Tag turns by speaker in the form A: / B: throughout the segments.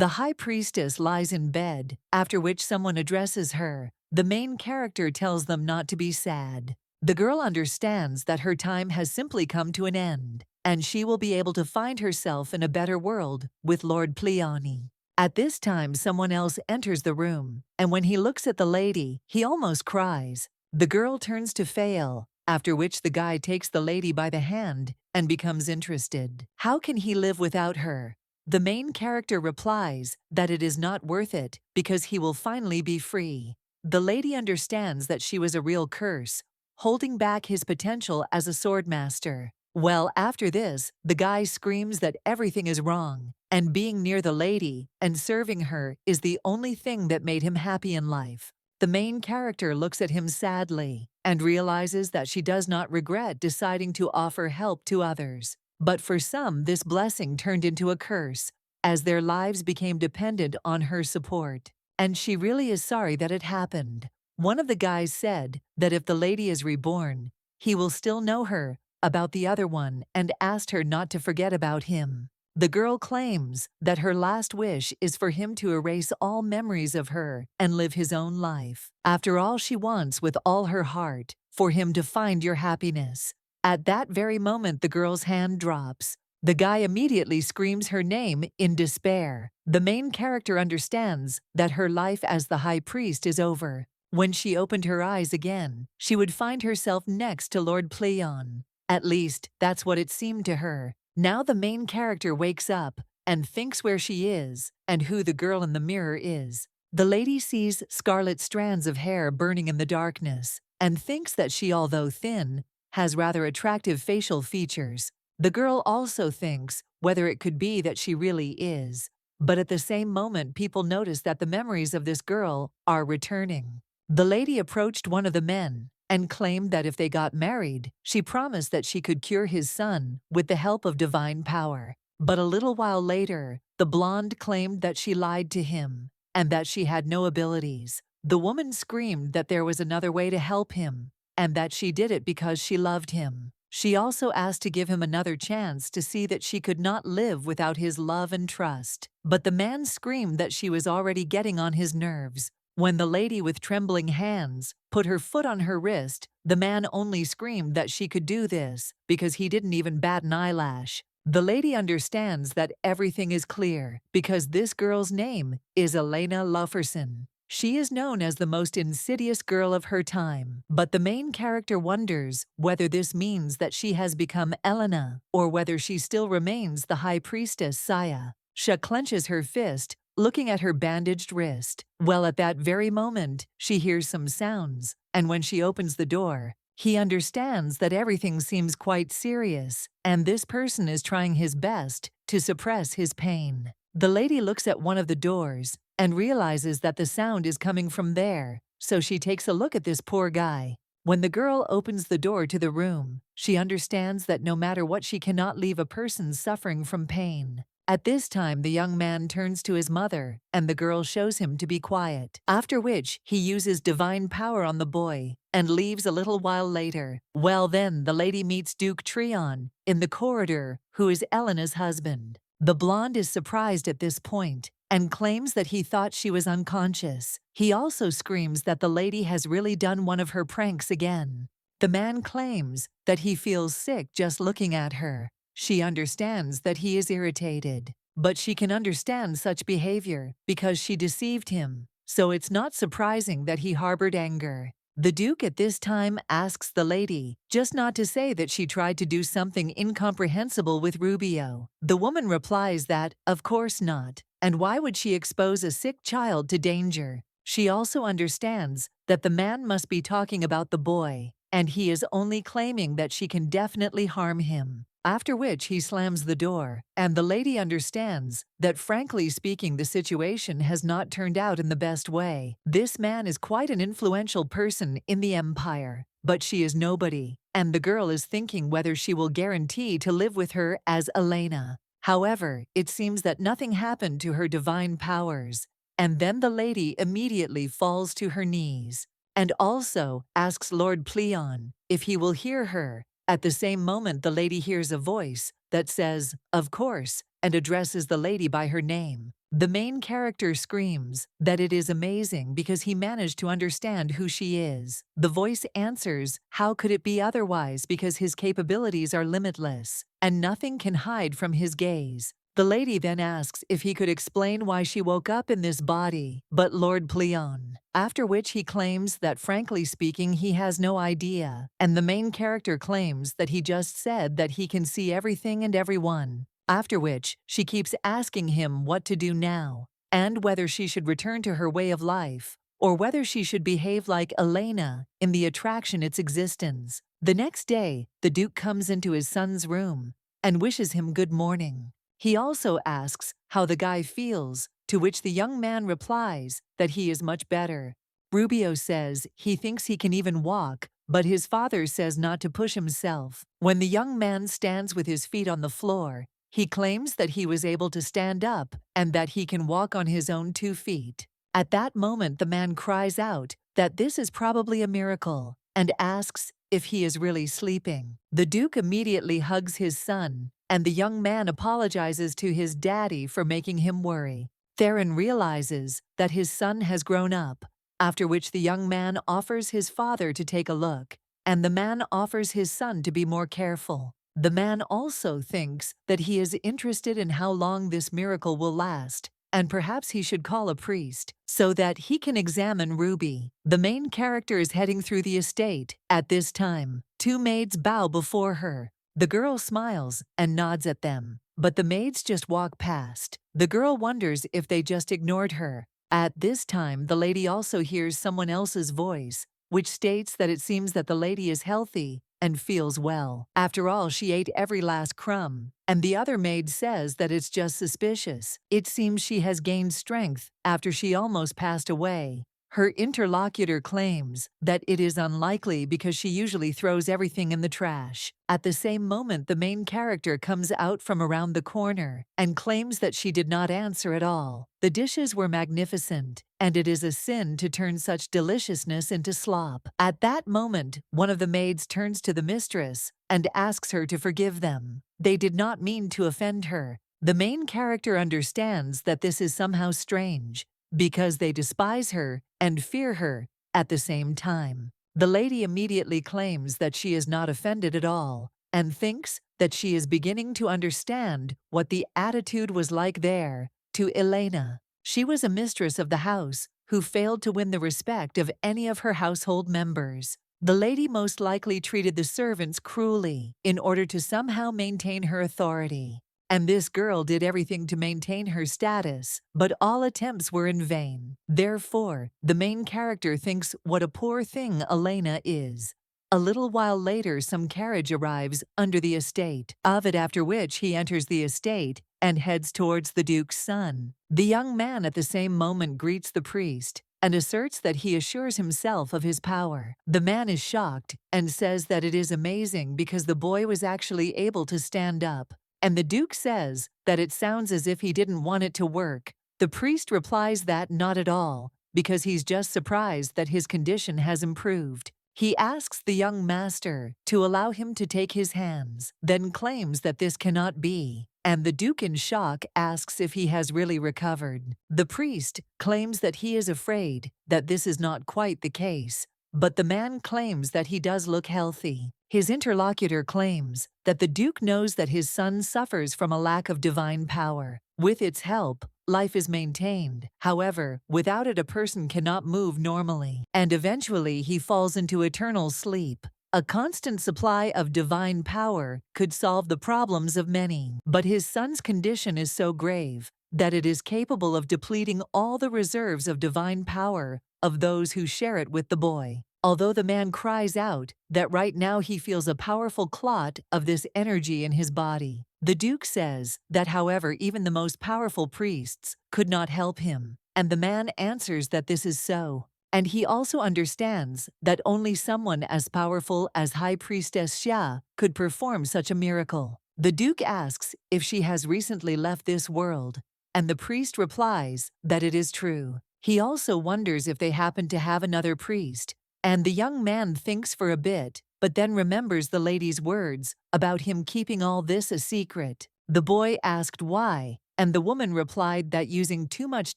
A: The high priestess lies in bed, after which someone addresses her. The main character tells them not to be sad. The girl understands that her time has simply come to an end, and she will be able to find herself in a better world with Lord Pleon. At this time, someone else enters the room, and when he looks at the lady, he almost cries. The girl turns to fail, after which the guy takes the lady by the hand and becomes interested. How can he live without her? The main character replies that it is not worth it because he will finally be free. The lady understands that she was a real curse, holding back his potential as a swordmaster. Well, after this, the guy screams that everything is wrong, and being near the lady and serving her is the only thing that made him happy in life. The main character looks at him sadly and realizes that she does not regret deciding to offer help to others. But for some, this blessing turned into a curse, as their lives became dependent on her support. And she really is sorry that it happened. One of the guys said that if the lady is reborn, he will still know her about the other one and asked her not to forget about him. The girl claims that her last wish is for him to erase all memories of her and live his own life. After all, she wants with all her heart for him to find your happiness. At that very moment, the girl's hand drops. The guy immediately screams her name in despair. The main character understands that her life as the high priest is over. When she opened her eyes again, she would find herself next to Lord Pleon. At least, that's what it seemed to her. Now the main character wakes up and thinks where she is and who the girl in the mirror is. The lady sees scarlet strands of hair burning in the darkness and thinks that she, although thin, has rather attractive facial features. The girl also thinks whether it could be that she really is. But at the same moment, people notice that the memories of this girl are returning. The lady approached one of the men and claimed that if they got married, she promised that she could cure his son with the help of divine power. But a little while later, the blonde claimed that she lied to him and that she had no abilities. The woman screamed that there was another way to help him and that she did it because she loved him. She also asked to give him another chance to see that she could not live without his love and trust. But the man screamed that she was already getting on his nerves. When the lady with trembling hands put her foot on her wrist, the man only screamed that she could do this because he didn't even bat an eyelash. The lady understands that everything is clear because this girl's name is Elena Lufferson. She is known as the most insidious girl of her time, but the main character wonders whether this means that she has become Elena or whether she still remains the high priestess Psyian. She clenches her fist, looking at her bandaged wrist. Well, at that very moment, she hears some sounds, and when she opens the door, he understands that everything seems quite serious, and this person is trying his best to suppress his pain. The lady looks at one of the doors and realizes that the sound is coming from there, so she takes a look at this poor guy. When the girl opens the door to the room, she understands that no matter what, she cannot leave a person suffering from pain. At this time, the young man turns to his mother, and the girl shows him to be quiet, after which he uses divine power on the boy and leaves a little while later. Well, then the lady meets Duke Pleon in the corridor, who is Elena's husband. The blonde is surprised at this point and claims that he thought she was unconscious. He also screams that the lady has really done one of her pranks again. The man claims that he feels sick just looking at her. She understands that he is irritated, but she can understand such behavior because she deceived him, so it's not surprising that he harbored anger. The Duke at this time asks the lady just not to say that she tried to do something incomprehensible with Rubio. The woman replies that, of course not, and why would she expose a sick child to danger? She also understands that the man must be talking about the boy, and he is only claiming that she can definitely harm him. After which he slams the door, and the lady understands that frankly speaking the situation has not turned out in the best way. This man is quite an influential person in the empire, but she is nobody, and the girl is thinking whether she will guarantee to live with her as Elena. However, it seems that nothing happened to her divine powers, and then the lady immediately falls to her knees, and also asks Lord Pleon if he will hear her. At the same moment, the lady hears a voice that says, "Of course," and addresses the lady by her name. The main character screams that it is amazing because he managed to understand who she is. The voice answers, how could it be otherwise, because his capabilities are limitless, and nothing can hide from his gaze. The lady then asks if he could explain why she woke up in this body, but Lord Pleon, after which he claims that frankly speaking he has no idea, and the main character claims that he just said that he can see everything and everyone, after which she keeps asking him what to do now, and whether she should return to her way of life, or whether she should behave like Elena in the attraction its existence. The next day, the Duke comes into his son's room and wishes him good morning. He also asks how the guy feels, to which the young man replies that he is much better. Rubio says he thinks he can even walk, but his father says not to push himself. When the young man stands with his feet on the floor, he claims that he was able to stand up and that he can walk on his own 2 feet. At that moment, the man cries out that this is probably a miracle and asks if he is really sleeping. The Duke immediately hugs his son, and the young man apologizes to his daddy for making him worry. Theron realizes that his son has grown up, after which the young man offers his father to take a look, and the man offers his son to be more careful. The man also thinks that he is interested in how long this miracle will last, and perhaps he should call a priest so that he can examine Ruby. The main character is heading through the estate. At this time, 2 maids bow before her. The girl smiles and nods at them, but the maids just walk past. The girl wonders if they just ignored her. At this time, the lady also hears someone else's voice, which states that it seems that the lady is healthy and feels well. After all, she ate every last crumb, and the other maid says that it's just suspicious. It seems she has gained strength after she almost passed away. Her interlocutor claims that it is unlikely because she usually throws everything in the trash. At the same moment, the main character comes out from around the corner and claims that she did not answer at all. The dishes were magnificent, and it is a sin to turn such deliciousness into slop. At that moment, one of the maids turns to the mistress and asks her to forgive them. They did not mean to offend her. The main character understands that this is somehow strange, because they despise her and fear her at the same time. The lady immediately claims that she is not offended at all and thinks that she is beginning to understand what the attitude was like there to Elena. She was a mistress of the house who failed to win the respect of any of her household members. The lady most likely treated the servants cruelly in order to somehow maintain her authority. And this girl did everything to maintain her status, but all attempts were in vain. Therefore, the main character thinks what a poor thing Elena is. A little while later, some carriage arrives under the estate of it, after which he enters the estate and heads towards the Duke's son. The young man at the same moment greets the priest and asserts that he assures himself of his power. The man is shocked and says that it is amazing because the boy was actually able to stand up. And the Duke says that it sounds as if he didn't want it to work. The priest replies that not at all, because he's just surprised that his condition has improved. He asks the young master to allow him to take his hands, then claims that this cannot be, and the Duke in shock asks if he has really recovered. The priest claims that he is afraid that this is not quite the case, but the man claims that he does look healthy. His interlocutor claims that the Duke knows that his son suffers from a lack of divine power. With its help, life is maintained. However, without it, a person cannot move normally, and eventually he falls into eternal sleep. A constant supply of divine power could solve the problems of many, but his son's condition is so grave that it is capable of depleting all the reserves of divine power of those who share it with the boy. Although the man cries out that right now he feels a powerful clot of this energy in his body, the Duke says that, however, even the most powerful priests could not help him, and the man answers that this is so. And he also understands that only someone as powerful as High Priestess Xia could perform such a miracle. The Duke asks if she has recently left this world, and the priest replies that it is true. He also wonders if they happen to have another priest, and the young man thinks for a bit, but then remembers the lady's words about him keeping all this a secret. The boy asked why, and the woman replied that using too much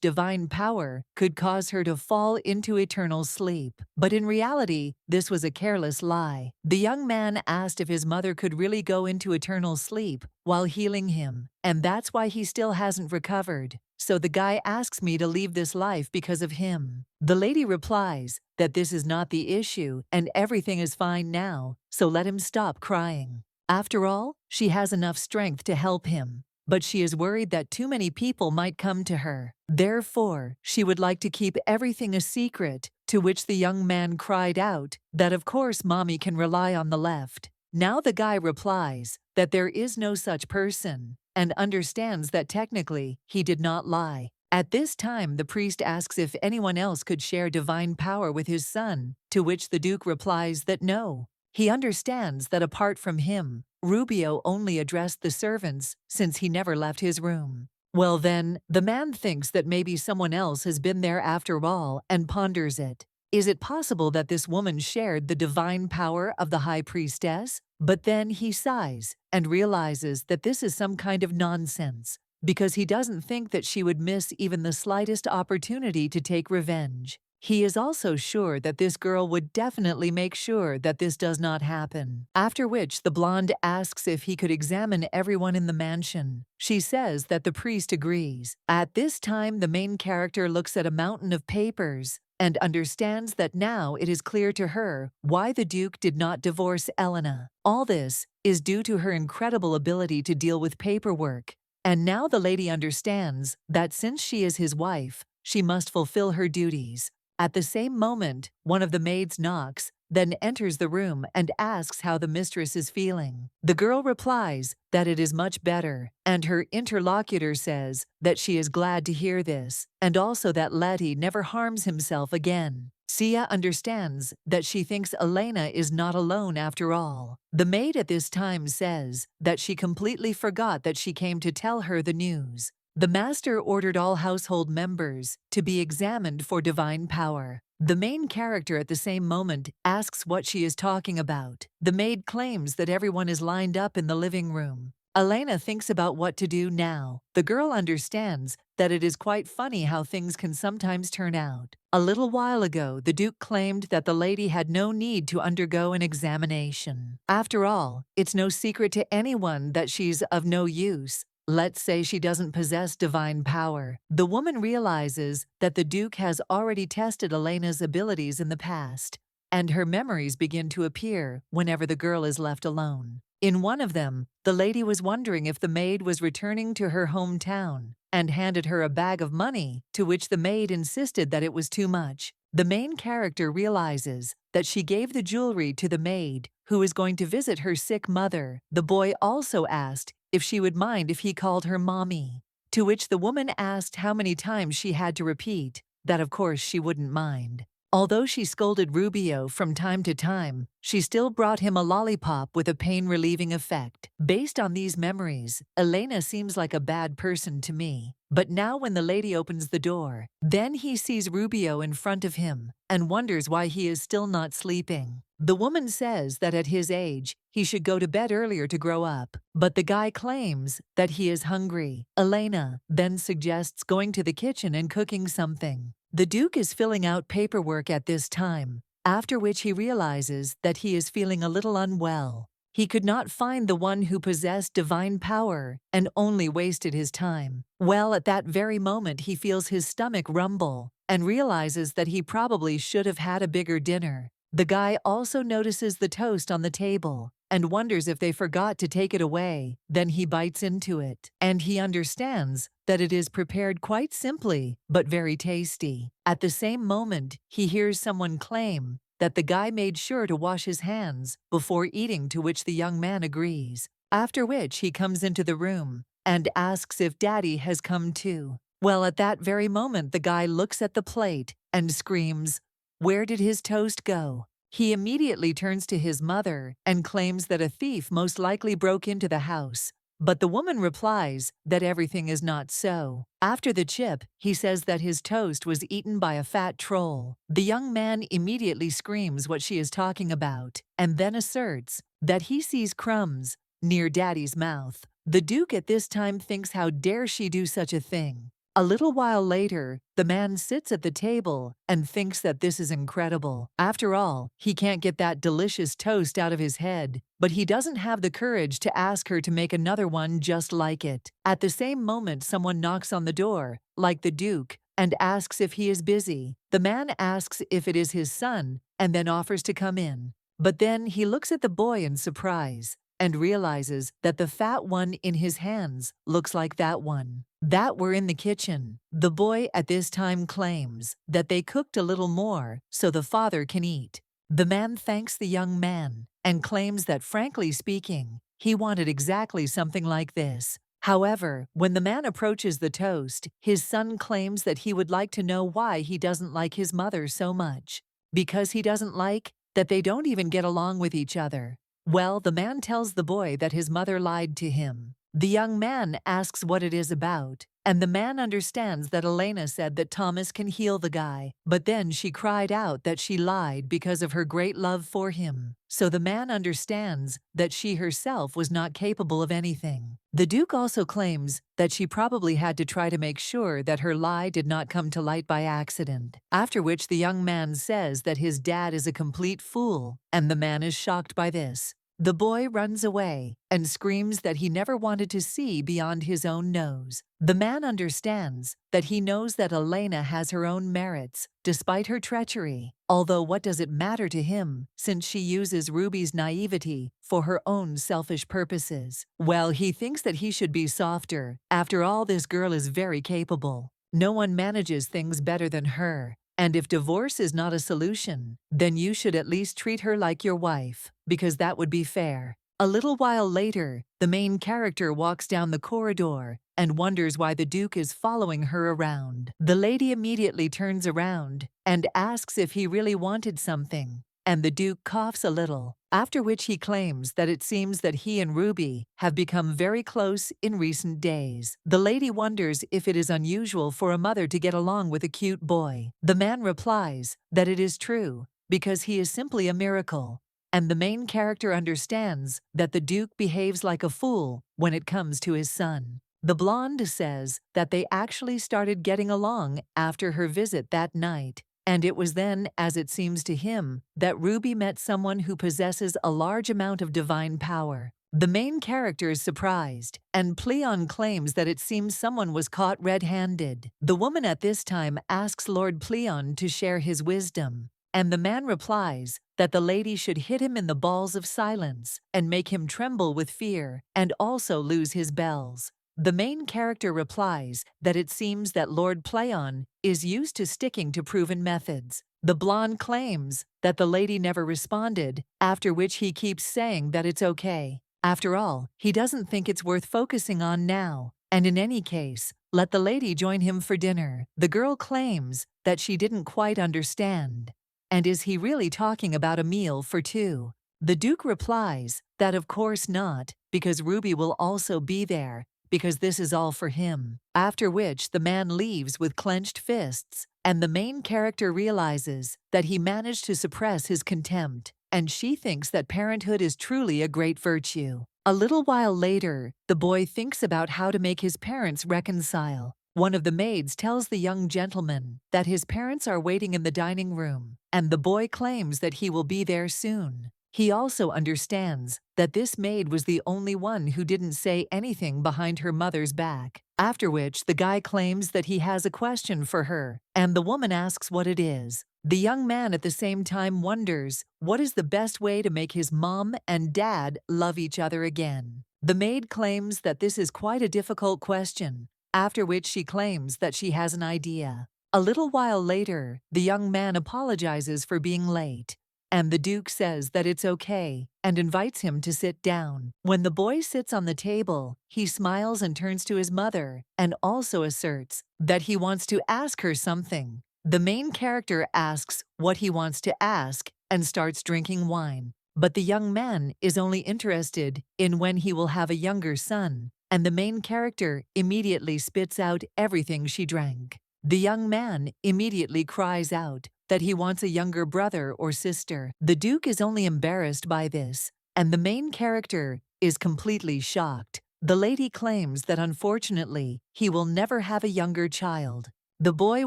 A: divine power could cause her to fall into eternal sleep. But in reality, this was a careless lie. The young man asked if his mother could really go into eternal sleep while healing him, and that's why he still hasn't recovered. So the guy asks me to leave this life because of him. The lady replies that this is not the issue and everything is fine now, so let him stop crying. After all, she has enough strength to help him, but she is worried that too many people might come to her. Therefore, she would like to keep everything a secret, to which the young man cried out that of course mommy can rely on the left. Now the guy replies that there is no such person, and understands that technically he did not lie. At this time, the priest asks if anyone else could share divine power with his son, to which the Duke replies that no. He understands that apart from him, Rubio only addressed the servants since he never left his room. Well then, the man thinks that maybe someone else has been there after all and ponders it. Is it possible that this woman shared the divine power of the high priestess? But then he sighs and realizes that this is some kind of nonsense, because he doesn't think that she would miss even the slightest opportunity to take revenge. He is also sure that this girl would definitely make sure that this does not happen. After which the blonde asks if he could examine everyone in the mansion. She says that the priest agrees. At this time, the main character looks at a mountain of papers and understands that now it is clear to her why the Duke did not divorce Elena. All this is due to her incredible ability to deal with paperwork. And now the lady understands that since she is his wife, she must fulfill her duties. At the same moment, one of the maids knocks, then enters the room and asks how the mistress is feeling. The girl replies that it is much better, and her interlocutor says that she is glad to hear this, and also that Letty never harms himself again. Sia understands that she thinks Elena is not alone after all. The maid at this time says that she completely forgot that she came to tell her the news. The master ordered all household members to be examined for divine power. The main character at the same moment asks what she is talking about. The maid claims that everyone is lined up in the living room. Elena thinks about what to do now. The girl understands that it is quite funny how things can sometimes turn out. A little while ago, the Duke claimed that the lady had no need to undergo an examination. After all, it's no secret to anyone that she's of no use. Let's say she doesn't possess divine power. The woman realizes that the Duke has already tested Elena's abilities in the past, and her memories begin to appear whenever the girl is left alone. In one of them, the lady was wondering if the maid was returning to her hometown and handed her a bag of money, to which the maid insisted that it was too much. The main character realizes that she gave the jewelry to the maid who is going to visit her sick mother. The boy also asked if she would mind if he called her mommy, to which the woman asked how many times she had to repeat that of course she wouldn't mind. Although she scolded Rubio from time to time, she still brought him a lollipop with a pain-relieving effect. Based on these memories, Elena seems like a bad person to me. But now when the lady opens the door, then he sees Rubio in front of him and wonders why he is still not sleeping. The woman says that at his age, he should go to bed earlier to grow up, but the guy claims that he is hungry. Elena then suggests going to the kitchen and cooking something. The Duke is filling out paperwork at this time, after which he realizes that he is feeling a little unwell. He could not find the one who possessed divine power and only wasted his time. Well, at that very moment he feels his stomach rumble and realizes that he probably should have had a bigger dinner. The guy also notices the toast on the table and wonders if they forgot to take it away. Then he bites into it, and he understands that it is prepared quite simply, but very tasty. At the same moment, he hears someone claim that the guy made sure to wash his hands before eating, to which the young man agrees. After which he comes into the room and asks if Daddy has come too. Well, at that very moment, the guy looks at the plate and screams, "Where did his toast go?" He immediately turns to his mother and claims that a thief most likely broke into the house. But the woman replies that everything is not so. After the chip, he says that his toast was eaten by a fat troll. The young man immediately screams what she is talking about, and then asserts that he sees crumbs near Daddy's mouth. The Duke at this time thinks, how dare she do such a thing? A little while later, the man sits at the table and thinks that this is incredible. After all, he can't get that delicious toast out of his head, but he doesn't have the courage to ask her to make another one just like it. At the same moment, someone knocks on the door, like the Duke, and asks if he is busy. The man asks if it is his son and then offers to come in. But then he looks at the boy in surprise and realizes that the fat one in his hands looks like that one that were in the kitchen. The boy at this time claims that they cooked a little more so the father can eat. The man thanks the young man and claims that, frankly speaking, he wanted exactly something like this. However, when the man approaches the toast, his son claims that he would like to know why he doesn't like his mother so much. Because he doesn't like that they don't even get along with each other. Well, the man tells the boy that his mother lied to him. The young man asks what it is about, and the man understands that Elena said that Thomas can heal the guy, but then she cried out that she lied because of her great love for him. So the man understands that she herself was not capable of anything. The Duke also claims that she probably had to try to make sure that her lie did not come to light by accident, after which the young man says that his dad is a complete fool, and the man is shocked by this. The boy runs away and screams that he never wanted to see beyond his own nose. The man understands that he knows that Elena has her own merits, despite her treachery, although what does it matter to him, since she uses Ruby's naivety for her own selfish purposes? Well, he thinks that he should be softer. After all, this girl is very capable. No one manages things better than her. And if divorce is not a solution, then you should at least treat her like your wife, because that would be fair. A little while later, the main character walks down the corridor and wonders why the Duke is following her around. The lady immediately turns around and asks if he really wanted something, and the Duke coughs a little, after which he claims that it seems that he and Ruby have become very close in recent days. The lady wonders if it is unusual for a mother to get along with a cute boy. The man replies that it is true, because he is simply a miracle. And the main character understands that the Duke behaves like a fool when it comes to his son. The blonde says that they actually started getting along after her visit that night. And it was then, as it seems to him, that Ruby met someone who possesses a large amount of divine power. The main character is surprised, and Pleon claims that it seems someone was caught red-handed. The woman at this time asks Lord Pleon to share his wisdom, and the man replies that the lady should hit him in the balls of silence and make him tremble with fear and also lose his bells. The main character replies that it seems that Lord Pleon is used to sticking to proven methods. The blonde claims that the lady never responded, after which he keeps saying that it's okay. After all, he doesn't think it's worth focusing on now, and in any case, let the lady join him for dinner. The girl claims that she didn't quite understand. And is he really talking about a meal for two? The Duke replies that of course not, because Ruby will also be there, because this is all for him. After which the man leaves with clenched fists, and the main character realizes that he managed to suppress his contempt, and she thinks that parenthood is truly a great virtue. A little while later, the boy thinks about how to make his parents reconcile. One of the maids tells the young gentleman that his parents are waiting in the dining room, and the boy claims that he will be there soon. He also understands that this maid was the only one who didn't say anything behind her mother's back, after which the guy claims that he has a question for her, and the woman asks what it is. The young man at the same time wonders what is the best way to make his mom and dad love each other again. The maid claims that this is quite a difficult question, after which she claims that she has an idea. A little while later, the young man apologizes for being late, and the Duke says that it's okay and invites him to sit down. When the boy sits on the table, he smiles and turns to his mother and also asserts that he wants to ask her something. The main character asks what he wants to ask and starts drinking wine. But the young man is only interested in when he will have a younger son, and the main character immediately spits out everything she drank. The young man immediately cries out that he wants a younger brother or sister. The Duke is only embarrassed by this, and the main character is completely shocked. The lady claims that unfortunately, he will never have a younger child. The boy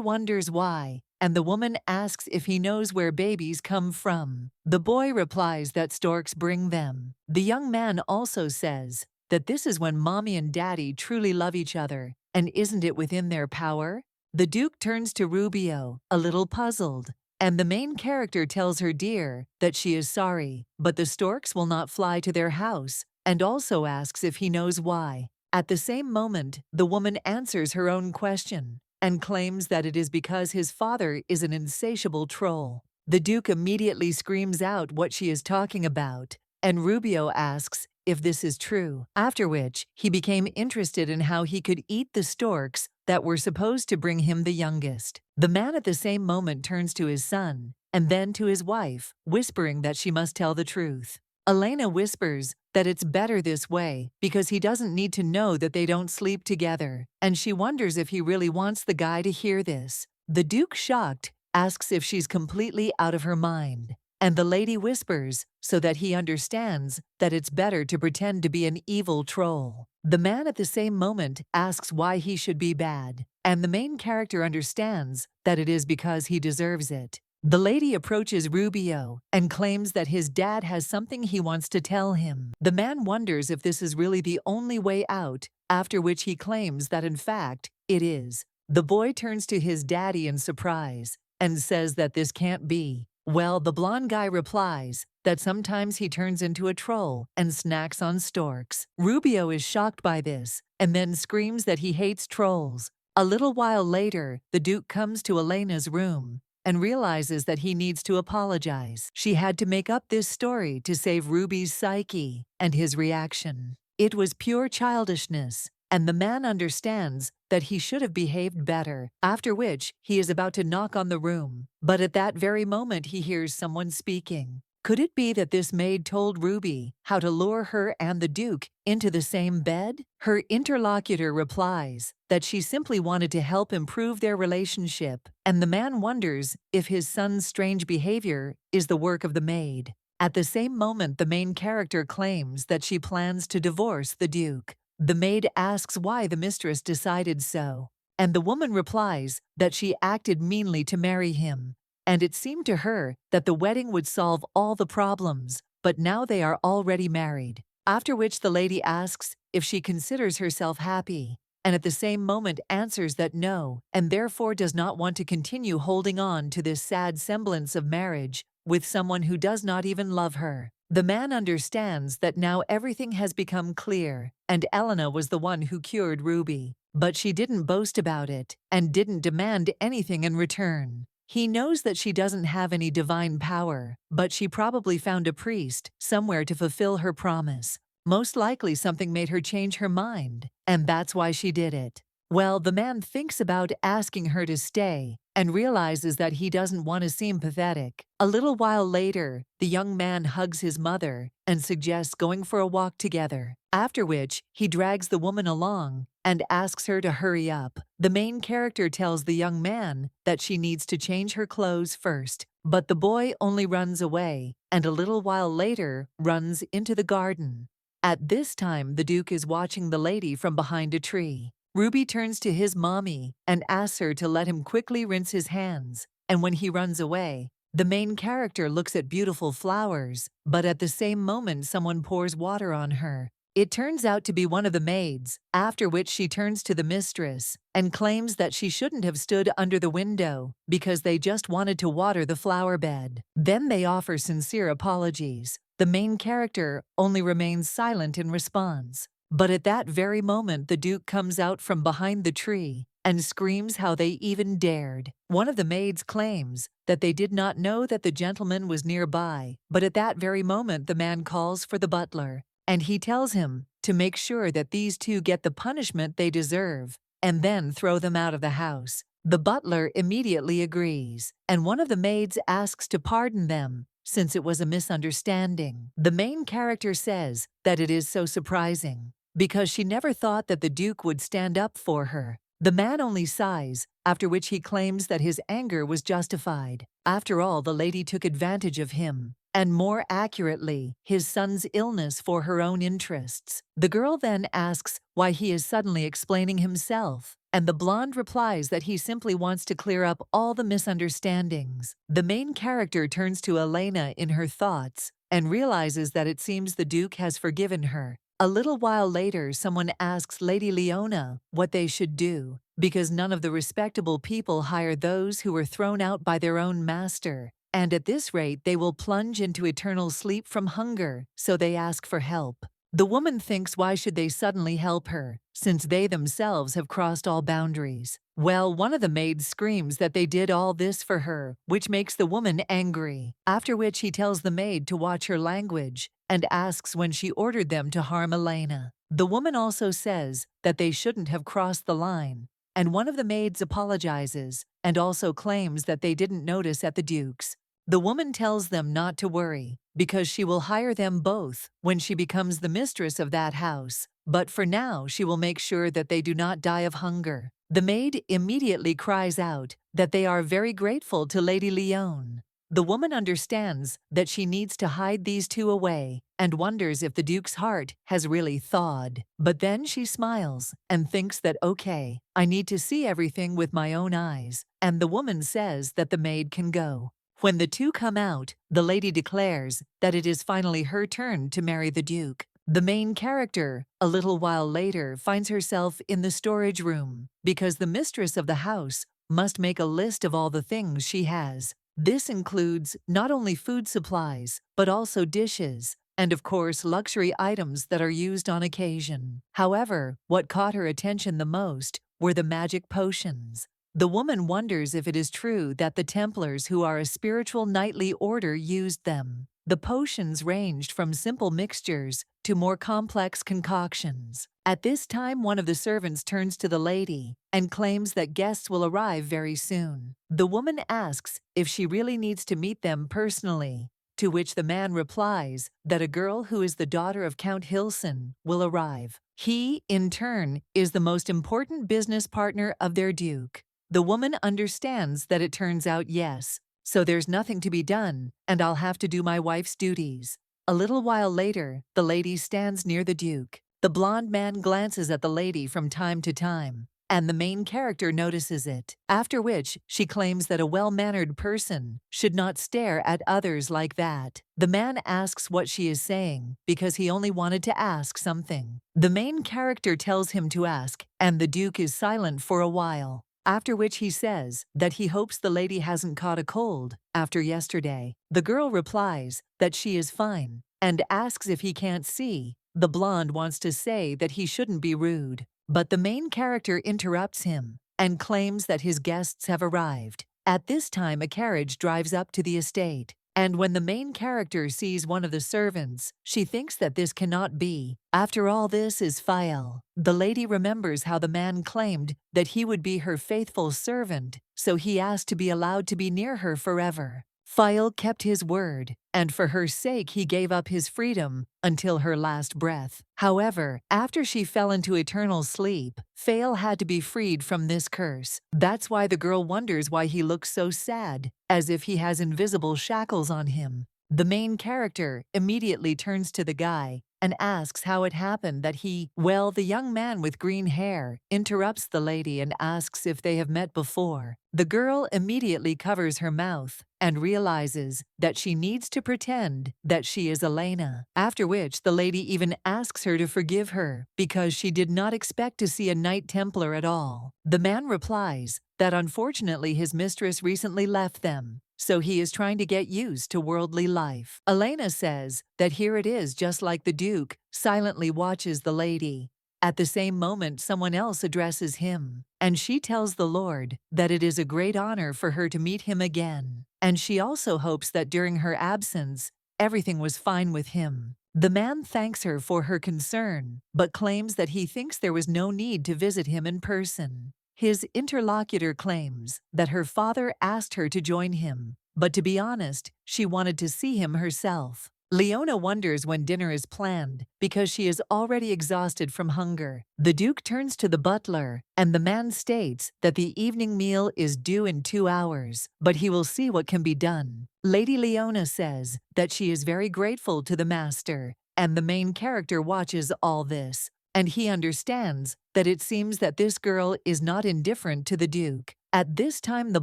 A: wonders why, and the woman asks if he knows where babies come from. The boy replies that storks bring them. The young man also says that this is when mommy and daddy truly love each other, and isn't it within their power? The Duke turns to Rubio, a little puzzled, and the main character tells her dear that she is sorry, but the storks will not fly to their house, and also asks if he knows why. At the same moment, the woman answers her own question and claims that it is because his father is an insatiable troll. The Duke immediately screams out what she is talking about, and Rubio asks if this is true, after which he became interested in how he could eat the storks that were supposed to bring him the youngest. The man at the same moment turns to his son, and then to his wife, whispering that she must tell the truth. Elena whispers that it's better this way because he doesn't need to know that they don't sleep together, and she wonders if he really wants the guy to hear this. The Duke, shocked, asks if she's completely out of her mind, and the lady whispers so that he understands that it's better to pretend to be an evil troll. The man at the same moment asks why he should be bad, and the main character understands that it is because he deserves it. The lady approaches Rubio and claims that his dad has something he wants to tell him. The man wonders if this is really the only way out, after which he claims that in fact, it is. The boy turns to his daddy in surprise and says that this can't be. Well, the blonde guy replies that sometimes he turns into a troll and snacks on storks. Rubio is shocked by this and then screams that he hates trolls. A little while later, the Duke comes to Elena's room and realizes that he needs to apologize. She had to make up this story to save Ruby's psyche and his reaction. It was pure childishness, and the man understands that he should have behaved better, after which he is about to knock on the room. But at that very moment he hears someone speaking. Could it be that this maid told Ruby how to lure her and the Duke into the same bed? Her interlocutor replies that she simply wanted to help improve their relationship, and the man wonders if his son's strange behavior is the work of the maid. At the same moment, the main character claims that she plans to divorce the Duke. The maid asks why the mistress decided so, and the woman replies that she acted meanly to marry him, and it seemed to her that the wedding would solve all the problems, but now they are already married. After which the lady asks if she considers herself happy, and at the same moment answers that no, and therefore does not want to continue holding on to this sad semblance of marriage with someone who does not even love her. The man understands that now everything has become clear, and Elena was the one who cured Ruby, but she didn't boast about it and didn't demand anything in return. He knows that she doesn't have any divine power, but she probably found a priest somewhere to fulfill her promise. Most likely something made her change her mind, and that's why she did it. Well, the man thinks about asking her to stay and realizes that he doesn't want to seem pathetic. A little while later, the young man hugs his mother and suggests going for a walk together, after which he drags the woman along and asks her to hurry up. The main character tells the young man that she needs to change her clothes first, but the boy only runs away and a little while later runs into the garden. At this time, the Duke is watching the lady from behind a tree. Ruby turns to his mommy and asks her to let him quickly rinse his hands, and when he runs away, the main character looks at beautiful flowers, but at the same moment someone pours water on her. It turns out to be one of the maids, after which she turns to the mistress and claims that she shouldn't have stood under the window because they just wanted to water the flower bed. Then they offer sincere apologies. The main character only remains silent in response. But at that very moment, the Duke comes out from behind the tree and screams how they even dared. One of the maids claims that they did not know that the gentleman was nearby, but at that very moment the man calls for the butler, and he tells him to make sure that these two get the punishment they deserve, and then throw them out of the house. The butler immediately agrees, and one of the maids asks to pardon them, since it was a misunderstanding. The main character says that it is so surprising, because she never thought that the Duke would stand up for her. The man only sighs, after which he claims that his anger was justified. After all, the lady took advantage of him, and more accurately, his son's illness for her own interests. The girl then asks why he is suddenly explaining himself, and the blonde replies that he simply wants to clear up all the misunderstandings. The main character turns to Elena in her thoughts and realizes that it seems the Duke has forgiven her. A little while later, someone asks Lady Leona what they should do, because none of the respectable people hire those who were thrown out by their own master, and at this rate they will plunge into eternal sleep from hunger, so they ask for help. The woman thinks why should they suddenly help her, since they themselves have crossed all boundaries. Well, one of the maids screams that they did all this for her, which makes the woman angry, after which he tells the maid to watch her language and asks when she ordered them to harm Elena. The woman also says that they shouldn't have crossed the line, and one of the maids apologizes and also claims that they didn't notice at the Duke's. The woman tells them not to worry, because she will hire them both when she becomes the mistress of that house, but for now she will make sure that they do not die of hunger. The maid immediately cries out that they are very grateful to Lady Leone. The woman understands that she needs to hide these two away and wonders if the Duke's heart has really thawed. But then she smiles and thinks that okay, I need to see everything with my own eyes, and the woman says that the maid can go. When the two come out, the lady declares that it is finally her turn to marry the Duke. The main character, a little while later, finds herself in the storage room because the mistress of the house must make a list of all the things she has. This includes not only food supplies, but also dishes, and of course luxury items that are used on occasion. However, what caught her attention the most were the magic potions. The woman wonders if it is true that the Templars, who are a spiritual knightly order, used them. The potions ranged from simple mixtures to more complex concoctions. At this time, one of the servants turns to the lady and claims that guests will arrive very soon. The woman asks if she really needs to meet them personally, to which the man replies that a girl who is the daughter of Count Hilson will arrive. He, in turn, is the most important business partner of their Duke. The woman understands that it turns out yes, so there's nothing to be done, and I'll have to do my wife's duties. A little while later, the lady stands near the Duke. The blonde man glances at the lady from time to time, and the main character notices it, after which she claims that a well-mannered person should not stare at others like that. The man asks what she is saying because he only wanted to ask something. The main character tells him to ask, and the Duke is silent for a while, after which he says that he hopes the lady hasn't caught a cold after yesterday. The girl replies that she is fine and asks if he can't see. The blonde wants to say that he shouldn't be rude, but the main character interrupts him and claims that his guests have arrived. At this time, a carriage drives up to the estate, and when the main character sees one of the servants, she thinks that this cannot be. After all, this is Psyian. The lady remembers how the man claimed that he would be her faithful servant, so he asked to be allowed to be near her forever. Psyian kept his word, and for her sake he gave up his freedom until her last breath. However, after she fell into eternal sleep, Psyian had to be freed from this curse. That's why the girl wonders why he looks so sad, as if he has invisible shackles on him. The main character immediately turns to the guy and asks how it happened that the young man with green hair interrupts the lady and asks if they have met before. The girl immediately covers her mouth and realizes that she needs to pretend that she is Elena, after which the lady even asks her to forgive her because she did not expect to see a Knight Templar at all. The man replies that unfortunately his mistress recently left them, so he is trying to get used to worldly life. Elena says that here it is just like the Duke silently watches the lady. At the same moment, someone else addresses him, and she tells the Lord that it is a great honor for her to meet him again, and she also hopes that during her absence, everything was fine with him. The man thanks her for her concern, but claims that he thinks there was no need to visit him in person. His interlocutor claims that her father asked her to join him, but to be honest, she wanted to see him herself. Leona wonders when dinner is planned because she is already exhausted from hunger. The Duke turns to the butler, and the man states that the evening meal is due in 2 hours, but he will see what can be done. Lady Leona says that she is very grateful to the master, and the main character watches all this, and he understands that it seems that this girl is not indifferent to the Duke. At this time the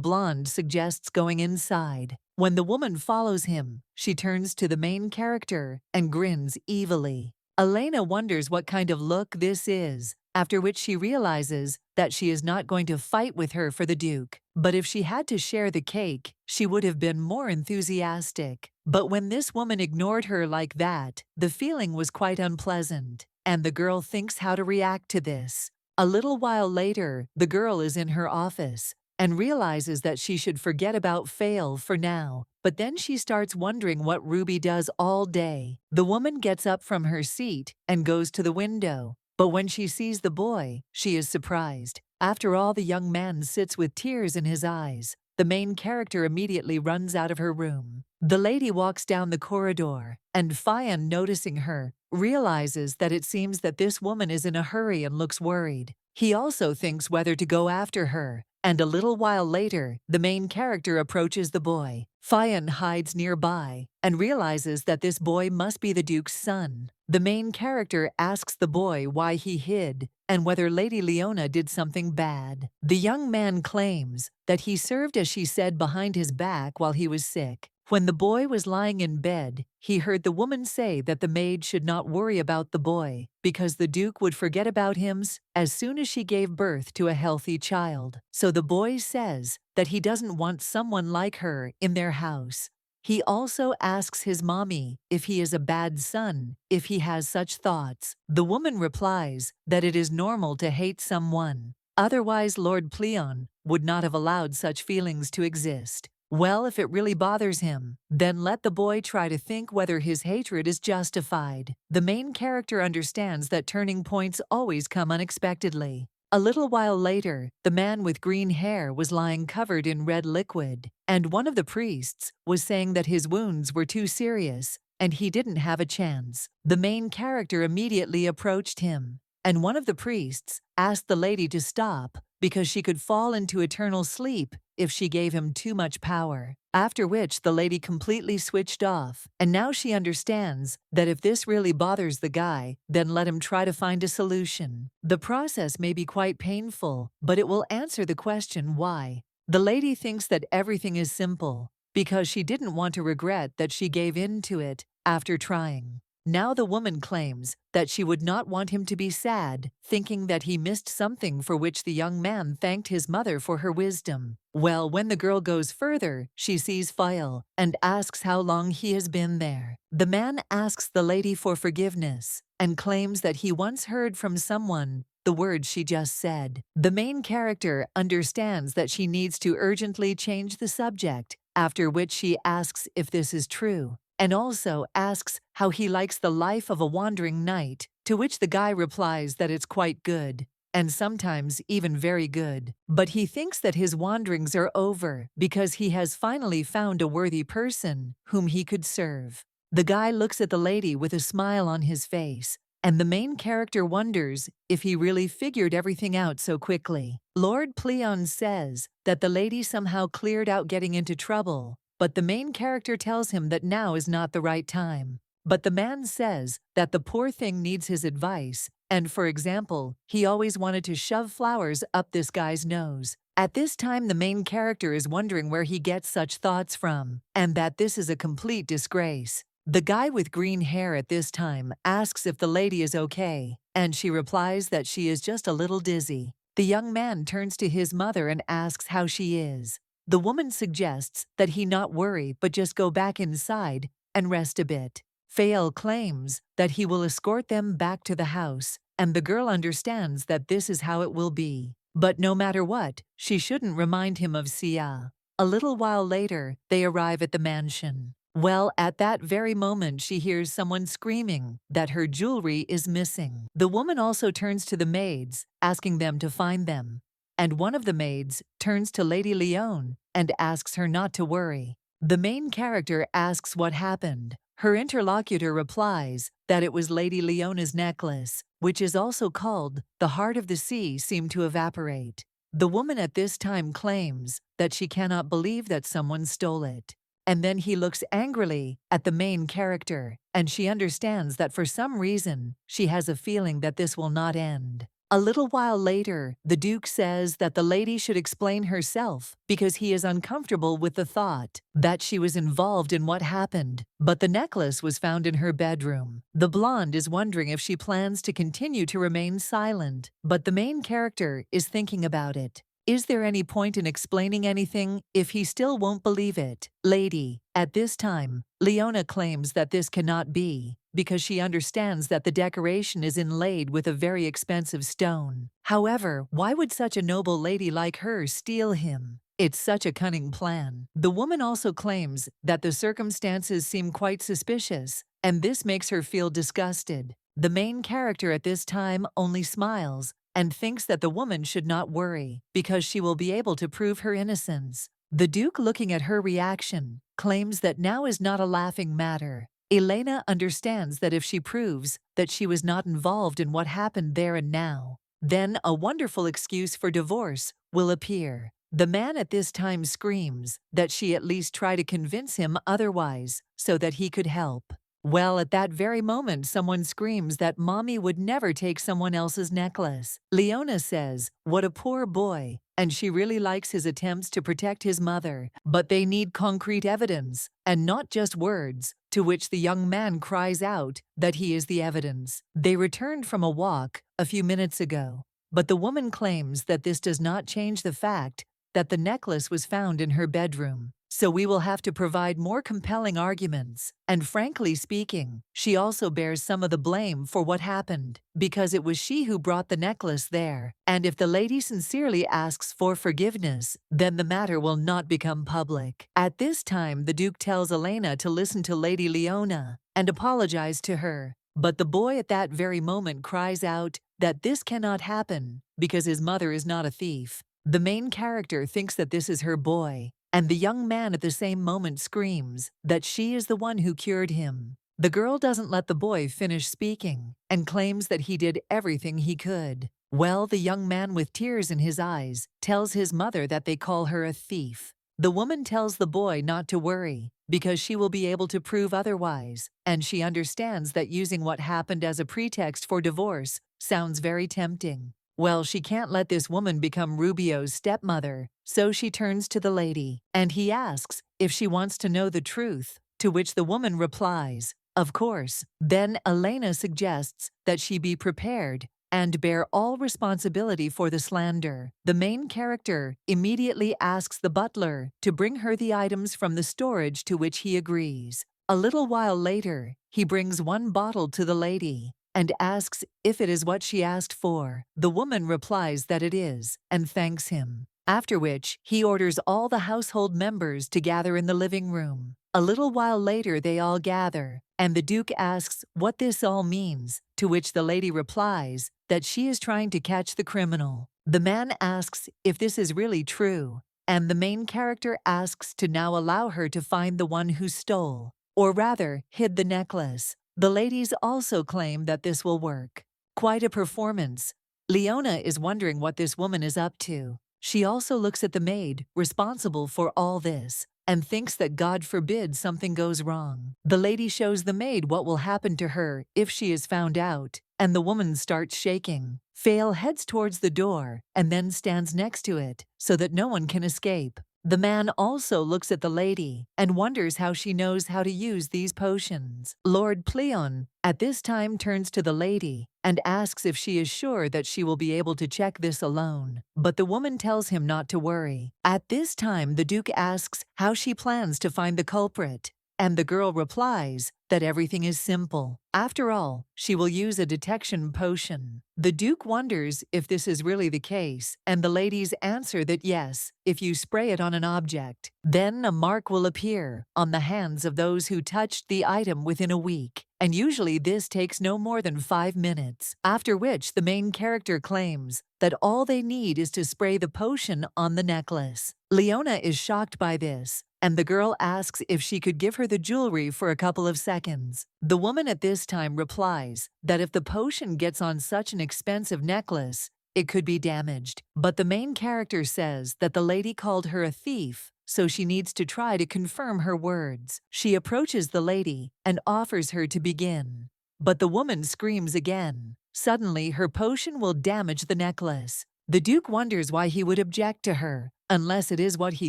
A: blonde suggests going inside. When the woman follows him, she turns to the main character and grins evilly. Elena wonders what kind of look this is, after which she realizes that she is not going to fight with her for the Duke. But if she had to share the cake, she would have been more enthusiastic. But when this woman ignored her like that, the feeling was quite unpleasant, and the girl thinks how to react to this. A little while later, the girl is in her office and realizes that she should forget about Fail for now, but then she starts wondering what Ruby does all day. The woman gets up from her seat and goes to the window, but when she sees the boy, she is surprised. After all, the young man sits with tears in his eyes. The main character immediately runs out of her room. The lady walks down the corridor, and Psyian, noticing her, realizes that it seems that this woman is in a hurry and looks worried. He also thinks whether to go after her, and a little while later, the main character approaches the boy. Psyian hides nearby and realizes that this boy must be the Duke's son. The main character asks the boy why he hid and whether Lady Leona did something bad. The young man claims that he served as she said behind his back while he was sick. When the boy was lying in bed, he heard the woman say that the maid should not worry about the boy because the Duke would forget about him as soon as she gave birth to a healthy child. So the boy says that he doesn't want someone like her in their house. He also asks his mommy if he is a bad son, if he has such thoughts. The woman replies that it is normal to hate someone. Otherwise, Lord Pleon would not have allowed such feelings to exist. Well, if it really bothers him, then let the boy try to think whether his hatred is justified. The main character understands that turning points always come unexpectedly. A little while later, the man with green hair was lying covered in red liquid, and one of the priests was saying that his wounds were too serious and he didn't have a chance. The main character immediately approached him, and one of the priests asked the lady to stop because she could fall into eternal sleep if she gave him too much power. After which the lady completely switched off, and now she understands that if this really bothers the guy, then let him try to find a solution. The process may be quite painful, but it will answer the question why. The lady thinks that everything is simple because she didn't want to regret that she gave in to it after trying. Now the woman claims that she would not want him to be sad, thinking that he missed something for which the young man thanked his mother for her wisdom. Well, when the girl goes further, she sees Phil and asks how long he has been there. The man asks the lady for forgiveness and claims that he once heard from someone the words she just said. The main character understands that she needs to urgently change the subject, after which she asks if this is true, and also asks how he likes the life of a wandering knight, to which the guy replies that it's quite good, and sometimes even very good. But he thinks that his wanderings are over because he has finally found a worthy person whom he could serve. The guy looks at the lady with a smile on his face, and the main character wonders if he really figured everything out so quickly. Lord Pleon says that the lady somehow cleared out getting into trouble, but the main character tells him that now is not the right time. But the man says that the poor thing needs his advice, and for example, he always wanted to shove flowers up this guy's nose. At this time, the main character is wondering where he gets such thoughts from, and that this is a complete disgrace. The guy with green hair at this time asks if the lady is okay, and she replies that she is just a little dizzy. The young man turns to his mother and asks how she is. The woman suggests that he not worry but just go back inside and rest a bit. Fail claims that he will escort them back to the house, and the girl understands that this is how it will be. But no matter what, she shouldn't remind him of Sia. A little while later, they arrive at the mansion. Well, at that very moment she hears someone screaming that her jewelry is missing. The woman also turns to the maids, asking them to find them, and one of the maids turns to Lady Leone and asks her not to worry. The main character asks what happened. Her interlocutor replies that it was Lady Leona's necklace, which is also called the Heart of the Sea, seemed to evaporate. The woman at this time claims that she cannot believe that someone stole it. and then he looks angrily at the main character, and she understands that for some reason, she has a feeling that this will not end. A little while later, the Duke says that the lady should explain herself because he is uncomfortable with the thought that she was involved in what happened, but the necklace was found in her bedroom. The blonde is wondering if she plans to continue to remain silent, but the main character is thinking about it. Is there any point in explaining anything if he still won't believe it? Lady. At this time, Leona claims that this cannot be, because she understands that the decoration is inlaid with a very expensive stone. However, why would such a noble lady like her steal him? It's such a cunning plan. The woman also claims that the circumstances seem quite suspicious, and this makes her feel disgusted. The main character at this time only smiles and thinks that the woman should not worry, because she will be able to prove her innocence. The Duke, looking at her reaction, claims that now is not a laughing matter. Elena understands that if she proves that she was not involved in what happened there and now, then a wonderful excuse for divorce will appear. The man at this time screams that she at least try to convince him otherwise so that he could help. Well, at that very moment, someone screams that mommy would never take someone else's necklace. Leona says, "What a poor boy," and she really likes his attempts to protect his mother, but they need concrete evidence and not just words, to which the young man cries out that he is the evidence. They returned from a walk a few minutes ago, but the woman claims that this does not change the fact that the necklace was found in her bedroom. So we will have to provide more compelling arguments. And frankly speaking, she also bears some of the blame for what happened, because it was she who brought the necklace there. And if the lady sincerely asks for forgiveness, then the matter will not become public. At this time, the Duke tells Elena to listen to Lady Leona and apologize to her. But the boy at that very moment cries out that this cannot happen because his mother is not a thief. The main character thinks that this is her boy, and the young man at the same moment screams that she is the one who cured him. The girl doesn't let the boy finish speaking and claims that he did everything he could. Well, the young man with tears in his eyes tells his mother that they call her a thief. The woman tells the boy not to worry because she will be able to prove otherwise, and she understands that using what happened as a pretext for divorce sounds very tempting. Well, she can't let this woman become Rubio's stepmother, so she turns to the lady, and he asks if she wants to know the truth, to which the woman replies, "Of course." Then Elena suggests that she be prepared and bear all responsibility for the slander. The main character immediately asks the butler to bring her the items from the storage, to which he agrees. A little while later, he brings one bottle to the lady and asks if it is what she asked for. The woman replies that it is, and thanks him. After which, he orders all the household members to gather in the living room. A little while later, they all gather, and the Duke asks what this all means, to which the lady replies that she is trying to catch the criminal. The man asks if this is really true, and the main character asks to now allow her to find the one who stole, or rather, hid the necklace. The ladies also claim that this will work. Quite a performance. Leona is wondering what this woman is up to. She also looks at the maid responsible for all this and thinks that God forbid something goes wrong. The lady shows the maid what will happen to her if she is found out, and the woman starts shaking. Fail heads towards the door and then stands next to it so that no one can escape. The man also looks at the lady and wonders how she knows how to use these potions. Lord Pleon at this time turns to the lady and asks if she is sure that she will be able to check this alone, but the woman tells him not to worry. At this time, the Duke asks how she plans to find the culprit, and the girl replies that everything is simple. After all, she will use a detection potion. The Duke wonders if this is really the case, and the ladies answer that yes, if you spray it on an object, then a mark will appear on the hands of those who touched the item within a week, and usually this takes no more than 5 minutes, after which the main character claims that all they need is to spray the potion on the necklace. Leona is shocked by this, and the girl asks if she could give her the jewelry for a couple of seconds. The woman at this time replies that if the potion gets on such an expensive necklace, it could be damaged. But the main character says that the lady called her a thief so she needs to try to confirm her words. She approaches the lady and offers her to begin. But the woman screams again. Suddenly, her potion will damage the necklace. The Duke wonders why he would object to her, unless it is what he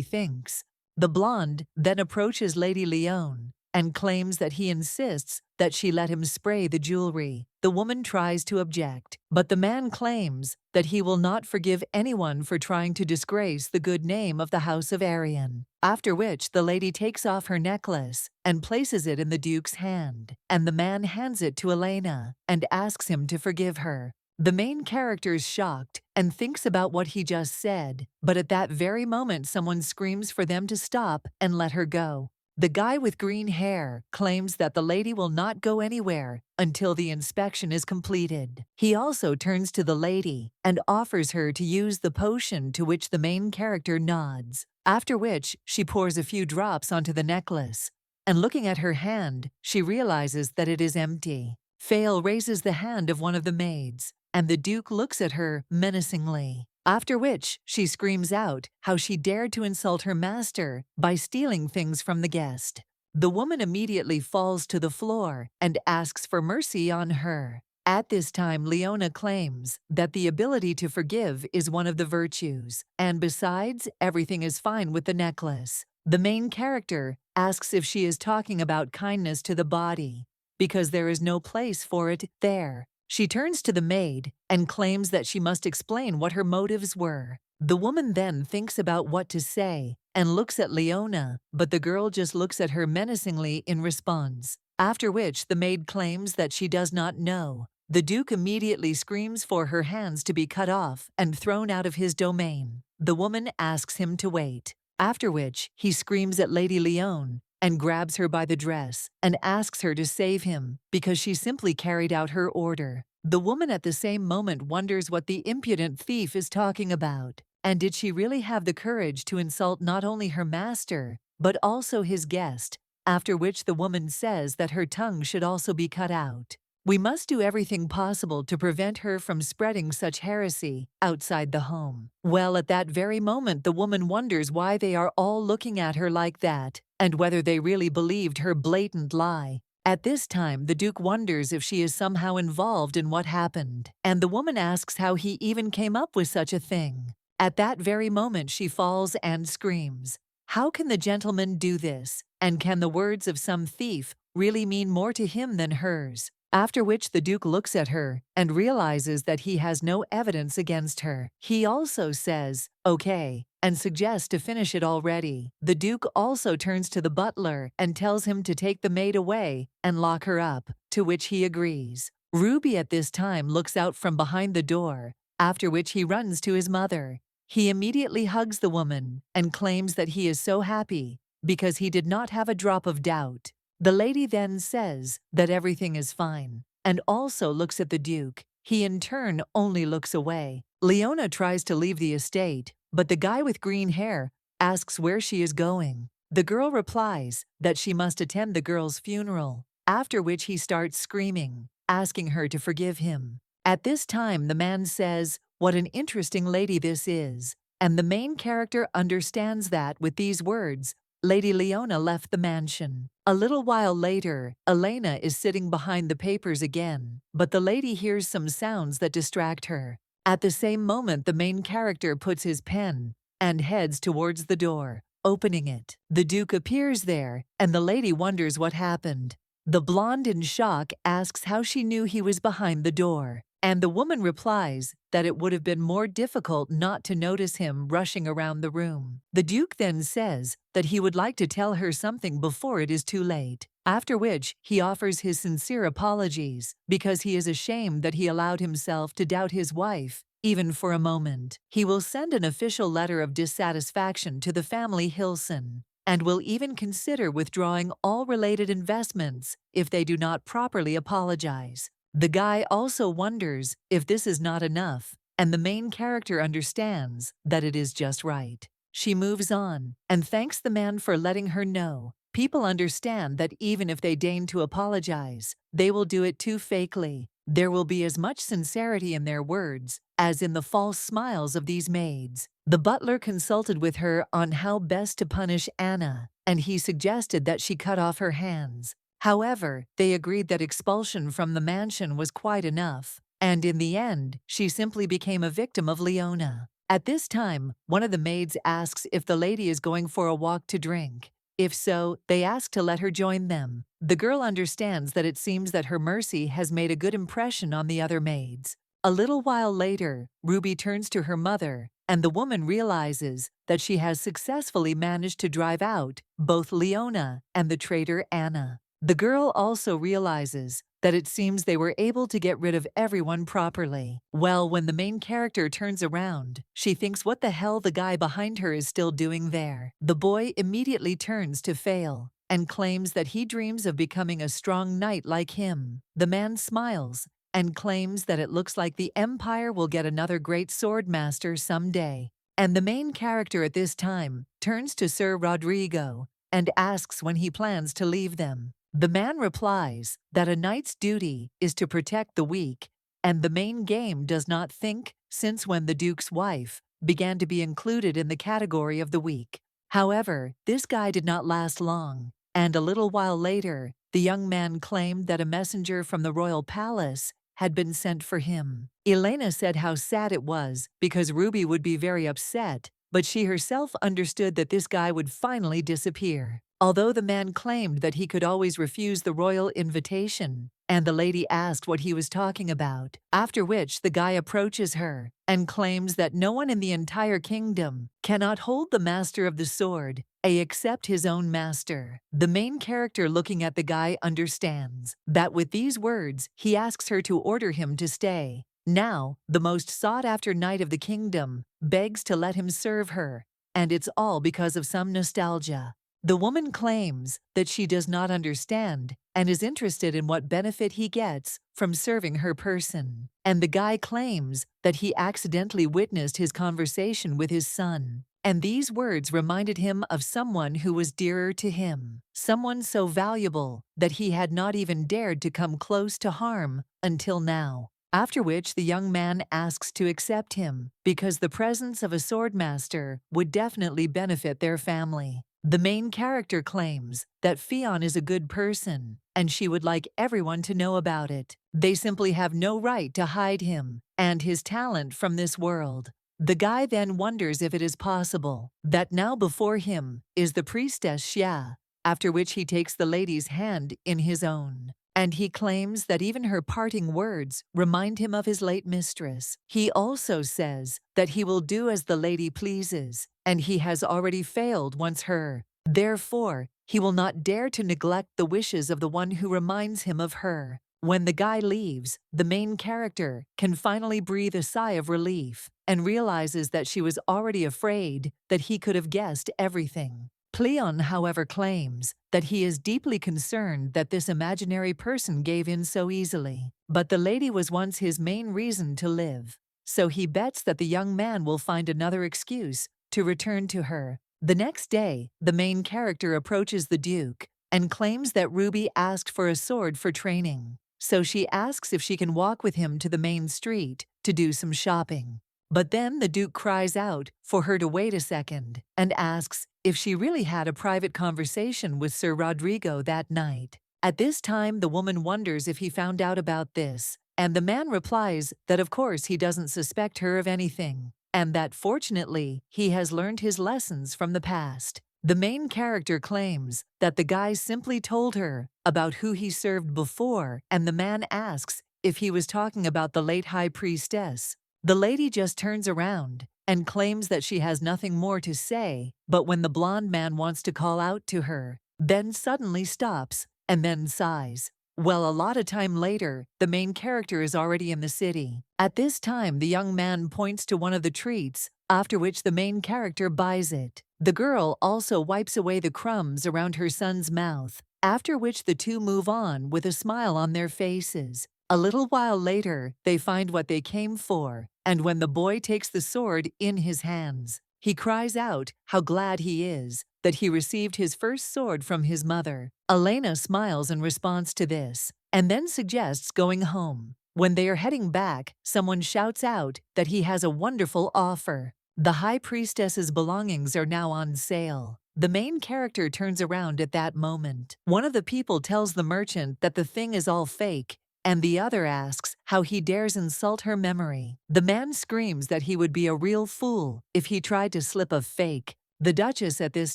A: thinks. The blonde then approaches Lady Leone and claims that he insists that she let him spray the jewelry. The woman tries to object, but the man claims that he will not forgive anyone for trying to disgrace the good name of the House of Arian. After which, the lady takes off her necklace and places it in the Duke's hand, and the man hands it to Elena and asks him to forgive her. The main character is shocked and thinks about what he just said, but at that very moment someone screams for them to stop and let her go. The guy with green hair claims that the lady will not go anywhere until the inspection is completed. He also turns to the lady and offers her to use the potion, to which the main character nods, after which she pours a few drops onto the necklace, and looking at her hand, she realizes that it is empty. Fail raises the hand of one of the maids, and the Duke looks at her menacingly. After which, she screams out how she dared to insult her master by stealing things from the guest. The woman immediately falls to the floor and asks for mercy on her. At this time, Leona claims that the ability to forgive is one of the virtues, and besides, everything is fine with the necklace. The main character asks if she is talking about kindness to the body, because there is no place for it there. She turns to the maid and claims that she must explain what her motives were. The woman then thinks about what to say and looks at Leona, but the girl just looks at her menacingly in response, after which the maid claims that she does not know. The Duke immediately screams for her hands to be cut off and thrown out of his domain. The woman asks him to wait, after which he screams at Lady Leone and grabs her by the dress and asks her to save him because she simply carried out her order. The woman at the same moment wonders what the impudent thief is talking about, and did she really have the courage to insult not only her master, but also his guest, after which the woman says that her tongue should also be cut out. We must do everything possible to prevent her from spreading such heresy outside the home. Well, at that very moment, the woman wonders why they are all looking at her like that, and whether they really believed her blatant lie. At this time, the Duke wonders if she is somehow involved in what happened, and the woman asks how he even came up with such a thing. At that very moment, she falls and screams, "How can the gentleman do this? And can the words of some thief really mean more to him than hers?" After which the Duke looks at her and realizes that he has no evidence against her. He also says, "Okay," and suggests to finish it already. The Duke also turns to the butler and tells him to take the maid away and lock her up, to which he agrees. Rubio at this time looks out from behind the door, after which he runs to his mother. He immediately hugs the woman and claims that he is so happy because he did not have a drop of doubt. The lady then says that everything is fine, and also looks at the Duke. He in turn only looks away. Leona tries to leave the estate, but the guy with green hair asks where she is going. The girl replies that she must attend the girl's funeral, after which he starts screaming, asking her to forgive him. At this time, the man says, "What an interesting lady this is," and the main character understands that with these words, Lady Leona left the mansion. A little while later, Elena is sitting behind the papers again, but the lady hears some sounds that distract her. At the same moment, the main character puts his pen and heads towards the door, opening it. The Duke appears there, and the lady wonders what happened. The blonde in shock asks how she knew he was behind the door, and the woman replies that it would have been more difficult not to notice him rushing around the room. The Duke then says that he would like to tell her something before it is too late, after which he offers his sincere apologies because he is ashamed that he allowed himself to doubt his wife, even for a moment. He will send an official letter of dissatisfaction to the family Hilson, and will even consider withdrawing all related investments if they do not properly apologize. The guy also wonders if this is not enough, and the main character understands that it is just right. She moves on and thanks the man for letting her know. People understand that even if they deign to apologize, they will do it too fakely, there will be as much sincerity in their words as in the false smiles of these maids. The butler consulted with her on how best to punish Anna, and he suggested that she cut off her hands. However, they agreed that expulsion from the mansion was quite enough, and in the end, she simply became a victim of Leona. At this time, one of the maids asks if the lady is going for a walk to drink. If so, they ask to let her join them. The girl understands that it seems that her mercy has made a good impression on the other maids. A little while later, Ruby turns to her mother, and the woman realizes that she has successfully managed to drive out both Leona and the traitor Anna. The girl also realizes that it seems they were able to get rid of everyone properly. Well, when the main character turns around, she thinks what the hell the guy behind her is still doing there. The boy immediately turns to Fail and claims that he dreams of becoming a strong knight like him. The man smiles and claims that it looks like the Empire will get another great sword master someday. And the main character at this time turns to Sir Rodrigo and asks when he plans to leave them. The man replies that a knight's duty is to protect the weak, and the main game does not think since when the Duke's wife began to be included in the category of the weak. However, this guy did not last long, and a little while later, the young man claimed that a messenger from the royal palace had been sent for him. Elena said how sad it was because Ruby would be very upset, but she herself understood that this guy would finally disappear. Although the man claimed that he could always refuse the royal invitation, and the lady asked what he was talking about, after which the guy approaches her and claims that no one in the entire kingdom cannot hold the master of the sword, except his own master. The main character looking at the guy understands that with these words, he asks her to order him to stay. Now, the most sought-after knight of the kingdom begs to let him serve her, and it's all because of some nostalgia. The woman claims that she does not understand and is interested in what benefit he gets from serving her person. And the guy claims that he accidentally witnessed his conversation with his son. And these words reminded him of someone who was dearer to him, someone so valuable that he had not even dared to come close to harm until now. After which the young man asks to accept him because the presence of a swordmaster would definitely benefit their family. The main character claims that Pleon is a good person, and she would like everyone to know about it. They simply have no right to hide him and his talent from this world. The guy then wonders if it is possible that now before him is the priestess Xia, after which he takes the lady's hand in his own. And he claims that even her parting words remind him of his late mistress. He also says that he will do as the lady pleases, and he has already failed once her. Therefore, he will not dare to neglect the wishes of the one who reminds him of her. When the guy leaves, the main character can finally breathe a sigh of relief and realizes that she was already afraid that he could have guessed everything. Pleon, however, claims that he is deeply concerned that this imaginary person gave in so easily. But the lady was once his main reason to live, so he bets that the young man will find another excuse to return to her. The next day, the main character approaches the Duke and claims that Ruby asked for a sword for training, so she asks if she can walk with him to the main street to do some shopping. But then the Duke cries out for her to wait a second and asks if she really had a private conversation with Sir Rodrigo that night. At this time, the woman wonders if he found out about this, and the man replies that of course he doesn't suspect her of anything, and that fortunately he has learned his lessons from the past. The main character claims that the guy simply told her about who he served before, and the man asks if he was talking about the late high priestess. The lady just turns around and claims that she has nothing more to say, but when the blonde man wants to call out to her, then suddenly stops and then sighs. Well, a lot of time later, the main character is already in the city. At this time, the young man points to one of the treats, after which the main character buys it. The girl also wipes away the crumbs around her son's mouth, after which the two move on with a smile on their faces. A little while later, they find what they came for, and when the boy takes the sword in his hands, he cries out how glad he is that he received his first sword from his mother. Elena smiles in response to this, and then suggests going home. When they are heading back, someone shouts out that he has a wonderful offer. The high priestess's belongings are now on sale. The main character turns around at that moment. One of the people tells the merchant that the thing is all fake, and the other asks how he dares insult her memory. The man screams that he would be a real fool if he tried to slip a fake. The Duchess at this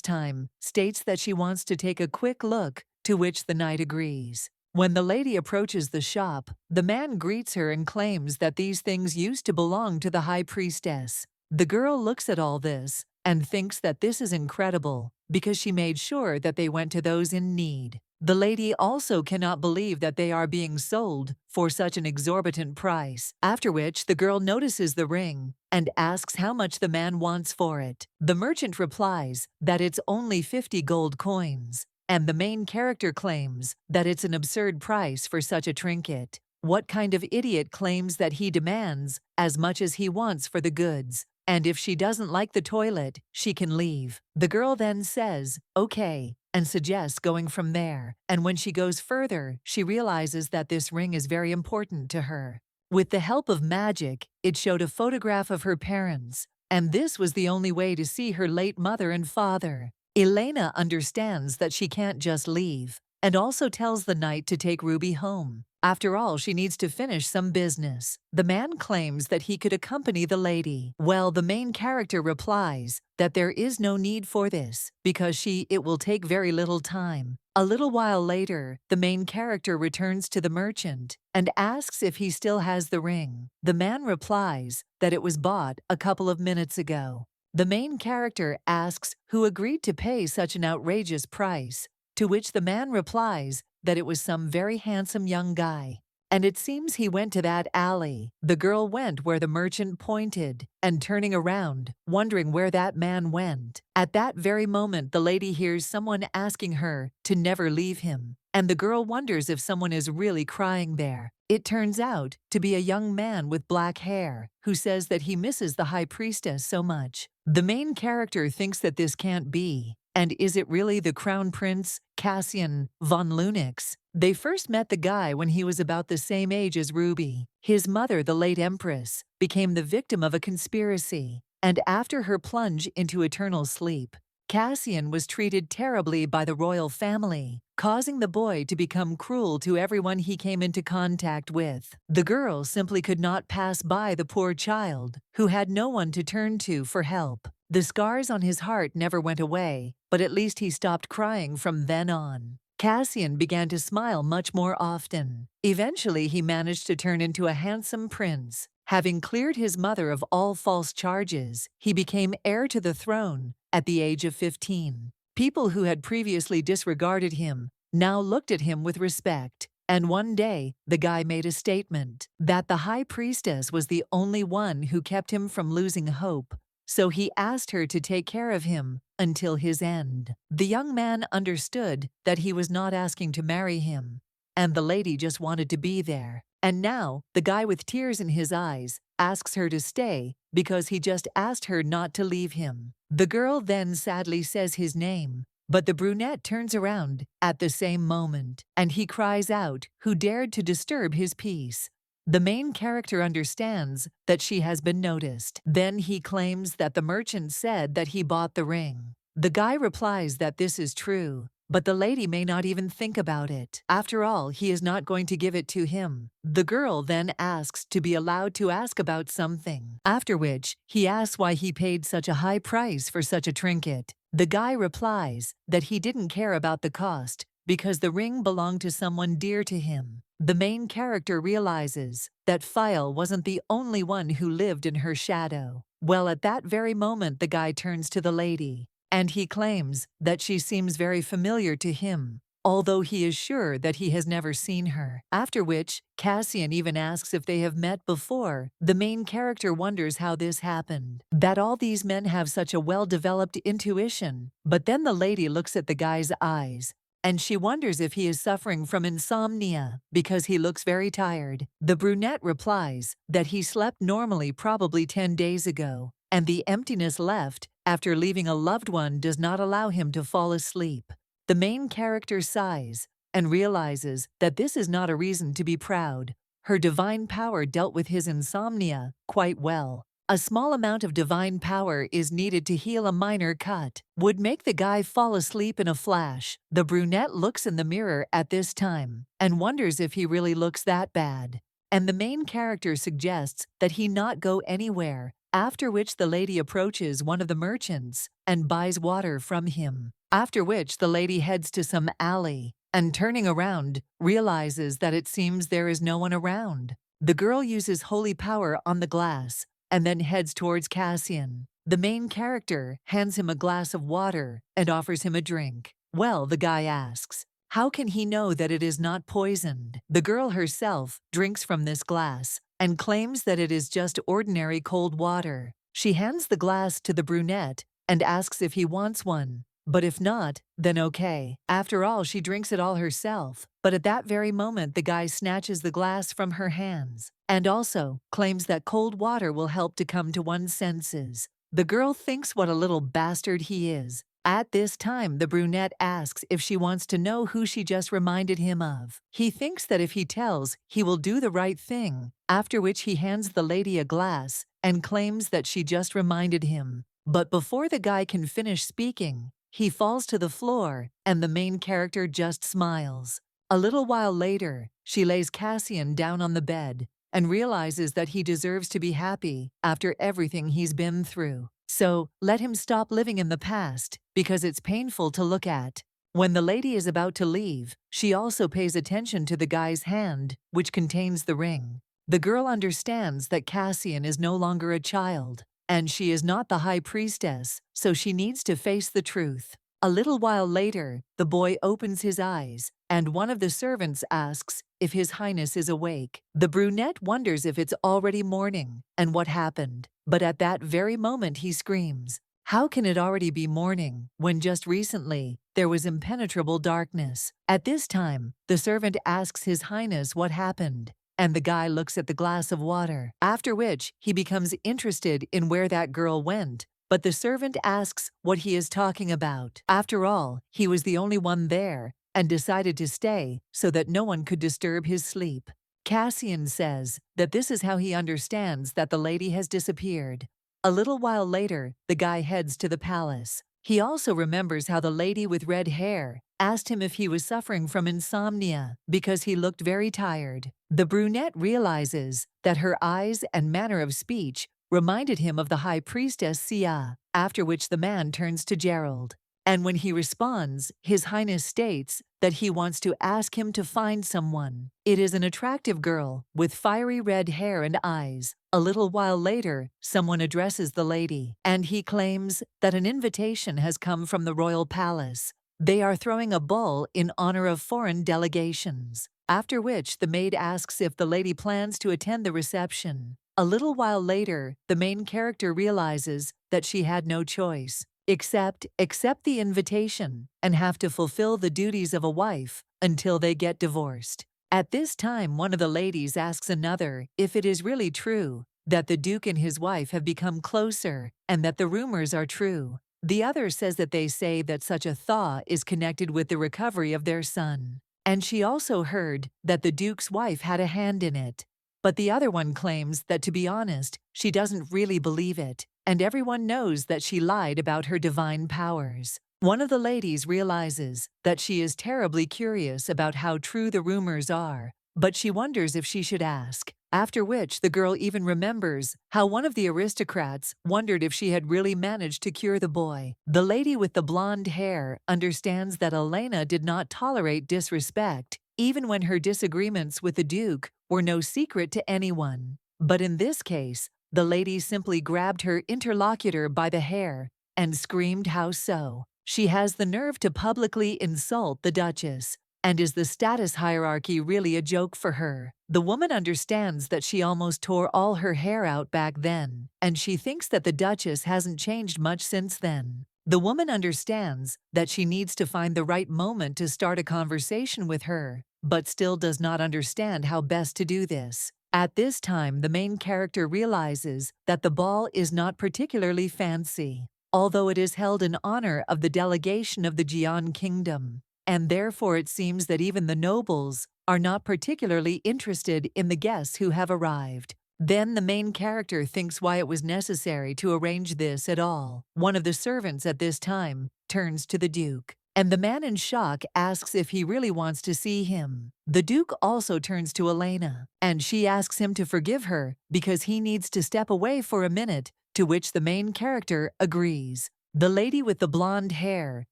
A: time states that she wants to take a quick look, to which the knight agrees. When the lady approaches the shop, the man greets her and claims that these things used to belong to the high priestess. The girl looks at all this and thinks that this is incredible because she made sure that they went to those in need. The lady also cannot believe that they are being sold for such an exorbitant price, after which the girl notices the ring and asks how much the man wants for it. The merchant replies that it's only 50 gold coins, and the main character claims that it's an absurd price for such a trinket. What kind of idiot claims that he demands as much as he wants for the goods? And if she doesn't like the toilet, she can leave. The girl then says, okay, and suggests going from there. And when she goes further, she realizes that this ring is very important to her. With the help of magic, it showed a photograph of her parents, and this was the only way to see her late mother and father. Elena understands that she can't just leave, and also tells the knight to take Ruby home. After all, she needs to finish some business. The man claims that he could accompany the lady. Well, the main character replies that there is no need for this, because it will take very little time. A little while later, the main character returns to the merchant and asks if he still has the ring. The man replies that it was bought a couple of minutes ago. The main character asks who agreed to pay such an outrageous price, to which the man replies that it was some very handsome young guy. And it seems he went to that alley. The girl went where the merchant pointed, and turning around, wondering where that man went. At that very moment, the lady hears someone asking her to never leave him, and the girl wonders if someone is really crying there. It turns out to be a young man with black hair who says that he misses the high priestess so much. The main character thinks that this can't be. And is it really the Crown Prince, Cassian von Lunix? They first met the guy when he was about the same age as Ruby. His mother, the late Empress, became the victim of a conspiracy, and after her plunge into eternal sleep, Cassian was treated terribly by the royal family, causing the boy to become cruel to everyone he came into contact with. The girl simply could not pass by the poor child, who had no one to turn to for help. The scars on his heart never went away, but at least he stopped crying from then on. Cassian began to smile much more often. Eventually, he managed to turn into a handsome prince. Having cleared his mother of all false charges, he became heir to the throne at the age of 15. People who had previously disregarded him now looked at him with respect. And one day, the guy made a statement that the high priestess was the only one who kept him from losing hope. So he asked her to take care of him until his end. The young man understood that he was not asking to marry him, and the lady just wanted to be there. And now, the guy with tears in his eyes asks her to stay because he just asked her not to leave him. The girl then sadly says his name, but the brunette turns around at the same moment, and he cries out, "Who dared to disturb his peace?" The main character understands that she has been noticed. Then he claims that the merchant said that he bought the ring. The guy replies that this is true, but the lady may not even think about it. After all, he is not going to give it to him. The girl then asks to be allowed to ask about something, after which he asks why he paid such a high price for such a trinket. The guy replies that he didn't care about the cost because the ring belonged to someone dear to him. The main character realizes that Phile wasn't the only one who lived in her shadow. Well, at that very moment, the guy turns to the lady, and he claims that she seems very familiar to him, although he is sure that he has never seen her. After which, Cassian even asks if they have met before. The main character wonders how this happened, that all these men have such a well-developed intuition. But then the lady looks at the guy's eyes, and she wonders if he is suffering from insomnia because he looks very tired. The brunette replies that he slept normally probably 10 days ago, and the emptiness left after leaving a loved one does not allow him to fall asleep. The main character sighs and realizes that this is not a reason to be proud. her divine power dealt with his insomnia quite well. A small amount of divine power is needed to heal a minor cut. Would make the guy fall asleep in a flash. The brunette looks in the mirror at this time and wonders if he really looks that bad. And the main character suggests that he not go anywhere, after which the lady approaches one of the merchants and buys water from him. After which the lady heads to some alley and turning around, realizes that it seems there is no one around. The girl uses holy power on the glass and then heads towards Cassian. The main character hands him a glass of water and offers him a drink. Well, the guy asks, how can he know that it is not poisoned? The girl herself drinks from this glass and claims that it is just ordinary cold water. She hands the glass to the brunette and asks if he wants one. But if not, then okay. After all, she drinks it all herself. But at that very moment, the guy snatches the glass from her hands and also claims that cold water will help to come to one's senses. The girl thinks what a little bastard he is. At this time, the brunette asks if she wants to know who she just reminded him of. He thinks that if he tells, he will do the right thing, after which he hands the lady a glass and claims that she just reminded him. But before the guy can finish speaking, he falls to the floor, and the main character just smiles. A little while later, she lays Cassian down on the bed and realizes that he deserves to be happy after everything he's been through. So, let him stop living in the past, because it's painful to look at. When the lady is about to leave, she also pays attention to the guy's hand, which contains the ring. The girl understands that Cassian is no longer a child, and she is not the high priestess, so she needs to face the truth. A little while later, the boy opens his eyes, and one of the servants asks if His Highness is awake. The brunette wonders if it's already morning and what happened, but at that very moment he screams, "How can it already be morning when just recently there was impenetrable darkness?" At this time, the servant asks His Highness what happened, and the guy looks at the glass of water, after which he becomes interested in where that girl went, but the servant asks what he is talking about. After all, he was the only one there and decided to stay so that no one could disturb his sleep. Cassian says that this is how he understands that the lady has disappeared. A little while later, the guy heads to the palace. He also remembers how the lady with red hair asked him if he was suffering from insomnia because he looked very tired. The brunette realizes that her eyes and manner of speech reminded him of the high priestess Psyian, after which the man turns to Gerald. And when he responds, His Highness states that he wants to ask him to find someone. It is an attractive girl with fiery red hair and eyes. A little while later, someone addresses the lady, and he claims that an invitation has come from the royal palace. They are throwing a ball in honor of foreign delegations, after which the maid asks if the lady plans to attend the reception. A little while later, the main character realizes that she had no choice except accept the invitation and have to fulfill the duties of a wife until they get divorced. At this time, one of the ladies asks another if it is really true that the Duke and his wife have become closer and that the rumors are true. The other says that they say that such a thaw is connected with the recovery of their son. And she also heard that the Duke's wife had a hand in it. But the other one claims that, to be honest, she doesn't really believe it, and everyone knows that she lied about her divine powers. One of the ladies realizes that she is terribly curious about how true the rumors are, but she wonders if she should ask, after which the girl even remembers how one of the aristocrats wondered if she had really managed to cure the boy. The lady with the blonde hair understands that Elena did not tolerate disrespect, even when her disagreements with the Duke were no secret to anyone. But in this case, the lady simply grabbed her interlocutor by the hair and screamed, "How so?" She has the nerve to publicly insult the Duchess. And is the status hierarchy really a joke for her? The woman understands that she almost tore all her hair out back then, and she thinks that the Duchess hasn't changed much since then. The woman understands that she needs to find the right moment to start a conversation with her, but still does not understand how best to do this. At this time, the main character realizes that the ball is not particularly fancy, although it is held in honor of the delegation of the Jian Kingdom. and therefore it seems that even the nobles are not particularly interested in the guests who have arrived. Then the main character thinks why it was necessary to arrange this at all. One of the servants at this time turns to the Duke, and the man in shock asks if he really wants to see him. The Duke also turns to Elena, and she asks him to forgive her because he needs to step away for a minute, to which the main character agrees. The lady with the blonde hair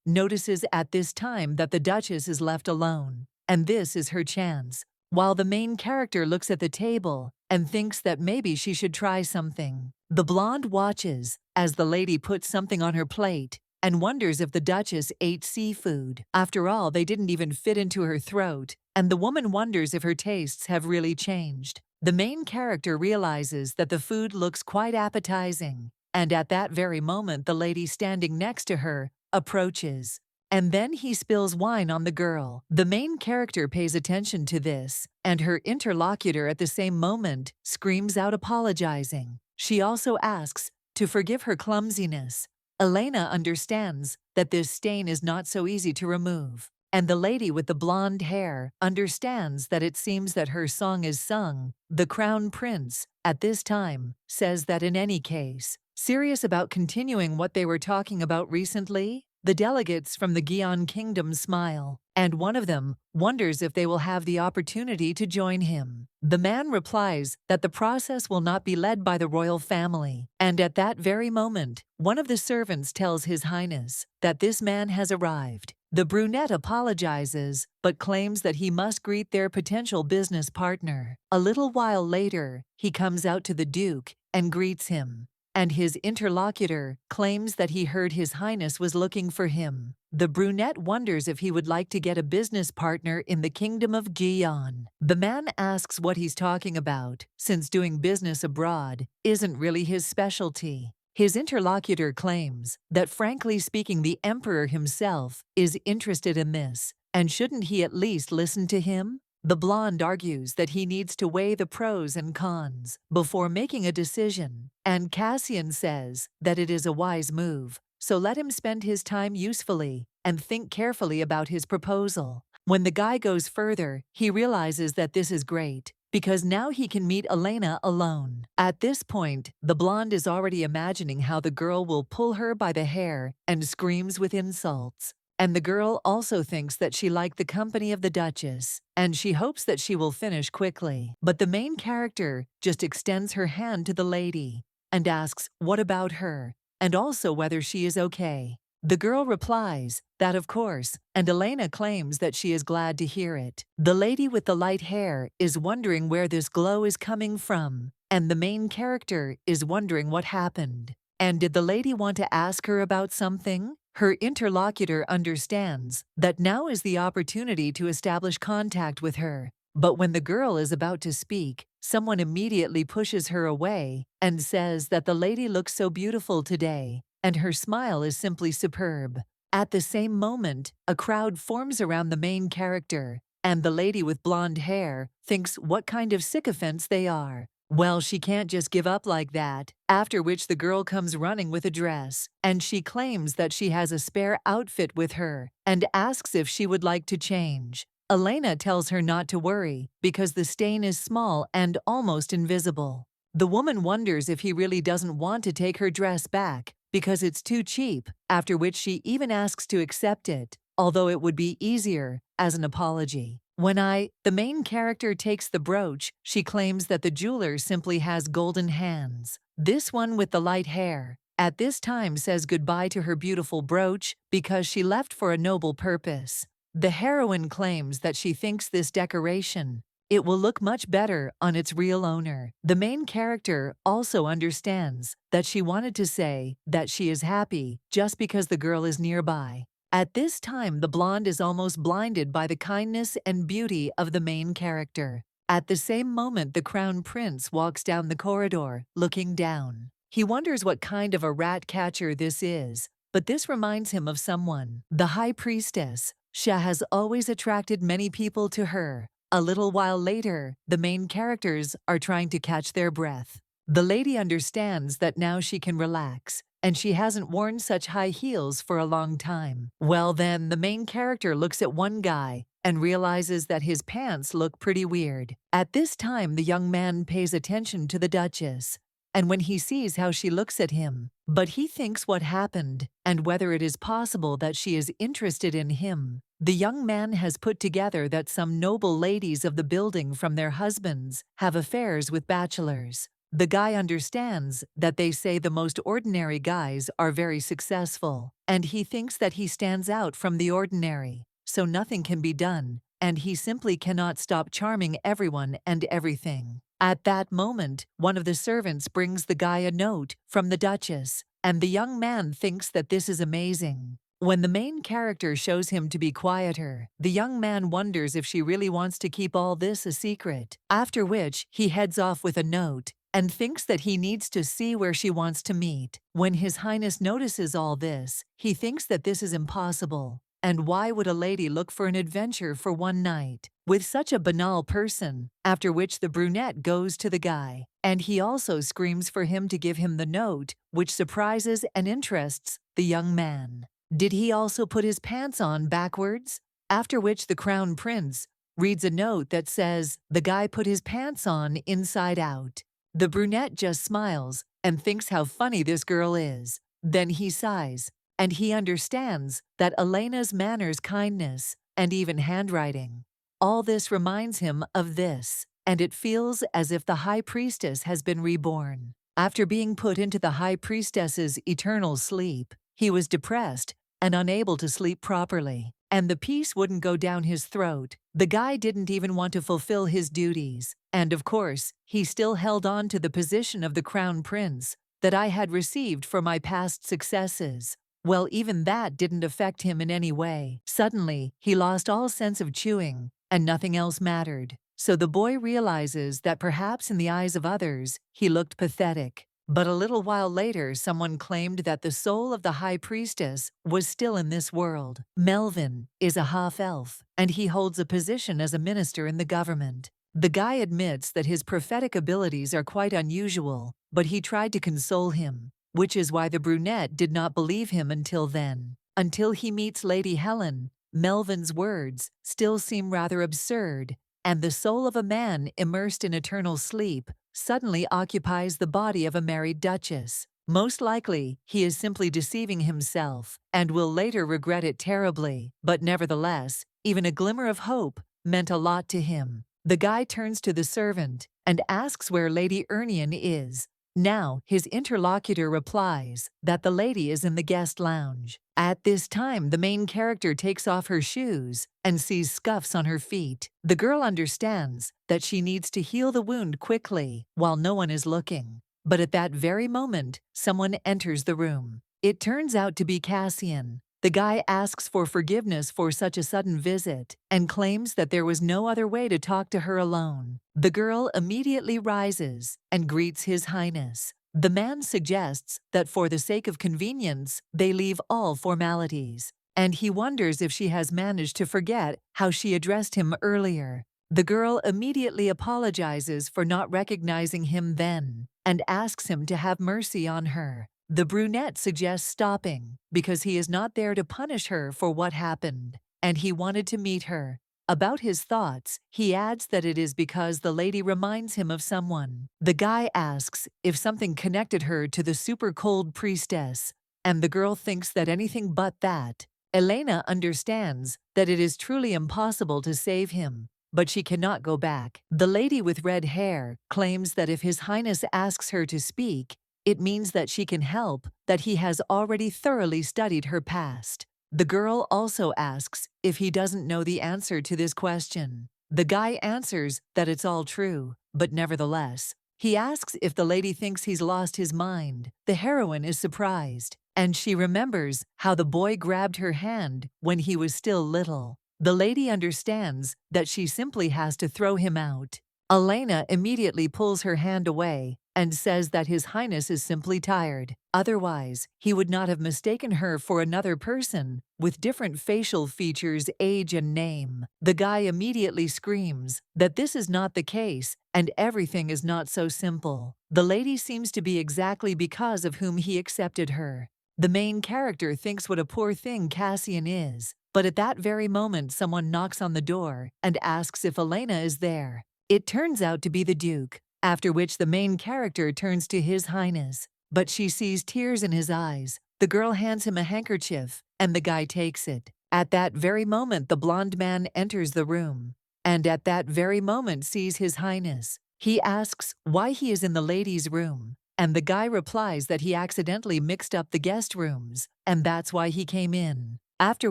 A: notices at this time that the Duchess is left alone, and this is her chance, while the main character looks at the table and thinks that maybe she should try something. The blonde watches as the lady puts something on her plate and wonders if the Duchess ate seafood. After all, they didn't even fit into her throat, and the woman wonders if her tastes have really changed. The main character realizes that the food looks quite appetizing, and at that very moment the lady standing next to her approaches. And then he spills wine on the girl. The main character pays attention to this, and her interlocutor at the same moment screams out apologizing. She also asks to forgive her clumsiness. Elena understands that this stain is not so easy to remove, and the lady with the blonde hair understands that it seems that her song is sung. The crown prince, at this time, says that in any case, serious about continuing what they were talking about recently, the delegates from the Ghian kingdom smile, and one of them wonders if they will have the opportunity to join him. The man replies that the process will not be led by the royal family, and at that very moment, one of the servants tells His Highness that this man has arrived. The brunette apologizes, but claims that he must greet their potential business partner. A little while later, he comes out to the Duke and greets him, and his interlocutor claims that he heard His Highness was looking for him. The brunette wonders if he would like to get a business partner in the kingdom of Ghian. The man asks what he's talking about, since doing business abroad isn't really his specialty. His interlocutor claims that, frankly speaking, the emperor himself is interested in this, and shouldn't he at least listen to him? The blonde argues that he needs to weigh the pros and cons before making a decision, and Cassian says that it is a wise move, so let him spend his time usefully and think carefully about his proposal. When the guy goes further, he realizes that this is great, because now he can meet Elena alone. At this point, the blonde is already imagining how the girl will pull her by the hair and screams with insults. And the girl also thinks that she liked the company of the Duchess, and she hopes that she will finish quickly. But the main character just extends her hand to the lady and asks what about her, and also whether she is okay. The girl replies that of course, and Elena claims that she is glad to hear it. The lady with the light hair is wondering where this glow is coming from, and the main character is wondering what happened. And did the lady want to ask her about something? Her interlocutor understands that now is the opportunity to establish contact with her. But when the girl is about to speak, someone immediately pushes her away and says that the lady looks so beautiful today, and her smile is simply superb. At the same moment, a crowd forms around the main character, and the lady with blonde hair thinks what kind of sycophants they are. Well, she can't just give up like that, after which the girl comes running with a dress, and she claims that she has a spare outfit with her, and asks if she would like to change. Elena tells her not to worry, because the stain is small and almost invisible. The woman wonders if he really doesn't want to take her dress back, because it's too cheap, after which she even asks to accept it, although it would be easier as an apology. The main character takes the brooch, she claims that the jeweler simply has golden hands. This one with the light hair, at this time says goodbye to her beautiful brooch because she left for a noble purpose. The heroine claims that she thinks this decoration, it will look much better on its real owner. The main character also understands that she wanted to say that she is happy just because the girl is nearby. At this time, the blonde is almost blinded by the kindness and beauty of the main character. At the same moment, the crown prince walks down the corridor, looking down. He wonders what kind of a rat catcher this is, but this reminds him of someone. The high priestess, Sha, has always attracted many people to her. A little while later, the main characters are trying to catch their breath. The lady understands that now she can relax. and she hasn't worn such high heels for a long time. Well then, the main character looks at one guy and realizes that his pants look pretty weird. At this time, the young man pays attention to the Duchess, and when he sees how she looks at him, but he thinks what happened and whether it is possible that she is interested in him. The young man has put together that some noble ladies of the building from their husbands have affairs with bachelors. The guy understands that they say the most ordinary guys are very successful, and he thinks that he stands out from the ordinary, so nothing can be done, and he simply cannot stop charming everyone and everything. At that moment, one of the servants brings the guy a note from the Duchess, and the young man thinks that this is amazing. When the main character shows him to be quieter, the young man wonders if she really wants to keep all this a secret, after which he heads off with a note and thinks that he needs to see where she wants to meet. When His Highness notices all this, he thinks that this is impossible. And why would a lady look for an adventure for one night with such a banal person? After which the brunette goes to the guy, and he also screams for him to give him the note, which surprises and interests the young man. Did he also put his pants on backwards? After which the crown prince reads a note that says, "The guy put his pants on inside out." The brunette just smiles and thinks how funny this girl is. Then he sighs, and he understands that Elena's manners, kindness, and even handwriting. All this reminds him of this, and it feels as if the high priestess has been reborn. After being put into the high priestess's eternal sleep, he was depressed and unable to sleep properly, and the piece wouldn't go down his throat. The guy didn't even want to fulfill his duties, and of course, he still held on to the position of the crown prince that I had received for my past successes. Well, even that didn't affect him in any way. Suddenly, he lost all sense of chewing, and nothing else mattered. So the boy realizes that perhaps in the eyes of others, he looked pathetic. But a little while later, someone claimed that the soul of the high priestess was still in this world. Melvin is a half-elf, and he holds a position as a minister in the government. The guy admits that his prophetic abilities are quite unusual, but he tried to console him, which is why the brunette did not believe him until then. Until he meets Lady Helen, Melvin's words still seem rather absurd, and the soul of a man immersed in eternal sleep suddenly occupies the body of a married duchess. Most likely, he is simply deceiving himself and will later regret it terribly, but nevertheless, even a glimmer of hope meant a lot to him. The guy turns to the servant and asks where Lady Ernian is. Now, his interlocutor replies that the lady is in the guest lounge. At this time, the main character takes off her shoes and sees scuffs on her feet. The girl understands that she needs to heal the wound quickly while no one is looking. But at that very moment, someone enters the room. It turns out to be Cassian. The guy asks for forgiveness for such a sudden visit and claims that there was no other way to talk to her alone. The girl immediately rises and greets His Highness. The man suggests that for the sake of convenience, they leave all formalities, and he wonders if she has managed to forget how she addressed him earlier. The girl immediately apologizes for not recognizing him then and asks him to have mercy on her. The brunette suggests stopping because he is not there to punish her for what happened, and he wanted to meet her. About his thoughts, he adds that it is because the lady reminds him of someone. The guy asks if something connected her to the super cold priestess, and the girl thinks that anything but that. Elena understands that it is truly impossible to save him, but she cannot go back. The lady with red hair claims that if His Highness asks her to speak, it means that she can help, that he has already thoroughly studied her past. The girl also asks if he doesn't know the answer to this question. The guy answers that it's all true, but nevertheless, he asks if the lady thinks he's lost his mind. The heroine is surprised, and she remembers how the boy grabbed her hand when he was still little. The lady understands that she simply has to throw him out. Elena immediately pulls her hand away and says that His Highness is simply tired. Otherwise, he would not have mistaken her for another person with different facial features, age, and name. The guy immediately screams that this is not the case and everything is not so simple. The lady seems to be exactly because of whom he accepted her. The main character thinks what a poor thing Cassian is, but at that very moment someone knocks on the door and asks if Elena is there. It turns out to be the Duke, after which the main character turns to His Highness, but she sees tears in his eyes. The girl hands him a handkerchief, and the guy takes it. At that very moment the blonde man enters the room, and at that very moment sees His Highness. He asks why he is in the ladies' room, and the guy replies that he accidentally mixed up the guest rooms, and that's why he came in. After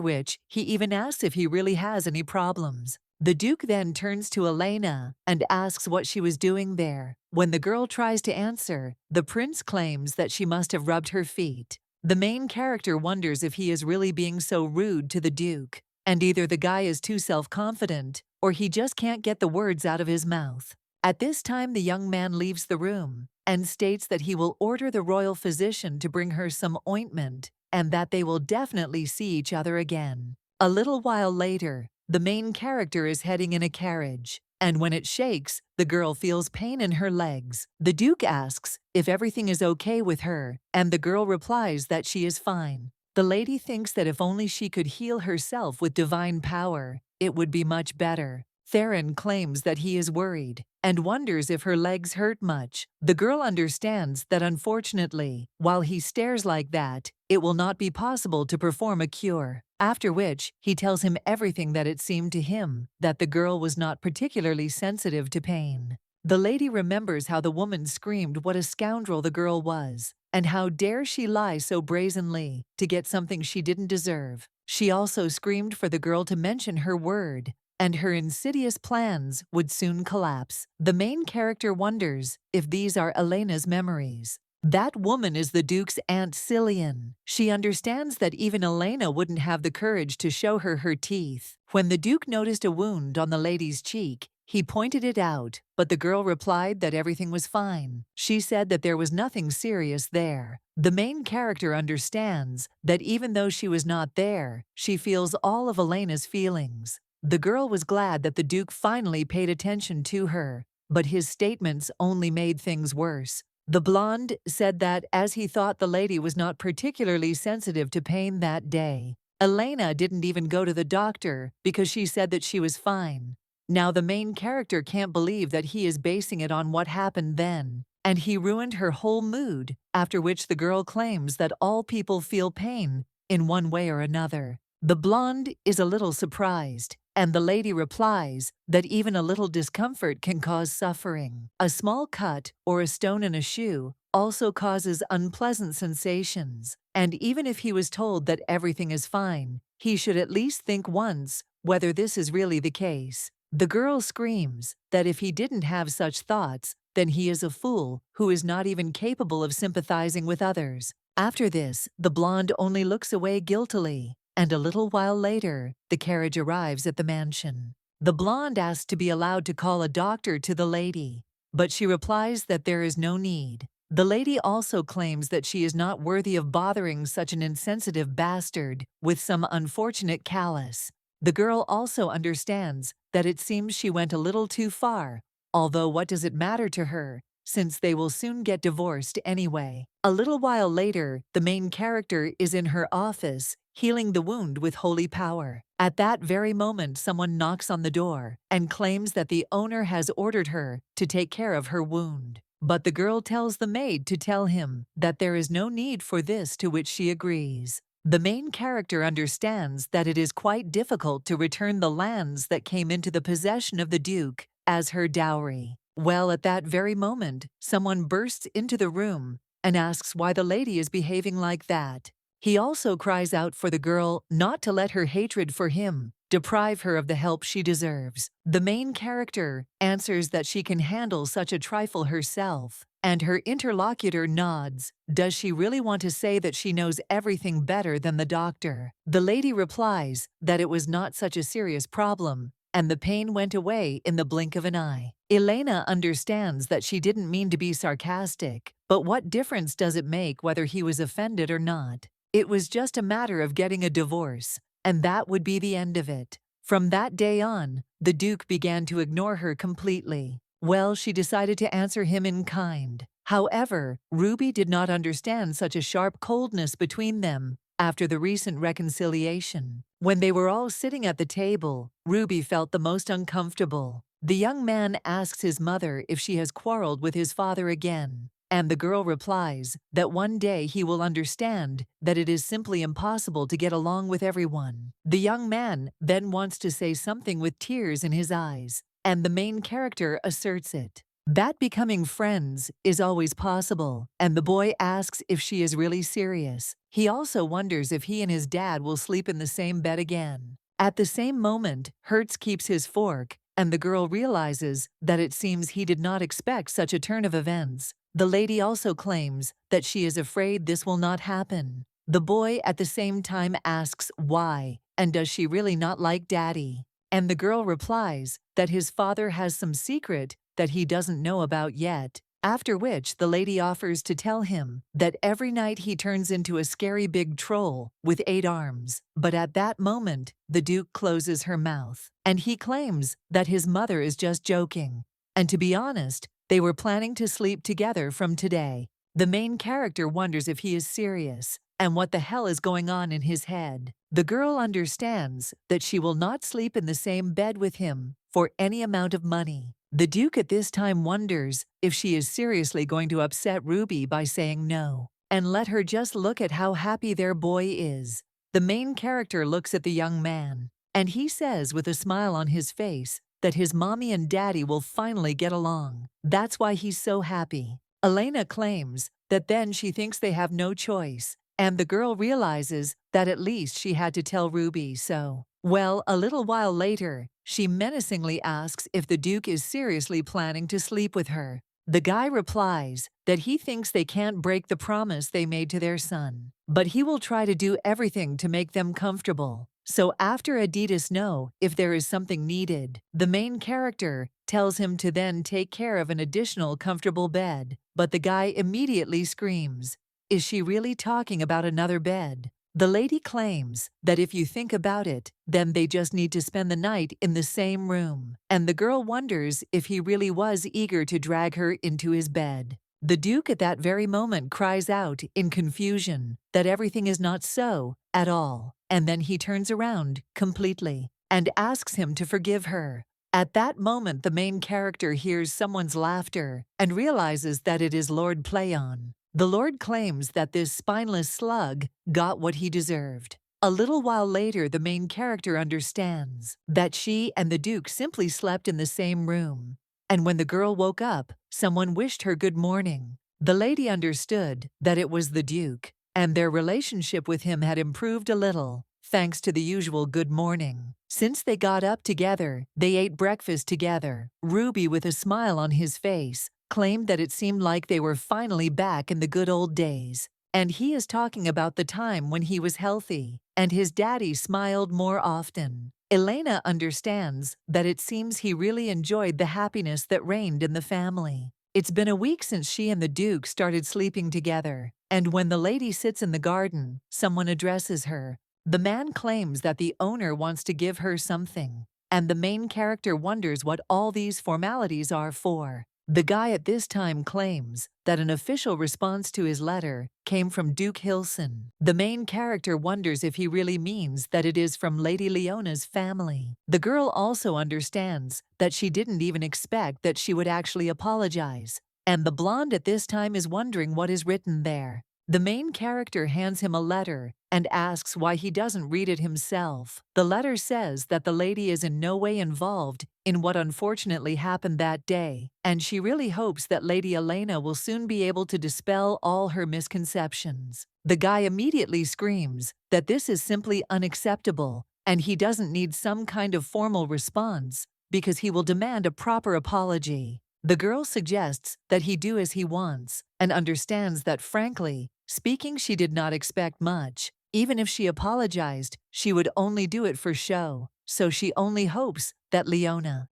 A: which, he even asks if he really has any problems. The Duke then turns to Elena and asks what she was doing there. When the girl tries to answer, the prince claims that she must have rubbed her feet. The main character wonders if he is really being so rude to the Duke, and either the guy is too self-confident or he just can't get the words out of his mouth. At this time, the young man leaves the room and states that he will order the royal physician to bring her some ointment and that they will definitely see each other again. A little while later, the main character is heading in a carriage, and when it shakes, the girl feels pain in her legs. The Duke asks if everything is okay with her, and the girl replies that she is fine. The lady thinks that if only she could heal herself with divine power, it would be much better. Theron claims that he is worried and wonders if her legs hurt much. The girl understands that unfortunately, while he stares like that, it will not be possible to perform a cure. After which, he tells him everything that it seemed to him, that the girl was not particularly sensitive to pain. The lady remembers how the woman screamed what a scoundrel the girl was, and how dare she lie so brazenly to get something she didn't deserve. She also screamed for the girl to mention her word, and her insidious plans would soon collapse. The main character wonders if these are Elena's memories. That woman is the Duke's Aunt Psyian. She understands that even Elena wouldn't have the courage to show her teeth. When the Duke noticed a wound on the lady's cheek, he pointed it out, but the girl replied that everything was fine. She said that there was nothing serious there. The main character understands that even though she was not there, she feels all of Elena's feelings. The girl was glad that the Duke finally paid attention to her, but his statements only made things worse. The blonde said that as he thought the lady was not particularly sensitive to pain that day, Elena didn't even go to the doctor because she said that she was fine. Now the main character can't believe that he is basing it on what happened then, and he ruined her whole mood, after which the girl claims that all people feel pain in one way or another. The blonde is a little surprised, and the lady replies that even a little discomfort can cause suffering. A small cut or a stone in a shoe also causes unpleasant sensations, and even if he was told that everything is fine, he should at least think once whether this is really the case. The girl screams that if he didn't have such thoughts, then he is a fool who is not even capable of sympathizing with others. After this, the blonde only looks away guiltily, and a little while later, the carriage arrives at the mansion. The blonde asks to be allowed to call a doctor to the lady, but she replies that there is no need. The lady also claims that she is not worthy of bothering such an insensitive bastard with some unfortunate callous. The girl also understands that it seems she went a little too far, although what does it matter to her, since they will soon get divorced anyway. A little while later, the main character is in her office, healing the wound with holy power. At that very moment, someone knocks on the door and claims that the owner has ordered her to take care of her wound. But the girl tells the maid to tell him that there is no need for this, to which she agrees. The main character understands that it is quite difficult to return the lands that came into the possession of the Duke as her dowry. Well, at that very moment, someone bursts into the room and asks why the lady is behaving like that. He also cries out for the girl not to let her hatred for him deprive her of the help she deserves. The main character answers that she can handle such a trifle herself, and her interlocutor nods. Does she really want to say that she knows everything better than the doctor? The lady replies that it was not such a serious problem, and the pain went away in the blink of an eye. Elena understands that she didn't mean to be sarcastic, but what difference does it make whether he was offended or not? It was just a matter of getting a divorce, and that would be the end of it. From that day on, the Duke began to ignore her completely. Well, she decided to answer him in kind. However, Ruby did not understand such a sharp coldness between them after the recent reconciliation. When they were all sitting at the table, Ruby felt the most uncomfortable. The young man asks his mother if she has quarreled with his father again, and the girl replies that one day he will understand that it is simply impossible to get along with everyone. The young man then wants to say something with tears in his eyes, and the main character asserts it. That becoming friends is always possible, and the boy asks if she is really serious. He also wonders if he and his dad will sleep in the same bed again. At the same moment, Hertz keeps his fork, and the girl realizes that it seems he did not expect such a turn of events. The lady also claims that she is afraid this will not happen. The boy at the same time asks why, and does she really not like daddy? And the girl replies that his father has some secret that he doesn't know about yet, after which the lady offers to tell him that every night he turns into a scary big troll with 8 arms. But at that moment, the Duke closes her mouth, and he claims that his mother is just joking. And to be honest, they were planning to sleep together from today. The main character wonders if he is serious, and what the hell is going on in his head. The girl understands that she will not sleep in the same bed with him for any amount of money. The Duke at this time wonders if she is seriously going to upset Ruby by saying no, and let her just look at how happy their boy is. The main character looks at the young man, and he says with a smile on his face that his mommy and daddy will finally get along. That's why he's so happy. Elena claims that then she thinks they have no choice, and the girl realizes that at least she had to tell Ruby so. Well, a little while later, she menacingly asks if the Duke is seriously planning to sleep with her. The guy replies that he thinks they can't break the promise they made to their son, but he will try to do everything to make them comfortable. So after Adidas knows if there is something needed, the main character tells him to then take care of an additional comfortable bed, but the guy immediately screams, "Is she really talking about another bed?" The lady claims that if you think about it, then they just need to spend the night in the same room, and the girl wonders if he really was eager to drag her into his bed. The Duke at that very moment cries out in confusion that everything is not so at all, and then he turns around completely and asks him to forgive her. At that moment, the main character hears someone's laughter and realizes that it is Lord Pleon. The Lord claims that this spineless slug got what he deserved. A little while later, the main character understands that she and the Duke simply slept in the same room. And when the girl woke up, someone wished her good morning. The lady understood that it was the Duke, and their relationship with him had improved a little, thanks to the usual good morning. Since they got up together, they ate breakfast together. Ruby, with a smile on his face, claimed that it seemed like they were finally back in the good old days. And he is talking about the time when he was healthy, and his daddy smiled more often. Elena understands that it seems he really enjoyed the happiness that reigned in the family. It's been a week since she and the Duke started sleeping together, and when the lady sits in the garden, someone addresses her. The man claims that the owner wants to give her something, and the main character wonders what all these formalities are for. The guy at this time claims that an official response to his letter came from Duke Hilson. The main character wonders if he really means that it is from Lady Leona's family. The girl also understands that she didn't even expect that she would actually apologize, and the blonde at this time is wondering what is written there. The main character hands him a letter and asks why he doesn't read it himself. The letter says that the lady is in no way involved in what unfortunately happened that day, and she really hopes that Lady Elena will soon be able to dispel all her misconceptions. The guy immediately screams that this is simply unacceptable, and he doesn't need some kind of formal response because he will demand a proper apology. The girl suggests that he do as he wants and understands that, frankly speaking, she did not expect much. Even if she apologized, she would only do it for show. So she only hopes that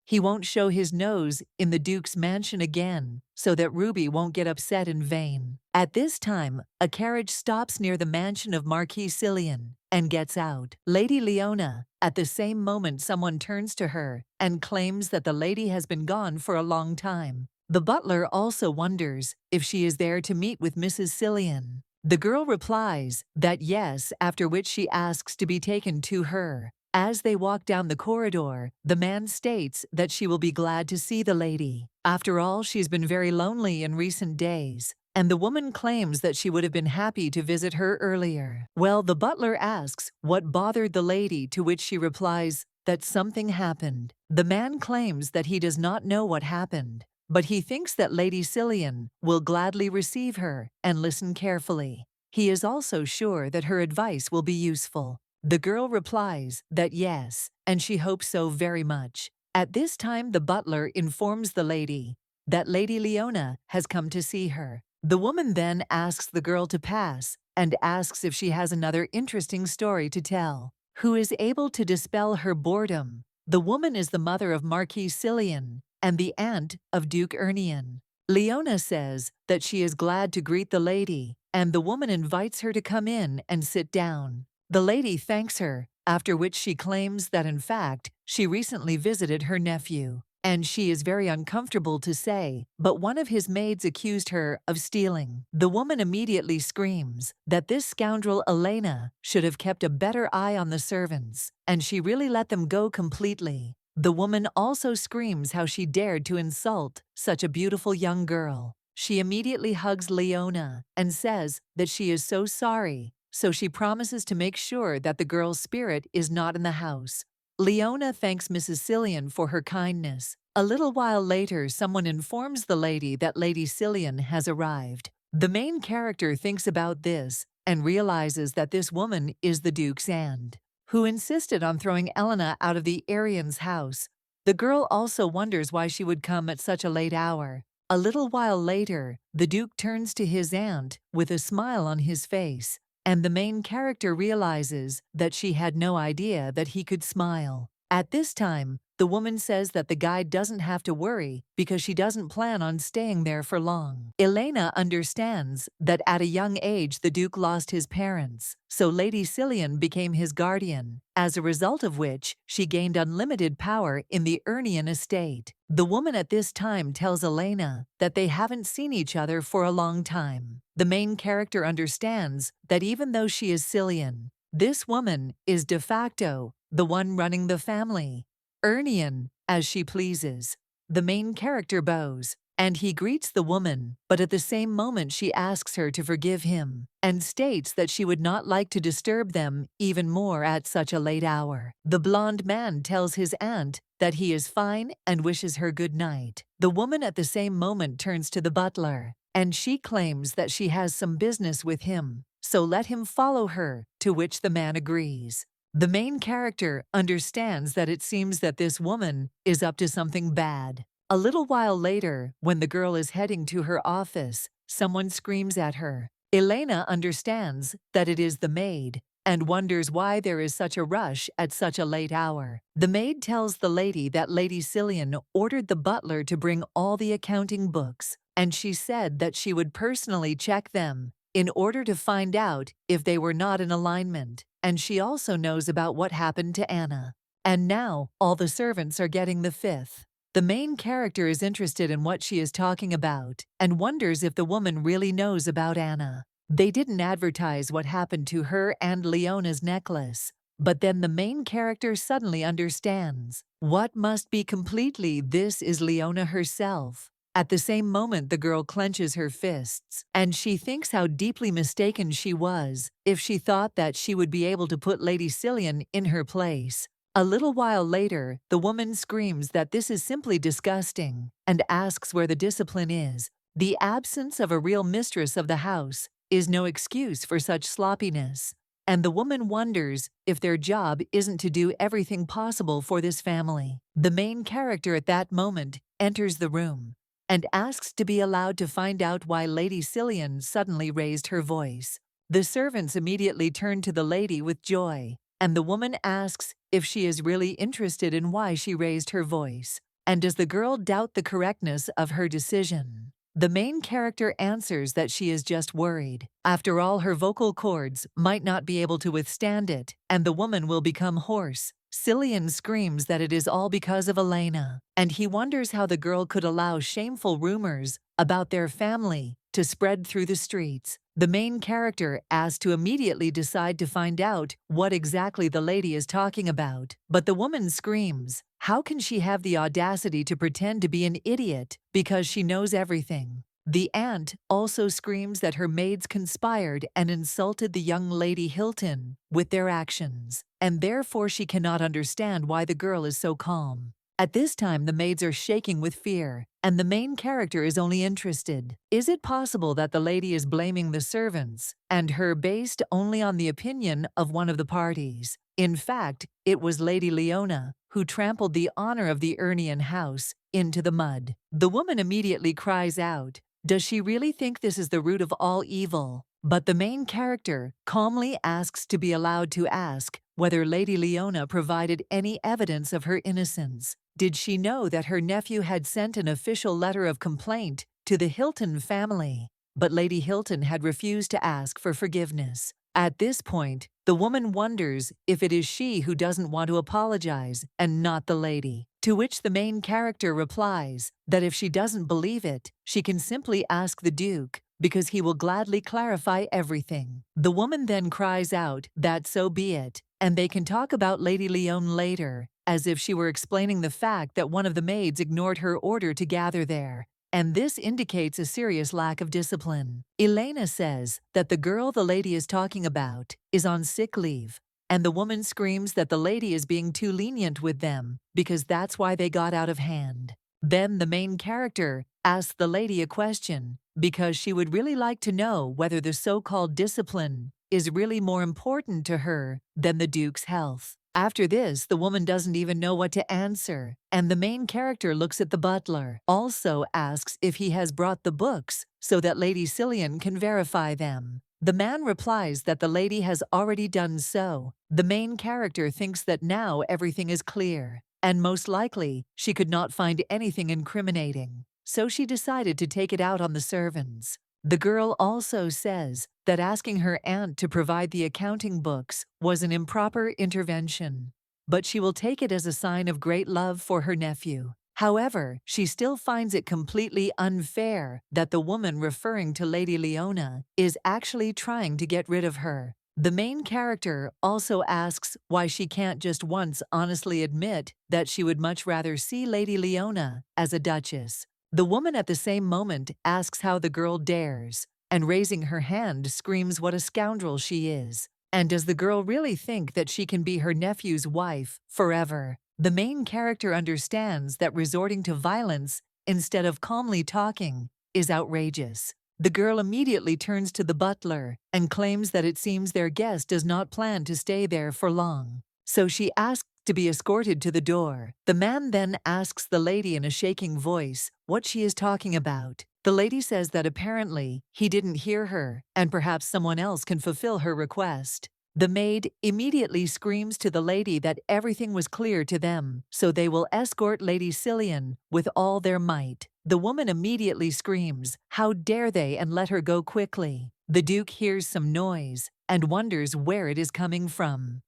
A: he won't show his nose in the Duke's mansion again, so that Ruby won't get upset in vain. At this time, a carriage stops near the mansion of Marquis Psyian and gets out. Lady Leona, at the same moment, someone turns to her and claims that the lady has been gone for a long time. The butler also wonders if she is there to meet with Mrs. Psyian. The girl replies that yes, after which she asks to be taken to her. As they walk down the corridor, the man states that she will be glad to see the lady. After all, she's been very lonely in recent days, and the woman claims that she would have been happy to visit her earlier. Well, the butler asks what bothered the lady, to which she replies that something happened. The man claims that he does not know what happened, but he thinks that Lady Psyian will gladly receive her and listen carefully. He is also sure that her advice will be useful. The girl replies that yes, and she hopes so very much. At this time, the butler informs the lady that Lady Leona has come to see her. The woman then asks the girl to pass and asks if she has another interesting story to tell. Who is able to dispel her boredom? The woman is the mother of Marquis Psyian and the aunt of Duke Ernion. Leona says that she is glad to greet the lady, and the woman invites her to come in and sit down. The lady thanks her, after which she claims that in fact she recently visited her nephew, and she is very uncomfortable to say, but one of his maids accused her of stealing. The woman immediately screams that this scoundrel Elena should have kept a better eye on the servants, and she really let them go completely. The woman also screams how she dared to insult such a beautiful young girl. She immediately hugs Leona and says that she is so sorry, so she promises to make sure that the girl's spirit is not in the house. Leona thanks Mrs. Psyian for her kindness. A little while later, someone informs the lady that Lady Psyian has arrived. The main character thinks about this and realizes that this woman is the Duke's aunt, who insisted on throwing Elena out of the Arian's house. The girl also wonders why she would come at such a late hour. A little while later, the Duke turns to his aunt with a smile on his face, and the main character realizes that she had no idea that he could smile. At this time, the woman says that the guide doesn't have to worry because she doesn't plan on staying there for long. Elena understands that at a young age the Duke lost his parents, so Lady Psyian became his guardian, as a result of which she gained unlimited power in the Ernion estate. The woman at this time tells Elena that they haven't seen each other for a long time. The main character understands that even though she is Psyian, this woman is de facto the one running the family. Ernion, as she pleases. The main character bows, and he greets the woman, but at the same moment she asks her to forgive him, and states that she would not like to disturb them even more at such a late hour. The blonde man tells his aunt that he is fine and wishes her good night. The woman at the same moment turns to the butler, and she claims that she has some business with him, so let him follow her, to which the man agrees. The main character understands that it seems that this woman is up to something bad. A little while later, when the girl is heading to her office, someone screams at her. Elena understands that it is the maid and wonders why there is such a rush at such a late hour. The maid tells the lady that Lady Psyian ordered the butler to bring all the accounting books, and she said that she would personally check them in order to find out if they were not in alignment. And she also knows about what happened to Anna. And now, all the servants are getting the fifth. The main character is interested in what she is talking about and wonders if the woman really knows about Anna. They didn't advertise what happened to her and Leona's necklace, but then the main character suddenly understands what must be completely this is Leona herself. At the same moment, the girl clenches her fists, and she thinks how deeply mistaken she was if she thought that she would be able to put Lady Psyian in her place. A little while later, the woman screams that this is simply disgusting and asks where the discipline is. The absence of a real mistress of the house is no excuse for such sloppiness, and the woman wonders if their job isn't to do everything possible for this family. The main character at that moment enters the room and asks to be allowed to find out why Lady Psyian suddenly raised her voice. The servants immediately turn to the lady with joy, and the woman asks if she is really interested in why she raised her voice, and does the girl doubt the correctness of her decision. The main character answers that she is just worried. After all, her vocal cords might not be able to withstand it, and the woman will become hoarse, Psyian screams that it is all because of Elena, and he wonders how the girl could allow shameful rumors about their family to spread through the streets. The main character asks to immediately decide to find out what exactly the lady is talking about, but the woman screams, how can she have the audacity to pretend to be an idiot because she knows everything? The aunt also screams that her maids conspired and insulted the young lady Hilton with their actions, and therefore she cannot understand why the girl is so calm. At this time, the maids are shaking with fear, and the main character is only interested. Is it possible that the lady is blaming the servants, and her based only on the opinion of one of the parties? In fact, it was Lady Leona who trampled the honor of the Urnian house into the mud. The woman immediately cries out, does she really think this is the root of all evil? But the main character calmly asks to be allowed to ask whether Lady Leona provided any evidence of her innocence. Did she know that her nephew had sent an official letter of complaint to the Hilton family? But Lady Hilton had refused to ask for forgiveness. At this point, the woman wonders if it is she who doesn't want to apologize and not the lady. To which the main character replies that if she doesn't believe it, she can simply ask the Duke, because he will gladly clarify everything. The woman then cries out that so be it, and they can talk about Lady Leon later, as if she were explaining the fact that one of the maids ignored her order to gather there, and this indicates a serious lack of discipline. Elena says that the girl the lady is talking about is on sick leave, and the woman screams that the lady is being too lenient with them because that's why they got out of hand. Then the main character asks the lady a question because she would really like to know whether the so-called discipline is really more important to her than the Duke's health. After this, the woman doesn't even know what to answer, and the main character looks at the butler, also asks if he has brought the books so that Lady Psyian can verify them. The man replies that the lady has already done so. The main character thinks that now everything is clear, and most likely she could not find anything incriminating, so she decided to take it out on the servants. The girl also says that asking her aunt to provide the accounting books was an improper intervention, but she will take it as a sign of great love for her nephew. However, she still finds it completely unfair that the woman referring to Lady Leona is actually trying to get rid of her. The main character also asks why she can't just once honestly admit that she would much rather see Lady Leona as a duchess. The woman at the same moment asks how the girl dares, and raising her hand screams what a scoundrel she is. And does the girl really think that she can be her nephew's wife forever? The main character understands that resorting to violence instead of calmly talking is outrageous. The girl immediately turns to the butler and claims that it seems their guest does not plan to stay there for long, so she asks to be escorted to the door. The man then asks the lady in a shaking voice what she is talking about. The lady says that apparently he didn't hear her, and perhaps someone else can fulfill her request. The maid immediately screams to the lady that everything was clear to them, so they will escort Lady Psyian with all their might. The woman immediately screams, how dare they, and let her go quickly. The Duke hears some noise and wonders where it is coming from.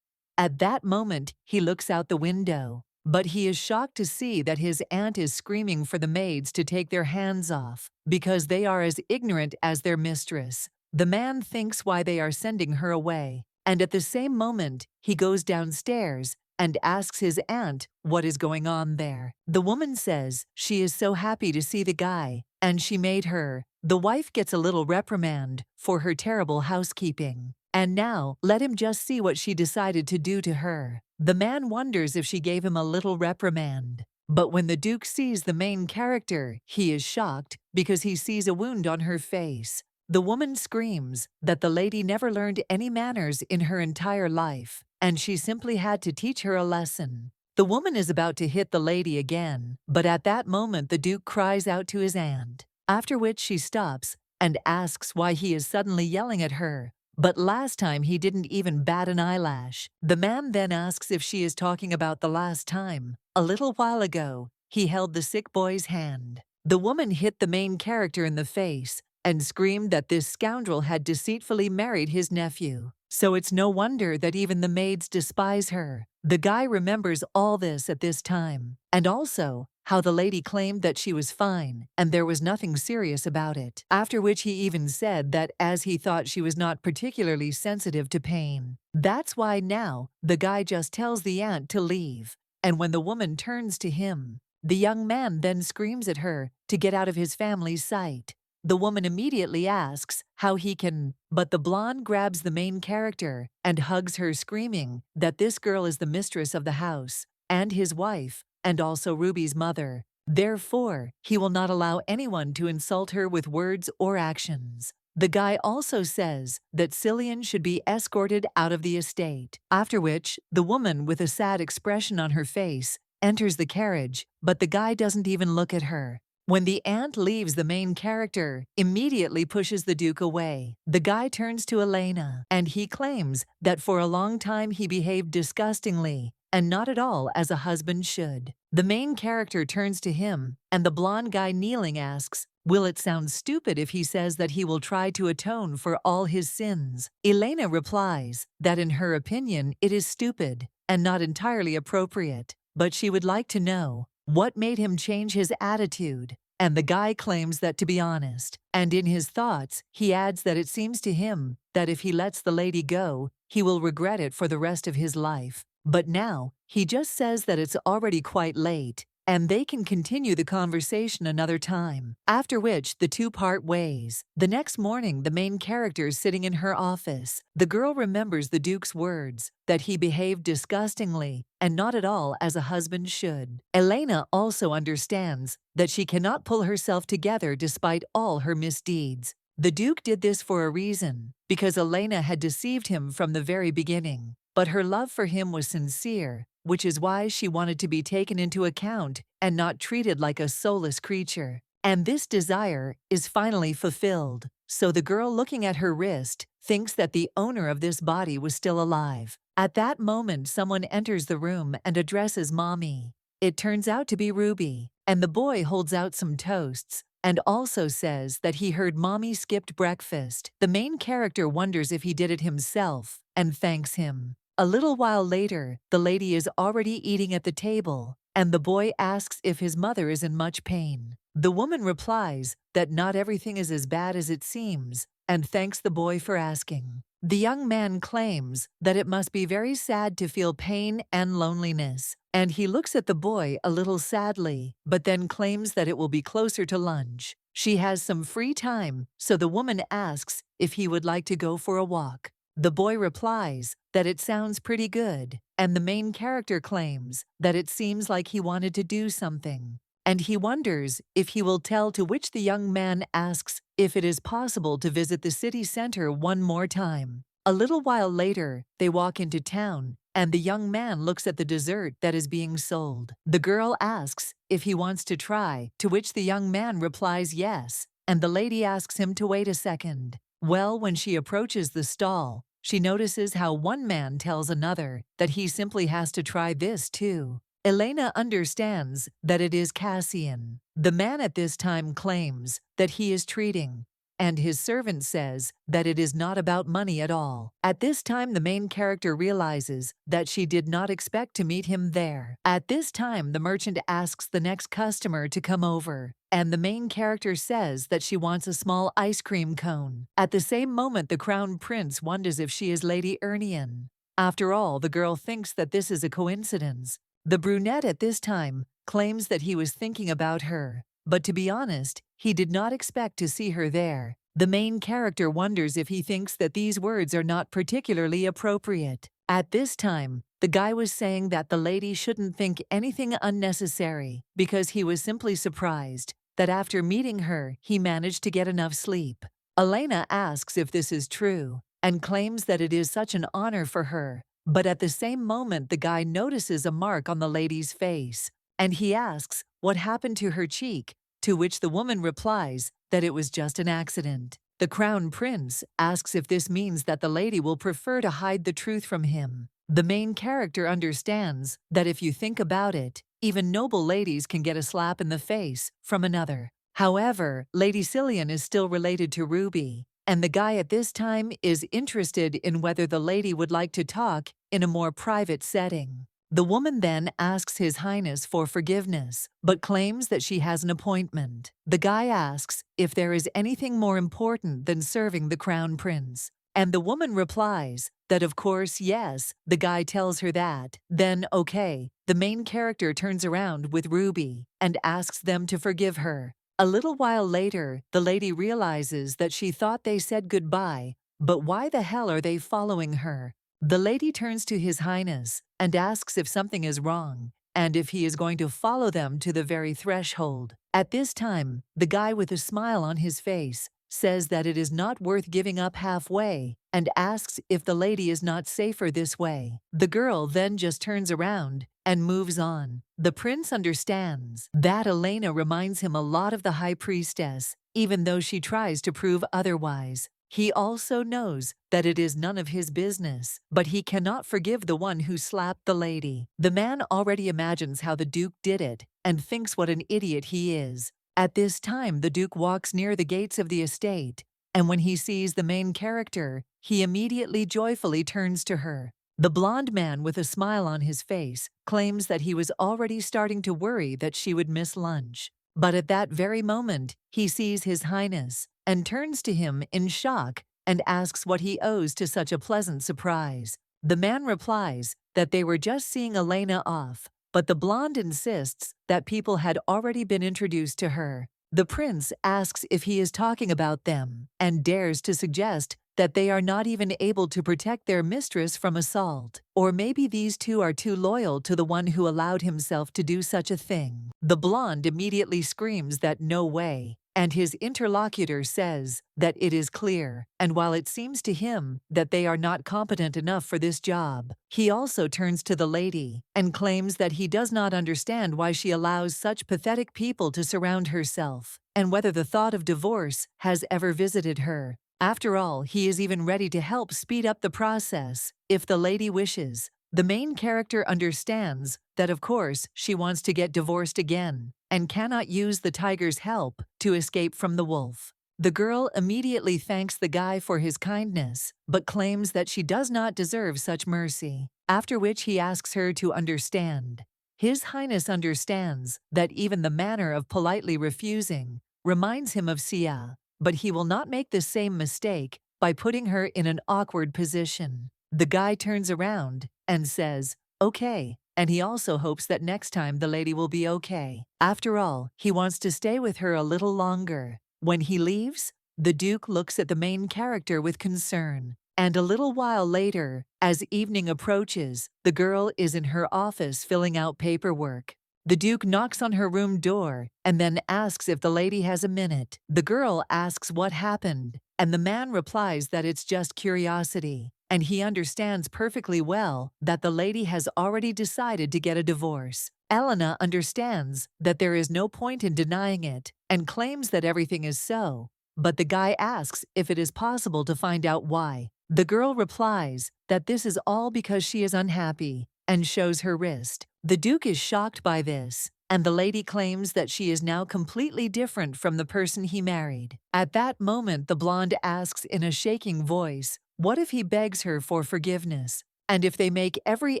A: At that moment, he looks out the window, but he is shocked to see that his aunt is screaming for the maids to take their hands off, because they are as ignorant as their mistress. The man thinks why they are sending her away, and at the same moment, he goes downstairs and asks his aunt what is going on there. The woman says she is so happy to see the guy, and she made her. The wife gets a little reprimand for her terrible housekeeping. And now, let him just see what she decided to do to her. The man wonders if she gave him a little reprimand. But when the Duke sees the main character, he is shocked because he sees a wound on her face. The woman screams that the lady never learned any manners in her entire life, and she simply had to teach her a lesson. The woman is about to hit the lady again, but at that moment the Duke cries out to his aunt, after which she stops and asks why he is suddenly yelling at her. But last time he didn't even bat an eyelash. The man then asks if she is talking about the last time. A little while ago, he held the sick boy's hand. The woman hit the main character in the face and screamed that this scoundrel had deceitfully married his nephew. so it's no wonder that even the maids despise her. The guy remembers all this at this time, and also how the lady claimed that she was fine and there was nothing serious about it, after which he even said that as he thought she was not particularly sensitive to pain. That's why now the guy just tells the aunt to leave, and when the woman turns to him, the young man then screams at her to get out of his family's sight. The woman immediately asks how he can, but the blonde grabs the main character and hugs her, screaming that this girl is the mistress of the house and his wife, and also Ruby's mother. Therefore, he will not allow anyone to insult her with words or actions. The guy also says that Psyian should be escorted out of the estate, after which the woman, with a sad expression on her face, enters the carriage, but the guy doesn't even look at her. When the aunt leaves, the main character immediately pushes the Duke away. The guy turns to Elena, and he claims that for a long time he behaved disgustingly and not at all as a husband should. The main character turns to him, and the blonde guy kneeling asks, will it sound stupid if he says that he will try to atone for all his sins? Elena replies that in her opinion it is stupid and not entirely appropriate, but she would like to know what made him change his attitude. And the guy claims that, to be honest, and in his thoughts, he adds that it seems to him that if he lets the lady go, he will regret it for the rest of his life. But now, he just says that it's already quite late, and they can continue the conversation another time, after which the two part ways. The next morning, the main character is sitting in her office. The girl remembers the Duke's words, that he behaved disgustingly and not at all as a husband should. Elena also understands that she cannot pull herself together despite all her misdeeds. The Duke did this for a reason, because Elena had deceived him from the very beginning. But her love for him was sincere, which is why she wanted to be taken into account and not treated like a soulless creature. And this desire is finally fulfilled. So the girl, looking at her wrist, thinks that the owner of this body was still alive. At that moment, someone enters the room and addresses Mommy. It turns out to be Ruby, and the boy holds out some toasts and also says that he heard Mommy skipped breakfast. The main character wonders if he did it himself and thanks him. A little while later, the lady is already eating at the table, and the boy asks if his mother is in much pain. The woman replies that not everything is as bad as it seems, and thanks the boy for asking. The young man claims that it must be very sad to feel pain and loneliness, and he looks at the boy a little sadly, but then claims that it will be closer to lunch. She has some free time, so the woman asks if he would like to go for a walk. The boy replies that it sounds pretty good, and the main character claims that it seems like he wanted to do something, and he wonders if he will tell, to which the young man asks if it is possible to visit the city center one more time. A little while later, they walk into town, and the young man looks at the dessert that is being sold. The girl asks if he wants to try, to which the young man replies yes, and the lady asks him to wait a second. Well, when she approaches the stall, she notices how one man tells another that he simply has to try this too. Elena understands that it is Cassian. The man at this time claims that he is treating, and his servant says that it is not about money at all. At this time, the main character realizes that she did not expect to meet him there. At this time, the merchant asks the next customer to come over, and the main character says that she wants a small ice cream cone. At the same moment, the crown prince wonders if she is Lady Ernian. After all, the girl thinks that this is a coincidence. The brunette at this time claims that he was thinking about her, but to be honest, he did not expect to see her there. The main character wonders if he thinks that these words are not particularly appropriate. At this time, the guy was saying that the lady shouldn't think anything unnecessary, because he was simply surprised that after meeting her, he managed to get enough sleep. Elena asks if this is true, and claims that it is such an honor for her. But at the same moment, the guy notices a mark on the lady's face, and he asks what happened to her cheek, to which the woman replies that it was just an accident. The crown prince asks if this means that the lady will prefer to hide the truth from him. The main character understands that if you think about it, even noble ladies can get a slap in the face from another. However, Lady Psyian is still related to Ruby, and the guy at this time is interested in whether the lady would like to talk in a more private setting. The woman then asks His Highness for forgiveness, but claims that she has an appointment. The guy asks if there is anything more important than serving the crown prince, and the woman replies that of course yes. The guy tells her that. Then, okay, the main character turns around with Ruby and asks them to forgive her. A little while later, the lady realizes that she thought they said goodbye, but why the hell are they following her? The lady turns to His Highness and asks if something is wrong, and if he is going to follow them to the very threshold. At this time, the guy with a smile on his face says that it is not worth giving up halfway, and asks if the lady is not safer this way. The girl then just turns around and moves on. The prince understands that Elena reminds him a lot of the high priestess, even though she tries to prove otherwise. He also knows that it is none of his business, but he cannot forgive the one who slapped the lady. The man already imagines how the Duke did it and thinks what an idiot he is. At this time, the Duke walks near the gates of the estate, and when he sees the main character, he immediately joyfully turns to her. The blonde man with a smile on his face claims that he was already starting to worry that she would miss lunch. But at that very moment, he sees His Highness and turns to him in shock and asks what he owes to such a pleasant surprise. The man replies that they were just seeing Elena off, but the blonde insists that people had already been introduced to her. The prince asks if he is talking about them and dares to suggest that they are not even able to protect their mistress from assault. Or maybe these two are too loyal to the one who allowed himself to do such a thing. The blonde immediately screams that no way, and his interlocutor says that it is clear, and while it seems to him that they are not competent enough for this job, he also turns to the lady and claims that he does not understand why she allows such pathetic people to surround herself, and whether the thought of divorce has ever visited her. After all, he is even ready to help speed up the process, if the lady wishes. The main character understands that of course she wants to get divorced again, and cannot use the tiger's help to escape from the wolf. The girl immediately thanks the guy for his kindness, but claims that she does not deserve such mercy, after which he asks her to understand. His Highness understands that even the manner of politely refusing reminds him of Sia, but he will not make the same mistake by putting her in an awkward position. The guy turns around and says, okay, and he also hopes that next time the lady will be okay. After all, he wants to stay with her a little longer. When he leaves, the Duke looks at the main character with concern. And a little while later, as evening approaches, the girl is in her office filling out paperwork. The Duke knocks on her room door and then asks if the lady has a minute. The girl asks what happened, and the man replies that it's just curiosity, and he understands perfectly well that the lady has already decided to get a divorce. Elena understands that there is no point in denying it and claims that everything is so, but the guy asks if it is possible to find out why. The girl replies that this is all because she is unhappy and shows her wrist. The Duke is shocked by this, and the lady claims that she is now completely different from the person he married. At that moment, the blonde asks in a shaking voice, what if he begs her for forgiveness? And if they make every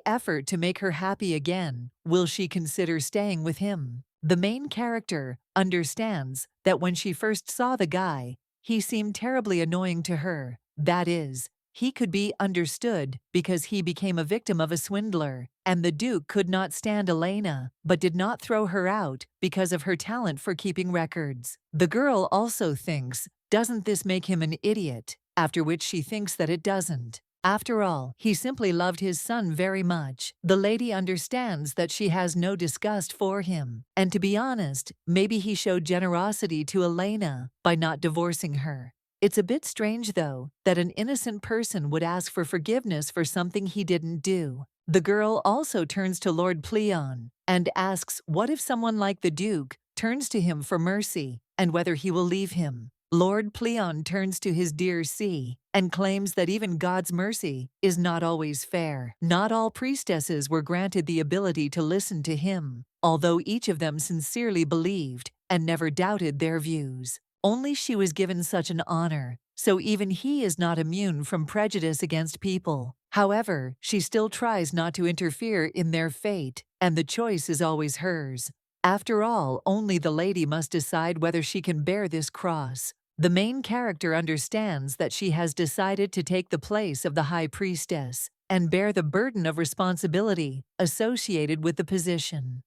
A: effort to make her happy again, will she consider staying with him? The main character understands that when she first saw the guy, he seemed terribly annoying to her. That is, he could be understood because he became a victim of a swindler, and the Duke could not stand Elena, but did not throw her out because of her talent for keeping records. The girl also thinks, doesn't this make him an idiot? After which she thinks that it doesn't. After all, he simply loved his son very much. The lady understands that she has no disgust for him, and to be honest, maybe he showed generosity to Elena by not divorcing her. It's a bit strange, though, that an innocent person would ask for forgiveness for something he didn't do. The girl also turns to Lord Pleon and asks what if someone like the Duke turns to him for mercy and whether he will leave him. Lord Pleon turns to his dear C and claims that even God's mercy is not always fair. Not all priestesses were granted the ability to listen to him, although each of them sincerely believed and never doubted their views. Only she was given such an honor, so even he is not immune from prejudice against people. However, she still tries not to interfere in their fate, and the choice is always hers. After all, only the lady must decide whether she can bear this cross. The main character understands that she has decided to take the place of the high priestess and bear the burden of responsibility associated with the position.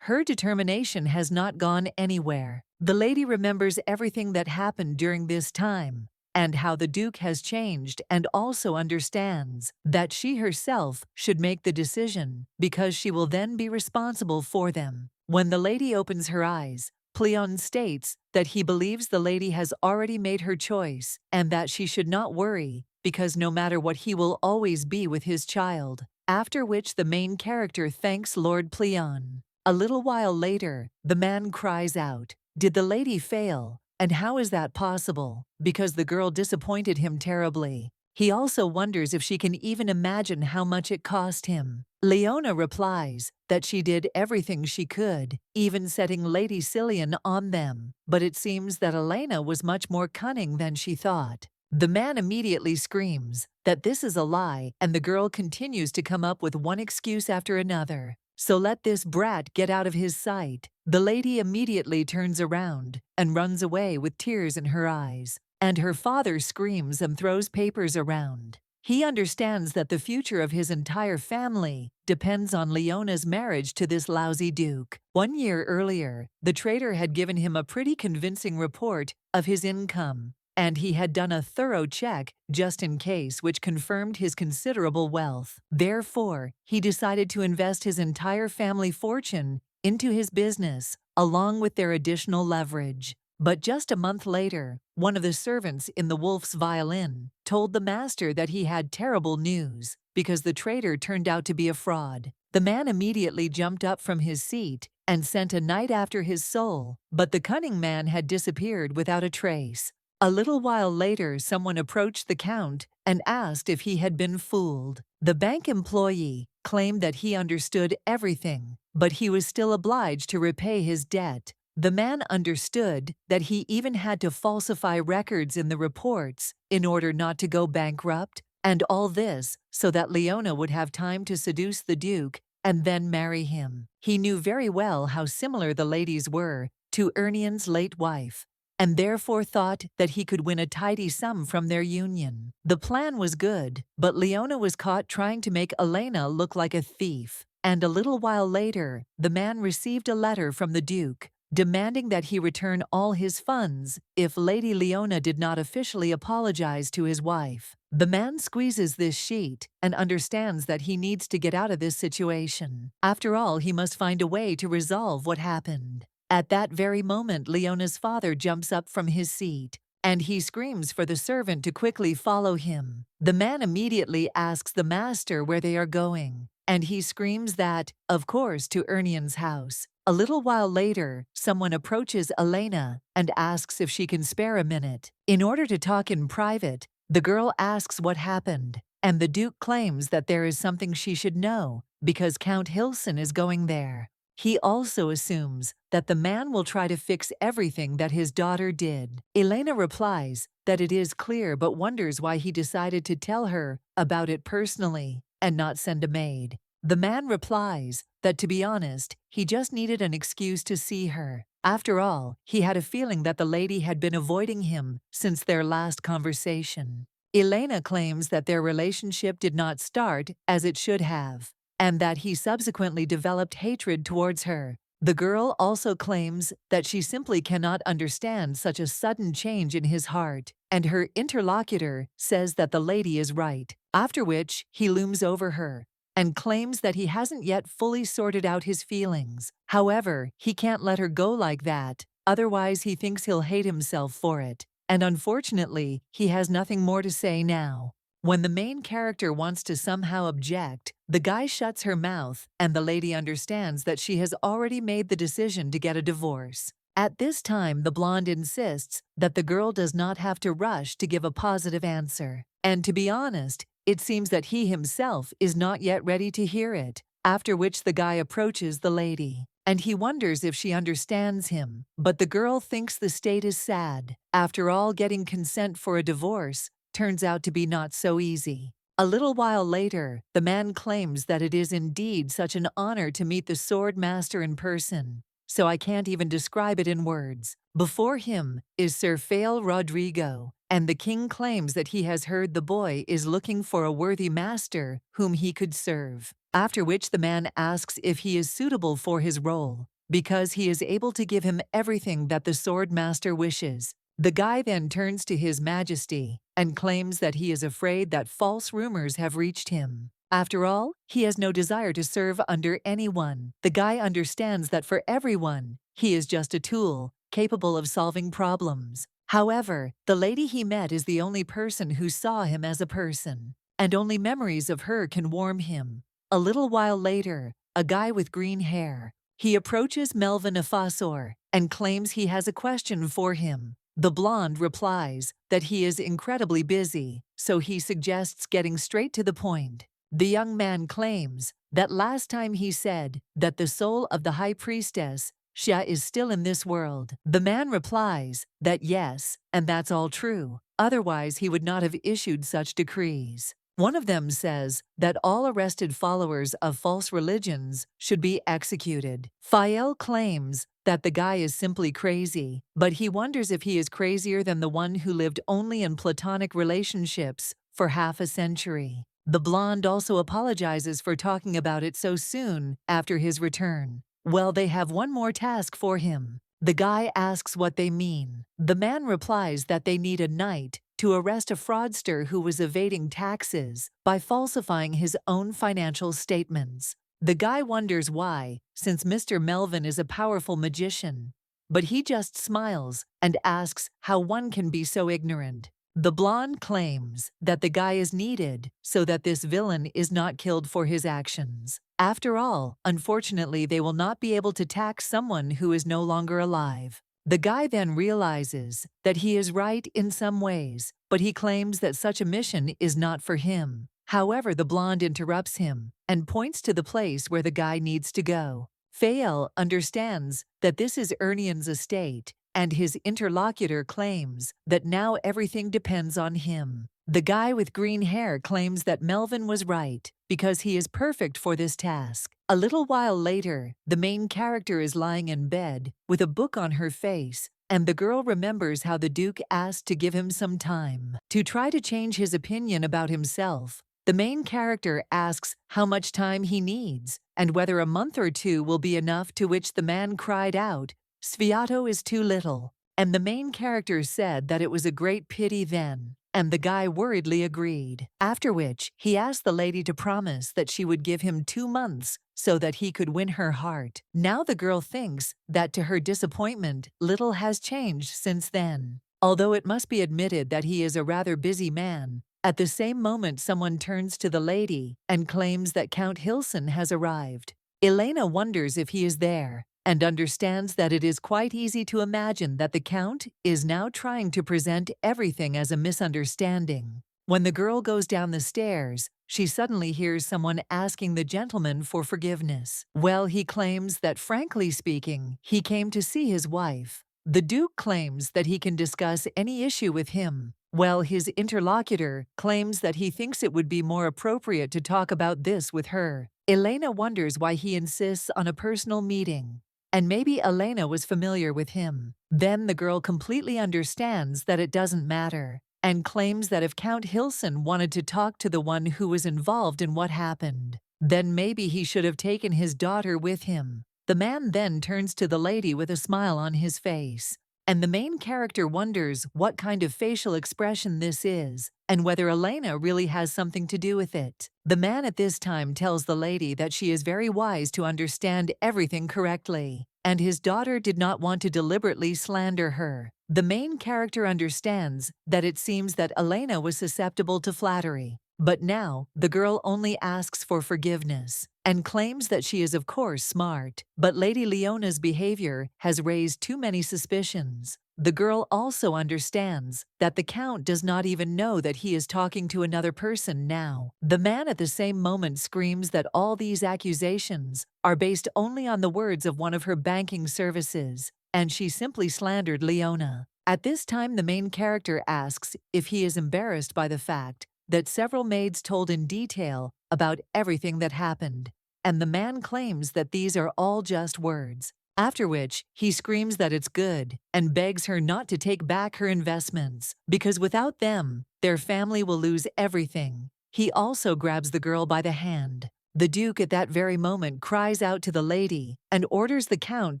A: Her determination has not gone anywhere. The lady remembers everything that happened during this time and how the Duke has changed, and also understands that she herself should make the decision because she will then be responsible for them. When the lady opens her eyes, Pleon states that he believes the lady has already made her choice and that she should not worry because no matter what he will always be with his child, after which the main character thanks Lord Pleon. A little while later, the man cries out, "Did the lady fail? And how is that possible?" Because the girl disappointed him terribly. He also wonders if she can even imagine how much it cost him. Leona replies that she did everything she could, even setting Lady Psyian on them, but it seems that Elena was much more cunning than she thought. The man immediately screams that this is a lie, and the girl continues to come up with one excuse after another. "So let this brat get out of his sight." The lady immediately turns around and runs away with tears in her eyes, and her father screams and throws papers around. He understands that the future of his entire family depends on Leona's marriage to this lousy duke. 1 year earlier, the traitor had given him a pretty convincing report of his income, and he had done a thorough check just in case, which confirmed his considerable wealth. Therefore, he decided to invest his entire family fortune into his business, along with their additional leverage. But just a month later, one of the servants in the Wolf's Violin told the master that he had terrible news because the traitor turned out to be a fraud. The man immediately jumped up from his seat and sent a knight after his soul, but the cunning man had disappeared without a trace. A little while later, someone approached the count and asked if he had been fooled. The bank employee claimed that he understood everything, but he was still obliged to repay his debt. The man understood that he even had to falsify records in the reports in order not to go bankrupt, and all this so that Leona would have time to seduce the Duke and then marry him. He knew very well how similar the ladies were to Ernion's late wife, and therefore thought that he could win a tidy sum from their union. The plan was good, but Leona was caught trying to make Elena look like a thief, and a little while later, the man received a letter from the Duke demanding that he return all his funds if Lady Leona did not officially apologize to his wife. The man squeezes this sheet and understands that he needs to get out of this situation. After all, he must find a way to resolve what happened. At that very moment, Leona's father jumps up from his seat, and he screams for the servant to quickly follow him. The man immediately asks the master where they are going, and he screams that, of course, to Ernion's house. A little while later, someone approaches Elena and asks if she can spare a minute. In order to talk in private, the girl asks what happened, and the Duke claims that there is something she should know because Count Hilson is going there. He also assumes that the man will try to fix everything that his daughter did. Elena replies that it is clear, but wonders why he decided to tell her about it personally and not send a maid. The man replies that, to be honest, he just needed an excuse to see her. After all, he had a feeling that the lady had been avoiding him since their last conversation. Elena claims that their relationship did not start as it should have, and that he subsequently developed hatred towards her. The girl also claims that she simply cannot understand such a sudden change in his heart, and her interlocutor says that the lady is right, after which he looms over her and claims that he hasn't yet fully sorted out his feelings. However, he can't let her go like that, otherwise he thinks he'll hate himself for it, and unfortunately, he has nothing more to say now. When the main character wants to somehow object, the guy shuts her mouth, and the lady understands that she has already made the decision to get a divorce. At this time, the blonde insists that the girl does not have to rush to give a positive answer. And to be honest, it seems that he himself is not yet ready to hear it, after which the guy approaches the lady. and he wonders if she understands him. But the girl thinks the state is sad. After all, getting consent for a divorce turns out to be not so easy. A little while later, the man claims that it is indeed such an honor to meet the sword master in person, so I can't even describe it in words. Before him is Sir Fael Rodrigo, and the king claims that he has heard the boy is looking for a worthy master whom he could serve. After which the man asks if he is suitable for his role, because he is able to give him everything that the sword master wishes. The guy then turns to His Majesty and claims that he is afraid that false rumors have reached him. After all, he has no desire to serve under anyone. The guy understands that for everyone, he is just a tool, capable of solving problems. However, the lady he met is the only person who saw him as a person, and only memories of her can warm him. A little while later, a guy with green hair. He approaches Melvin Afasor and claims he has a question for him. The blonde replies that he is incredibly busy, so he suggests getting straight to the point. The young man claims that last time he said that the soul of the high priestess, Xia, is still in this world. The man replies that yes, and that's all true. Otherwise, he would not have issued such decrees. One of them says that all arrested followers of false religions should be executed. Fael claims that the guy is simply crazy, but he wonders if he is crazier than the one who lived only in platonic relationships for half a century. The blonde also apologizes for talking about it so soon after his return. Well, they have one more task for him. The guy asks what they mean. The man replies that they need a knight to arrest a fraudster who was evading taxes by falsifying his own financial statements. The guy wonders why, since Mr. Melvin is a powerful magician, but he just smiles and asks how one can be so ignorant. The blonde claims that the guy is needed so that this villain is not killed for his actions. After all, unfortunately, they will not be able to tax someone who is no longer alive. The guy then realizes that he is right in some ways, but he claims that such a mission is not for him. However, the blonde interrupts him and points to the place where the guy needs to go. Fael understands that this is Ernian's estate, and his interlocutor claims that now everything depends on him. The guy with green hair claims that Melvin was right because he is perfect for this task. A little while later, the main character is lying in bed with a book on her face, and the girl remembers how the Duke asked to give him some time to try to change his opinion about himself. The main character asks how much time he needs and whether a month or two will be enough, to which the man cried out, "Sviato is too little." And the main character said that it was a great pity then, and the guy worriedly agreed. After which, he asked the lady to promise that she would give him 2 months so that he could win her heart. Now the girl thinks that, to her disappointment, little has changed since then. Although it must be admitted that he is a rather busy man, at the same moment someone turns to the lady and claims that Count Hilson has arrived. Elena wonders if he is there, and understands that it is quite easy to imagine that the Count is now trying to present everything as a misunderstanding. When the girl goes down the stairs, she suddenly hears someone asking the gentleman for forgiveness. Well, he claims that, frankly speaking, he came to see his wife. The Duke claims that he can discuss any issue with him. Well, his interlocutor claims that he thinks it would be more appropriate to talk about this with her. Elena wonders why he insists on a personal meeting, and maybe Elena was familiar with him. Then the girl completely understands that it doesn't matter, and claims that if Count Hilson wanted to talk to the one who was involved in what happened, then maybe he should have taken his daughter with him. The man then turns to the lady with a smile on his face, and the main character wonders what kind of facial expression this is, and whether Elena really has something to do with it. The man at this time tells the lady that she is very wise to understand everything correctly, and his daughter did not want to deliberately slander her. The main character understands that it seems that Elena was susceptible to flattery, but now the girl only asks for forgiveness, and claims that she is of course smart, but Lady Leona's behavior has raised too many suspicions. The girl also understands that the Count does not even know that he is talking to another person now. The man at the same moment screams that all these accusations are based only on the words of one of her banking services, and she simply slandered Leona. At this time, the main character asks if he is embarrassed by the fact that several maids told in detail about everything that happened, and the man claims that these are all just words. After which, he screams that it's good and begs her not to take back her investments, because without them, their family will lose everything. He also grabs the girl by the hand. The Duke at that very moment cries out to the lady and orders the Count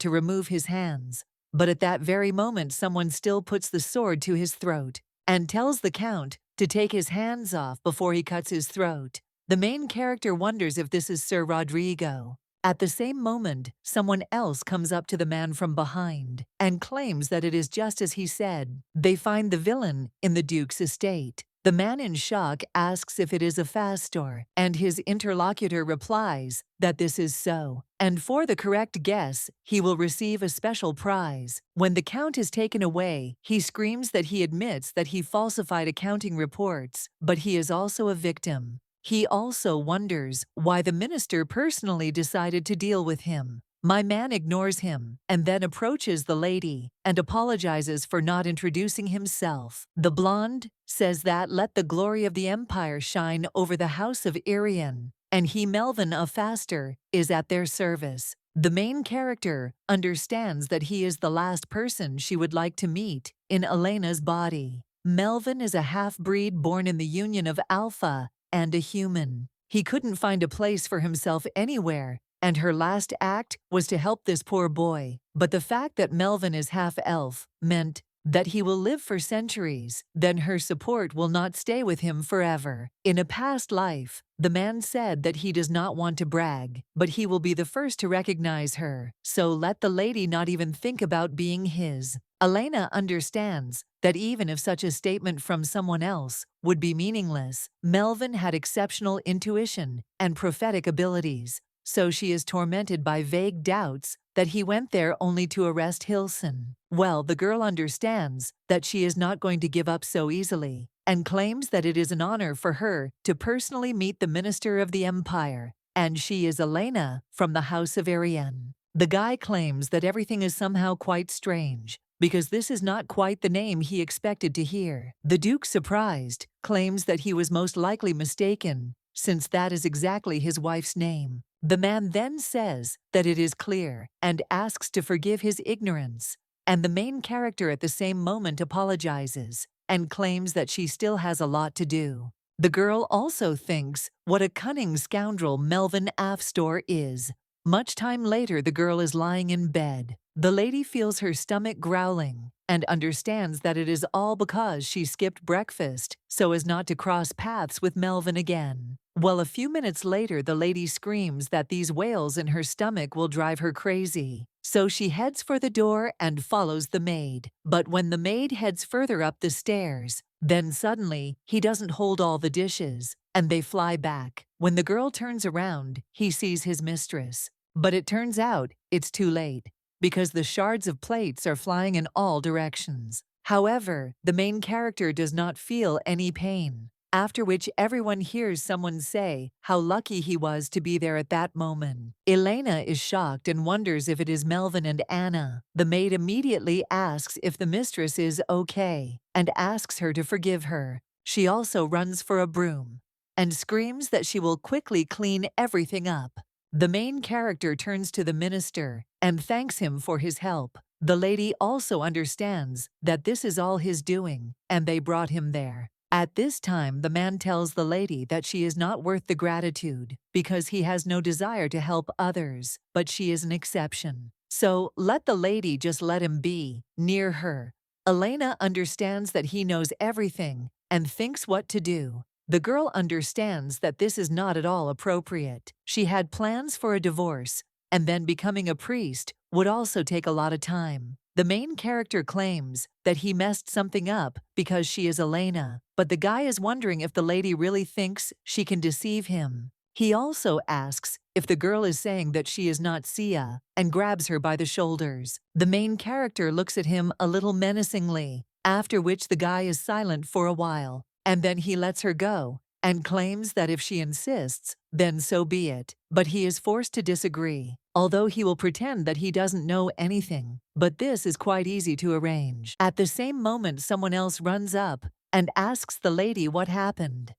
A: to remove his hands. But at that very moment, someone still puts the sword to his throat and tells the Count to take his hands off before he cuts his throat. The main character wonders if this is Sir Rodrigo. At the same moment, someone else comes up to the man from behind and claims that it is just as he said. They find the villain in the Duke's estate. The man in shock asks if it is a fastor, and his interlocutor replies that this is so, and for the correct guess, he will receive a special prize. When the Count is taken away, he screams that he admits that he falsified accounting reports, but he is also a victim. He also wonders why the minister personally decided to deal with him. My man ignores him and then approaches the lady and apologizes for not introducing himself. The blonde says that let the glory of the empire shine over the house of Irian, and he, Melvin, a faster, is at their service. The main character understands that he is the last person she would like to meet in Elena's body. Melvin is a half-breed born in the union of Alpha and a human. He couldn't find a place for himself anywhere, and her last act was to help this poor boy. But the fact that Melvin is half-elf meant that he will live for centuries, then her support will not stay with him forever. In a past life, the man said that he does not want to brag, but he will be the first to recognize her, so let the lady not even think about being his. Elena understands that even if such a statement from someone else would be meaningless, Melvin had exceptional intuition and prophetic abilities, so she is tormented by vague doubts that he went there only to arrest Hilson. Well, the girl understands that she is not going to give up so easily, and claims that it is an honor for her to personally meet the minister of the empire, and she is Elena from the house of Irian. The guy claims that everything is somehow quite strange, because this is not quite the name he expected to hear. The Duke, surprised, claims that he was most likely mistaken, since that is exactly his wife's name. The man then says that it is clear and asks to forgive his ignorance, and the main character at the same moment apologizes and claims that she still has a lot to do. The girl also thinks what a cunning scoundrel Melvin Afstor is. Much time later, the girl is lying in bed. The lady feels her stomach growling and understands that it is all because she skipped breakfast so as not to cross paths with Melvin again. Well, a few minutes later, the lady screams that these wails in her stomach will drive her crazy. So she heads for the door and follows the maid. But when the maid heads further up the stairs, then suddenly he doesn't hold all the dishes, and they fly back. When the girl turns around, he sees his mistress. But it turns out it's too late, because the shards of plates are flying in all directions. However, the main character does not feel any pain, after which everyone hears someone say how lucky he was to be there at that moment. Elena is shocked and wonders if it is Melvin and Anna. The maid immediately asks if the mistress is okay and asks her to forgive her. She also runs for a broom and screams that she will quickly clean everything up. The main character turns to the minister and thanks him for his help. The lady also understands that this is all his doing, and they brought him there. At this time, the man tells the lady that she is not worth the gratitude because he has no desire to help others, but she is an exception. So let the lady just let him be near her. Elena understands that he knows everything and thinks what to do. The girl understands that this is not at all appropriate. She had plans for a divorce, and then becoming a priest would also take a lot of time. The main character claims that he messed something up because she is Elena, but the guy is wondering if the lady really thinks she can deceive him. He also asks if the girl is saying that she is not Sia and grabs her by the shoulders. The main character looks at him a little menacingly, after which the guy is silent for a while, and then he lets her go and claims that if she insists, then so be it. But he is forced to disagree, although he will pretend that he doesn't know anything. But this is quite easy to arrange. At the same moment, someone else runs up and asks the lady what happened.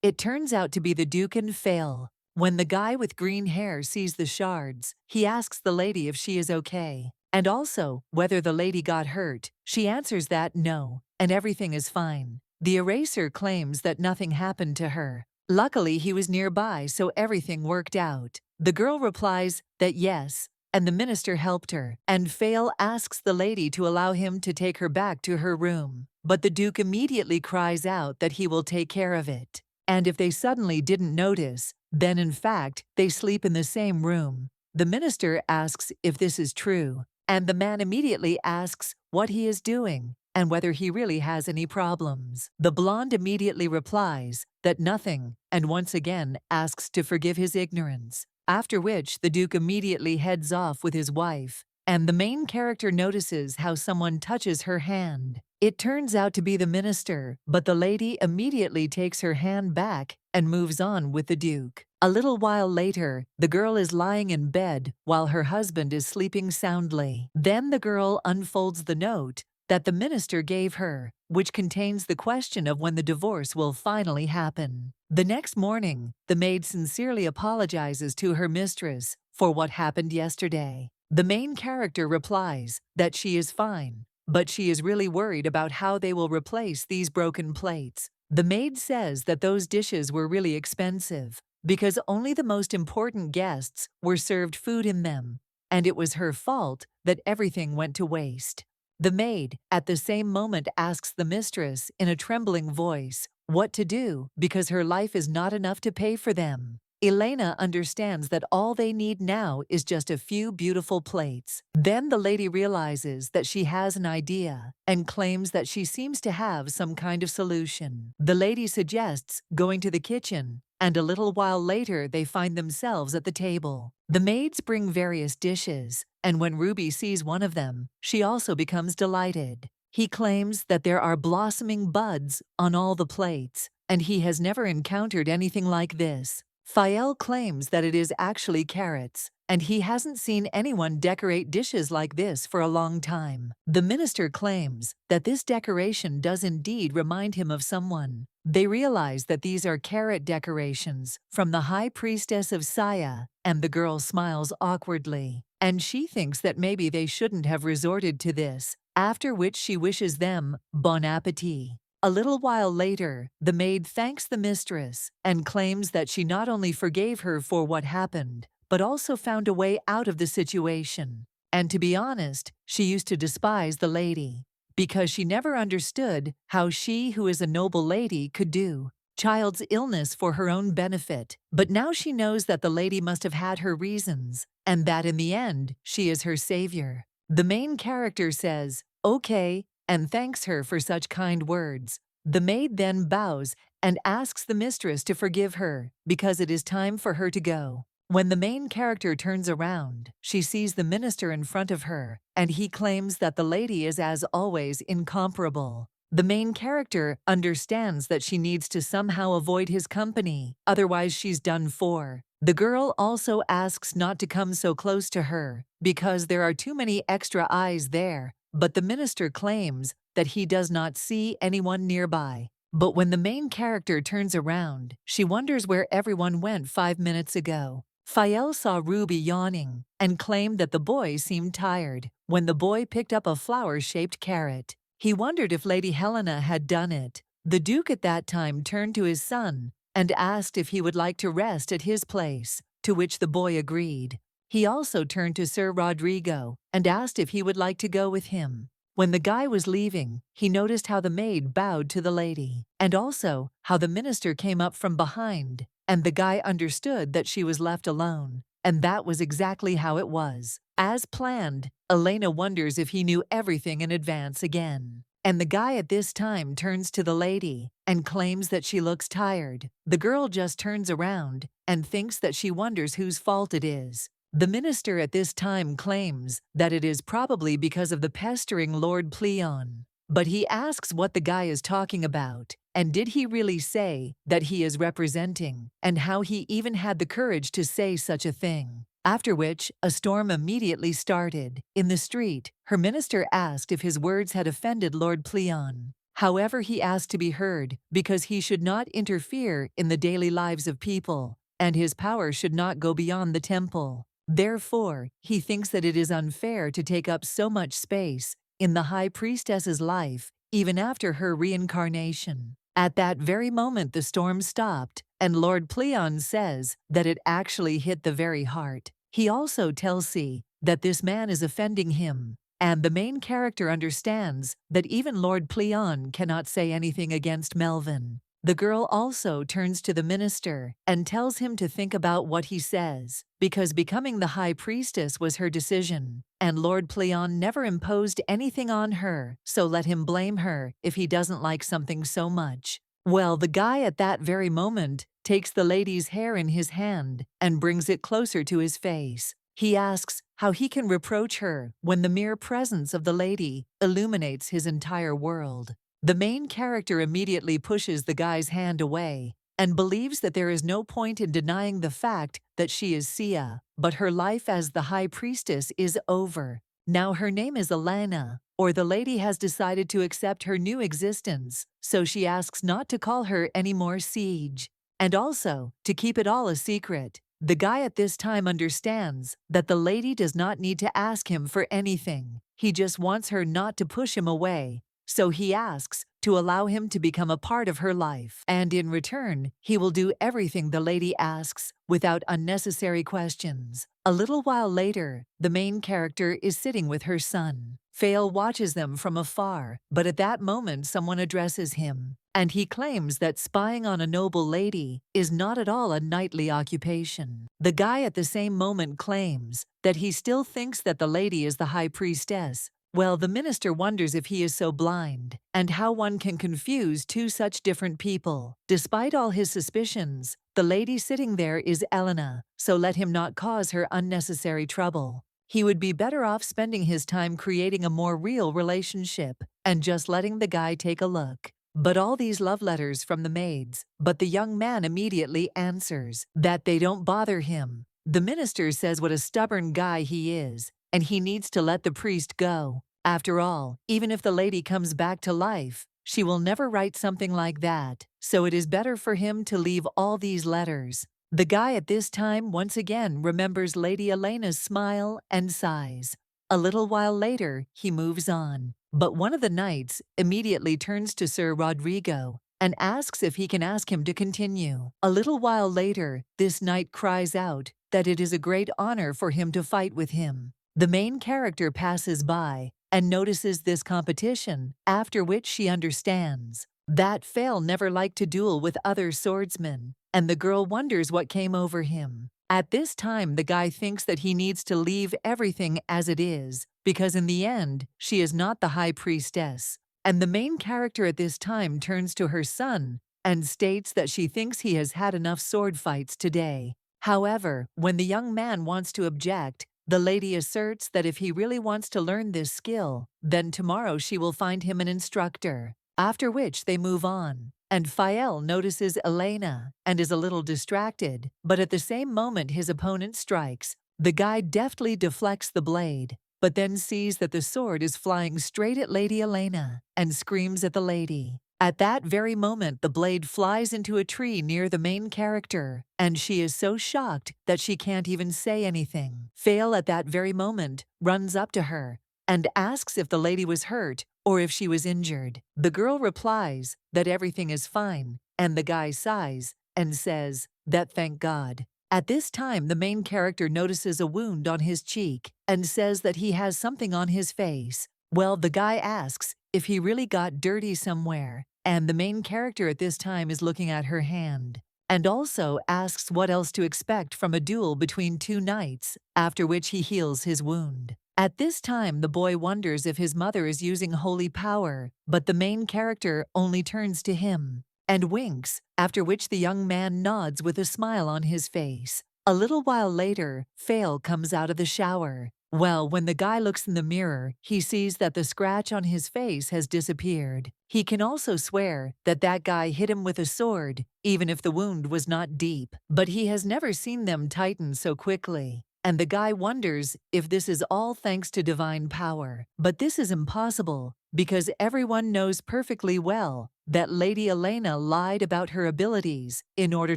A: It turns out to be the Duke and Fail. When the guy with green hair sees the shards, he asks the lady if she is okay, and also whether the lady got hurt. She answers that no, and everything is fine. The eraser claims that nothing happened to her. Luckily, he was nearby, so everything worked out. The girl replies that yes, and the minister helped her, and Fail asks the lady to allow him to take her back to her room. But the Duke immediately cries out that he will take care of it. And if they suddenly didn't notice, then in fact, they sleep in the same room. The minister asks if this is true, and the man immediately asks what he is doing and whether he really has any problems. The blonde immediately replies that nothing, and once again asks to forgive his ignorance, after which the Duke immediately heads off with his wife, and the main character notices how someone touches her hand. It turns out to be the minister, but the lady immediately takes her hand back and moves on with the Duke. A little while later, the girl is lying in bed while her husband is sleeping soundly. Then the girl unfolds the note that the minister gave her, which contains the question of when the divorce will finally happen. The next morning, the maid sincerely apologizes to her mistress for what happened yesterday. The main character replies that she is fine, but she is really worried about how they will replace these broken plates. The maid says that those dishes were really expensive because only the most important guests were served food in them, and it was her fault that everything went to waste. The maid, at the same moment, asks the mistress in a trembling voice what to do because her life is not enough to pay for them. Elena understands that all they need now is just a few beautiful plates. Then the lady realizes that she has an idea and claims that she seems to have some kind of solution. The lady suggests going to the kitchen, and a little while later they find themselves at the table. The maids bring various dishes, and when Ruby sees one of them, she also becomes delighted. He claims that there are blossoming buds on all the plates, and he has never encountered anything like this. Fael claims that it is actually carrots, and he hasn't seen anyone decorate dishes like this for a long time. The minister claims that this decoration does indeed remind him of someone. They realize that these are carrot decorations from the high priestess of Psyian, and the girl smiles awkwardly, and she thinks that maybe they shouldn't have resorted to this, after which she wishes them bon appétit. A little while later, the maid thanks the mistress and claims that she not only forgave her for what happened, but also found a way out of the situation. And to be honest, she used to despise the lady, because she never understood how she, who is a noble lady, could do child's illness for her own benefit. But now she knows that the lady must have had her reasons, and that in the end, she is her savior. The main character says, "Okay," and thanks her for such kind words. The maid then bows and asks the mistress to forgive her because it is time for her to go. When the main character turns around, she sees the minister in front of her, and he claims that the lady is, as always, incomparable. The main character understands that she needs to somehow avoid his company, otherwise she's done for. The girl also asks not to come so close to her because there are too many extra eyes there, but the minister claims that he does not see anyone nearby. But when the main character turns around, she wonders where everyone went 5 minutes ago. Fael saw Ruby yawning and claimed that the boy seemed tired when the boy picked up a flower-shaped carrot. He wondered if Lady Helena had done it. The Duke at that time turned to his son and asked if he would like to rest at his place, to which the boy agreed. He also turned to Sir Rodrigo and asked if he would like to go with him. When the guy was leaving, he noticed how the maid bowed to the lady, and also how the minister came up from behind, and the guy understood that she was left alone. And that was exactly how it was. As planned, Elena wonders if he knew everything in advance again. and the guy at this time turns to the lady and claims that she looks tired. The girl just turns around and thinks that she wonders whose fault it is. The minister at this time claims that it is probably because of the pestering Lord Pleon. But he asks what the guy is talking about, and did he really say that he is representing, and how he even had the courage to say such a thing. After which, a storm immediately started. In the street, her minister asked if his words had offended Lord Pleon. However, he asked to be heard because he should not interfere in the daily lives of people, and his power should not go beyond the temple. Therefore, he thinks that it is unfair to take up so much space in the high priestess's life, even after her reincarnation. At that very moment the storm stopped, and Lord Pleon says that it actually hit the very heart. He also tells C that this man is offending him, and the main character understands that even Lord Pleon cannot say anything against Melvin. The girl also turns to the minister and tells him to think about what he says, because becoming the high priestess was her decision, and Lord Pleon never imposed anything on her, so let him blame her if he doesn't like something so much. Well, the guy at that very moment takes the lady's hair in his hand and brings it closer to his face. He asks how he can reproach her when the mere presence of the lady illuminates his entire world. The main character immediately pushes the guy's hand away and believes that there is no point in denying the fact that she is Sia, but her life as the high priestess is over. Now her name is Elena, or the lady has decided to accept her new existence, so she asks not to call her any more Siege, and also to keep it all a secret. The guy at this time understands that the lady does not need to ask him for anything. He just wants her not to push him away. So he asks to allow him to become a part of her life, and in return, he will do everything the lady asks without unnecessary questions. A little while later, the main character is sitting with her son. Fail watches them from afar, but at that moment someone addresses him, and he claims that spying on a noble lady is not at all a knightly occupation. The guy at the same moment claims that he still thinks that the lady is the high priestess. Well, the minister wonders if he is so blind, and how one can confuse two such different people. Despite all his suspicions, the lady sitting there is Elena, so let him not cause her unnecessary trouble. He would be better off spending his time creating a more real relationship and just letting the guy take a look. But all these love letters from the maids, but the young man immediately answers that they don't bother him. The minister says what a stubborn guy he is, and he needs to let the priest go. After all, even if the lady comes back to life, she will never write something like that, so it is better for him to leave all these letters. The guy at this time once again remembers Lady Elena's smile and sighs. A little while later, he moves on, but one of the knights immediately turns to Sir Rodrigo and asks if he can ask him to continue. A little while later, this knight cries out that it is a great honor for him to fight with him. The main character passes by and notices this competition, after which she understands that Fail never liked to duel with other swordsmen, and the girl wonders what came over him. At this time, the guy thinks that he needs to leave everything as it is, because in the end, she is not the high priestess. And the main character at this time turns to her son and states that she thinks he has had enough sword fights today. However, when the young man wants to object, the lady asserts that if he really wants to learn this skill, then tomorrow she will find him an instructor, after which they move on. And Fael notices Elena and is a little distracted, but at the same moment his opponent strikes, the guy deftly deflects the blade, but then sees that the sword is flying straight at Lady Elena and screams at the lady. At that very moment, the blade flies into a tree near the main character, and she is so shocked that she can't even say anything. Fail at that very moment runs up to her and asks if the lady was hurt or if she was injured. The girl replies that everything is fine, and the guy sighs and says that thank God. At this time, the main character notices a wound on his cheek and says that he has something on his face. Well, the guy asks if he really got dirty somewhere, and the main character at this time is looking at her hand, and also asks what else to expect from a duel between two knights, after which he heals his wound. At this time, the boy wonders if his mother is using holy power, but the main character only turns to him and winks, after which the young man nods with a smile on his face. A little while later, Fail comes out of the shower. Well, when the guy looks in the mirror, he sees that the scratch on his face has disappeared. He can also swear that that guy hit him with a sword, even if the wound was not deep, but he has never seen them tighten so quickly. And the guy wonders if this is all thanks to divine power. But this is impossible, because everyone knows perfectly well that Lady Elena lied about her abilities in order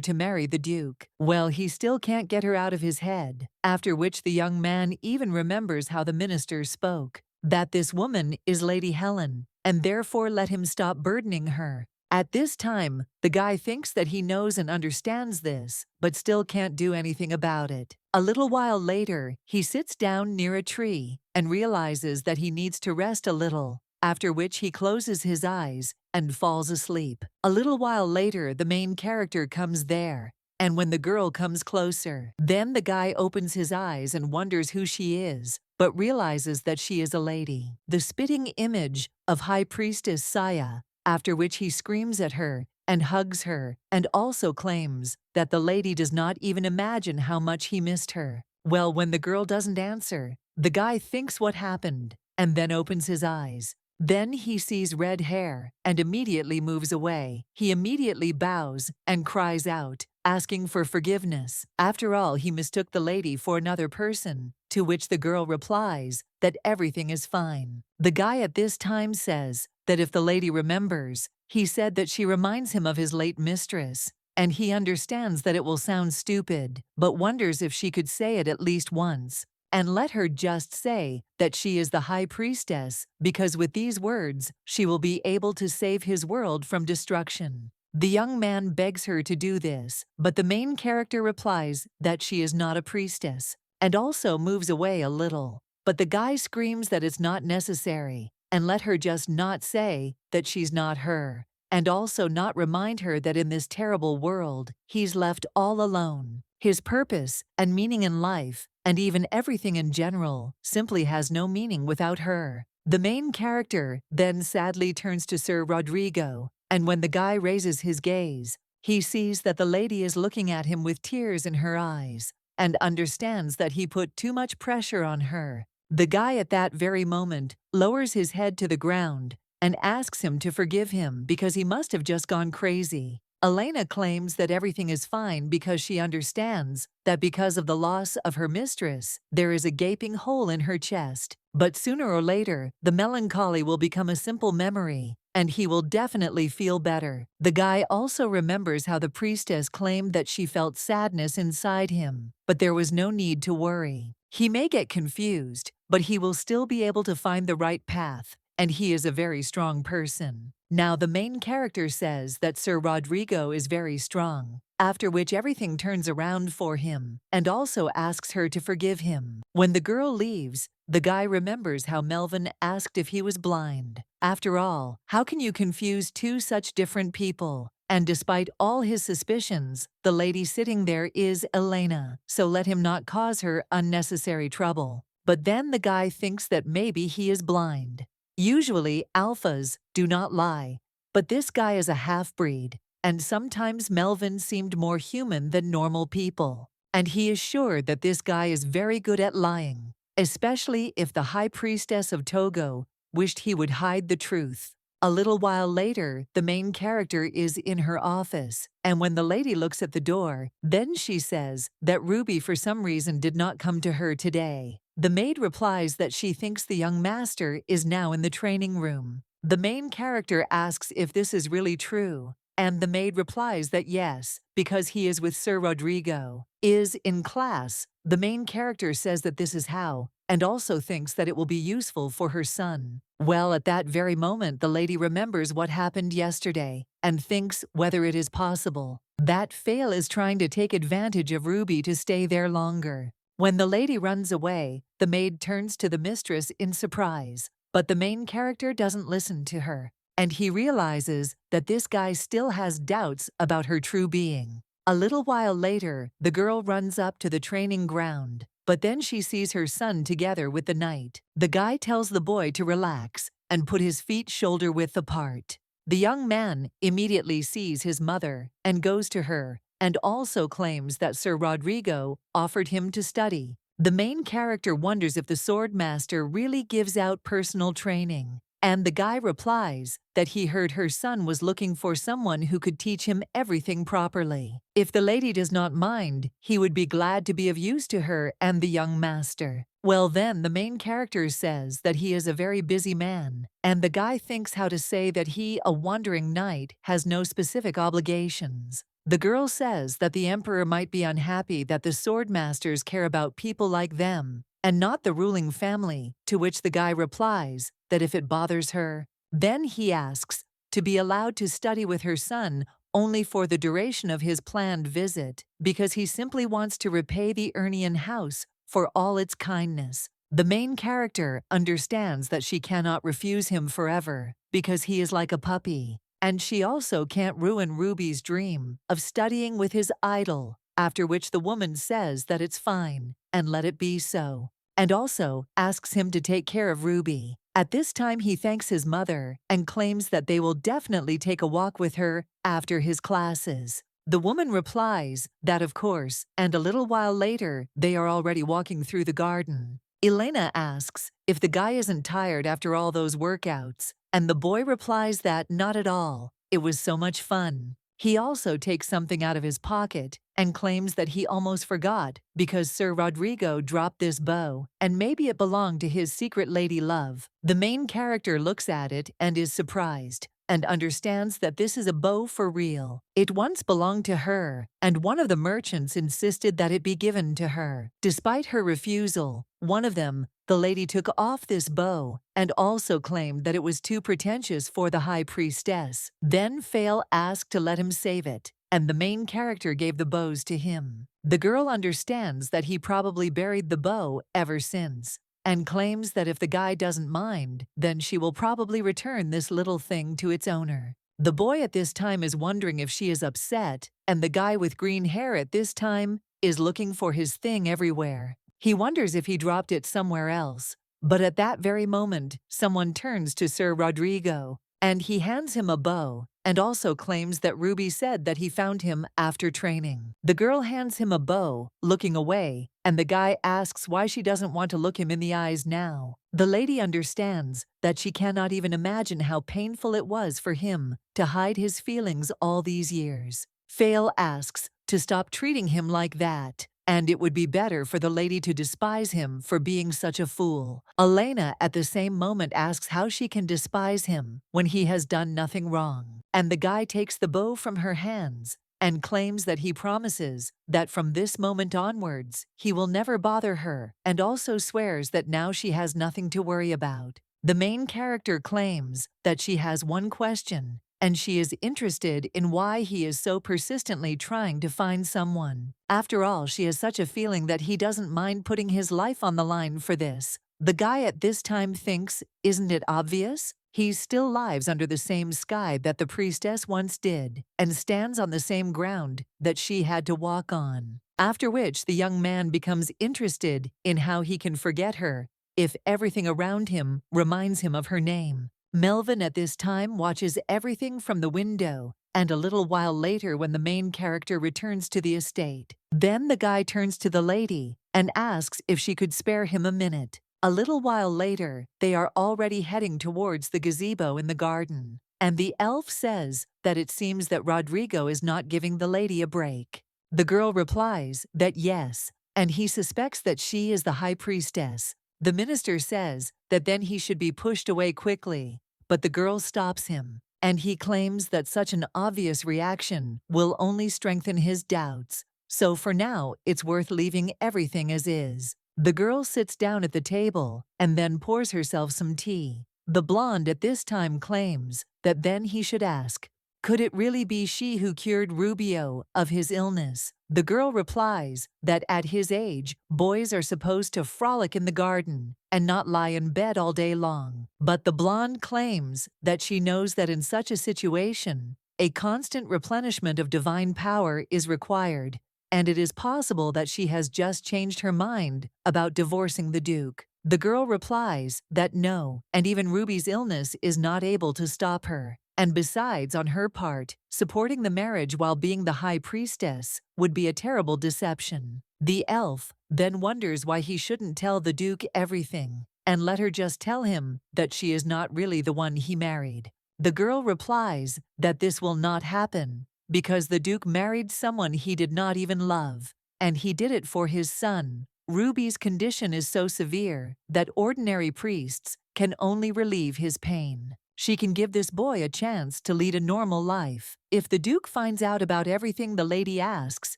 A: to marry the Duke. Well, he still can't get her out of his head, after which the young man even remembers how the minister spoke, that this woman is Lady Helen, and therefore let him stop burdening her. At this time, the guy thinks that he knows and understands this, but still can't do anything about it. A little while later, he sits down near a tree and realizes that he needs to rest a little, after which he closes his eyes and falls asleep. A little while later, the main character comes there, and when the girl comes closer, then the guy opens his eyes and wonders who she is, but realizes that she is a lady, the spitting image of High Priestess Psyian, after which he screams at her and hugs her, and also claims that the lady does not even imagine how much he missed her. Well, when the girl doesn't answer, the guy thinks what happened, and then opens his eyes. Then he sees red hair and immediately moves away. He immediately bows and cries out, asking for forgiveness. After all, he mistook the lady for another person, to which the girl replies that everything is fine. The guy at this time says that if the lady remembers, he said that she reminds him of his late mistress, and he understands that it will sound stupid, but wonders if she could say it at least once, and let her just say that she is the High Priestess, because with these words, she will be able to save his world from destruction. The young man begs her to do this, but the main character replies that she is not a priestess, and also moves away a little. But the guy screams that it's not necessary, and let her just not say that she's not her, and also not remind her that in this terrible world, he's left all alone. His purpose and meaning in life, and even everything in general, simply has no meaning without her. The main character then sadly turns to Sir Rodrigo, and when the guy raises his gaze, he sees that the lady is looking at him with tears in her eyes, and understands that he put too much pressure on her. The guy at that very moment lowers his head to the ground and asks him to forgive him because he must have just gone crazy. Elena claims that everything is fine because she understands that because of the loss of her mistress, there is a gaping hole in her chest. But sooner or later, the melancholy will become a simple memory, and he will definitely feel better. The guy also remembers how the priestess claimed that she felt sadness inside him, but there was no need to worry. He may get confused, but he will still be able to find the right path, and he is a very strong person. Now the main character says that Sir Rodrigo is very strong, after which everything turns around for him, and also asks her to forgive him. When the girl leaves, the guy remembers how Melvin asked if he was blind. After all, how can you confuse two such different people? And despite all his suspicions, the lady sitting there is Elena, so let him not cause her unnecessary trouble. But then the guy thinks that maybe he is blind. Usually, alphas do not lie, but this guy is a half-breed, and sometimes Melvin seemed more human than normal people. And he is sure that this guy is very good at lying, especially if the High Priestess of Togo wished he would hide the truth. A little while later, the main character is in her office, and when the lady looks at the door, then she says that Ruby for some reason did not come to her today. The maid replies that she thinks the young master is now in the training room. The main character asks if this is really true, and the maid replies that yes, because he is with Sir Rodrigo. Is in class. The main character says that this is how, and also thinks that it will be useful for her son. Well, at that very moment, the lady remembers what happened yesterday and thinks whether it is possible that Fail is trying to take advantage of Ruby to stay there longer. When the lady runs away, the maid turns to the mistress in surprise, but the main character doesn't listen to her, and he realizes that this guy still has doubts about her true being. A little while later, the girl runs up to the training ground, but then she sees her son together with the knight. The guy tells the boy to relax and put his feet shoulder-width apart. The young man immediately sees his mother and goes to her and also claims that Sir Rodrigo offered him to study. The main character wonders if the sword master really gives out personal training, and the guy replies that he heard her son was looking for someone who could teach him everything properly. If the lady does not mind, he would be glad to be of use to her and the young master. Well then, the main character says that he is a very busy man, and the guy thinks how to say that he, a wandering knight, has no specific obligations. The girl says that the emperor might be unhappy that the sword masters care about people like them, and not the ruling family, to which the guy replies that if it bothers her, then he asks to be allowed to study with her son only for the duration of his planned visit, because he simply wants to repay the Urnian house for all its kindness. The main character understands that she cannot refuse him forever, because he is like a puppy, and she also can't ruin Ruby's dream of studying with his idol, after which the woman says that it's fine, and let it be so, and also asks him to take care of Ruby. At this time he thanks his mother and claims that they will definitely take a walk with her after his classes. The woman replies that of course, and a little while later they are already walking through the garden. Elena asks if the guy isn't tired after all those workouts, and the boy replies that not at all, it was so much fun. He also takes something out of his pocket and claims that he almost forgot because Sir Rodrigo dropped this bow and maybe it belonged to his secret lady love. The main character looks at it and is surprised and understands that this is a bow for real. It once belonged to her, and one of the merchants insisted that it be given to her. Despite her refusal, one of them, the lady, took off this bow and also claimed that it was too pretentious for the high priestess. Then Fail asked to let him save it, and the main character gave the bows to him. The girl understands that he probably buried the bow ever since, and claims that if the guy doesn't mind, then she will probably return this little thing to its owner. The boy at this time is wondering if she is upset, and the guy with green hair at this time is looking for his thing everywhere. He wonders if he dropped it somewhere else, but at that very moment, someone turns to Sir Rodrigo, and he hands him a bow, and also claims that Ruby said that he found him after training. The girl hands him a bow, looking away, and the guy asks why she doesn't want to look him in the eyes now. The lady understands that she cannot even imagine how painful it was for him to hide his feelings all these years. Fail asks to stop treating him like that, and it would be better for the lady to despise him for being such a fool. Elena at the same moment asks how she can despise him when he has done nothing wrong, and the guy takes the bow from her hands and claims that he promises that from this moment onwards he will never bother her, and also swears that now she has nothing to worry about. The main character claims that she has one question, and she is interested in why he is so persistently trying to find someone. After all, she has such a feeling that he doesn't mind putting his life on the line for this. The guy at this time thinks, isn't it obvious? He still lives under the same sky that the priestess once did, and stands on the same ground that she had to walk on. After which the young man becomes interested in how he can forget her if everything around him reminds him of her name. Melvin at this time watches everything from the window, and a little while later when the main character returns to the estate. Then the guy turns to the lady and asks if she could spare him a minute. A little while later, they are already heading towards the gazebo in the garden, and the elf says that it seems that Rodrigo is not giving the lady a break. The girl replies that yes, and he suspects that she is the high priestess. The minister says that then he should be pushed away quickly, but the girl stops him, and he claims that such an obvious reaction will only strengthen his doubts, so for now it's worth leaving everything as is. The girl sits down at the table and then pours herself some tea. The blonde at this time claims that then he should ask, could it really be she who cured Rubio of his illness? The girl replies that at his age, boys are supposed to frolic in the garden and not lie in bed all day long. But the blonde claims that she knows that in such a situation, a constant replenishment of divine power is required, and it is possible that she has just changed her mind about divorcing the Duke. The girl replies that no, and even Ruby's illness is not able to stop her. And besides, on her part, supporting the marriage while being the high priestess would be a terrible deception. The elf then wonders why he shouldn't tell the Duke everything, and let her just tell him that she is not really the one he married. The girl replies that this will not happen, because the Duke married someone he did not even love, and he did it for his son. Ruby's condition is so severe that ordinary priests can only relieve his pain. She can give this boy a chance to lead a normal life. If the Duke finds out about everything, the lady asks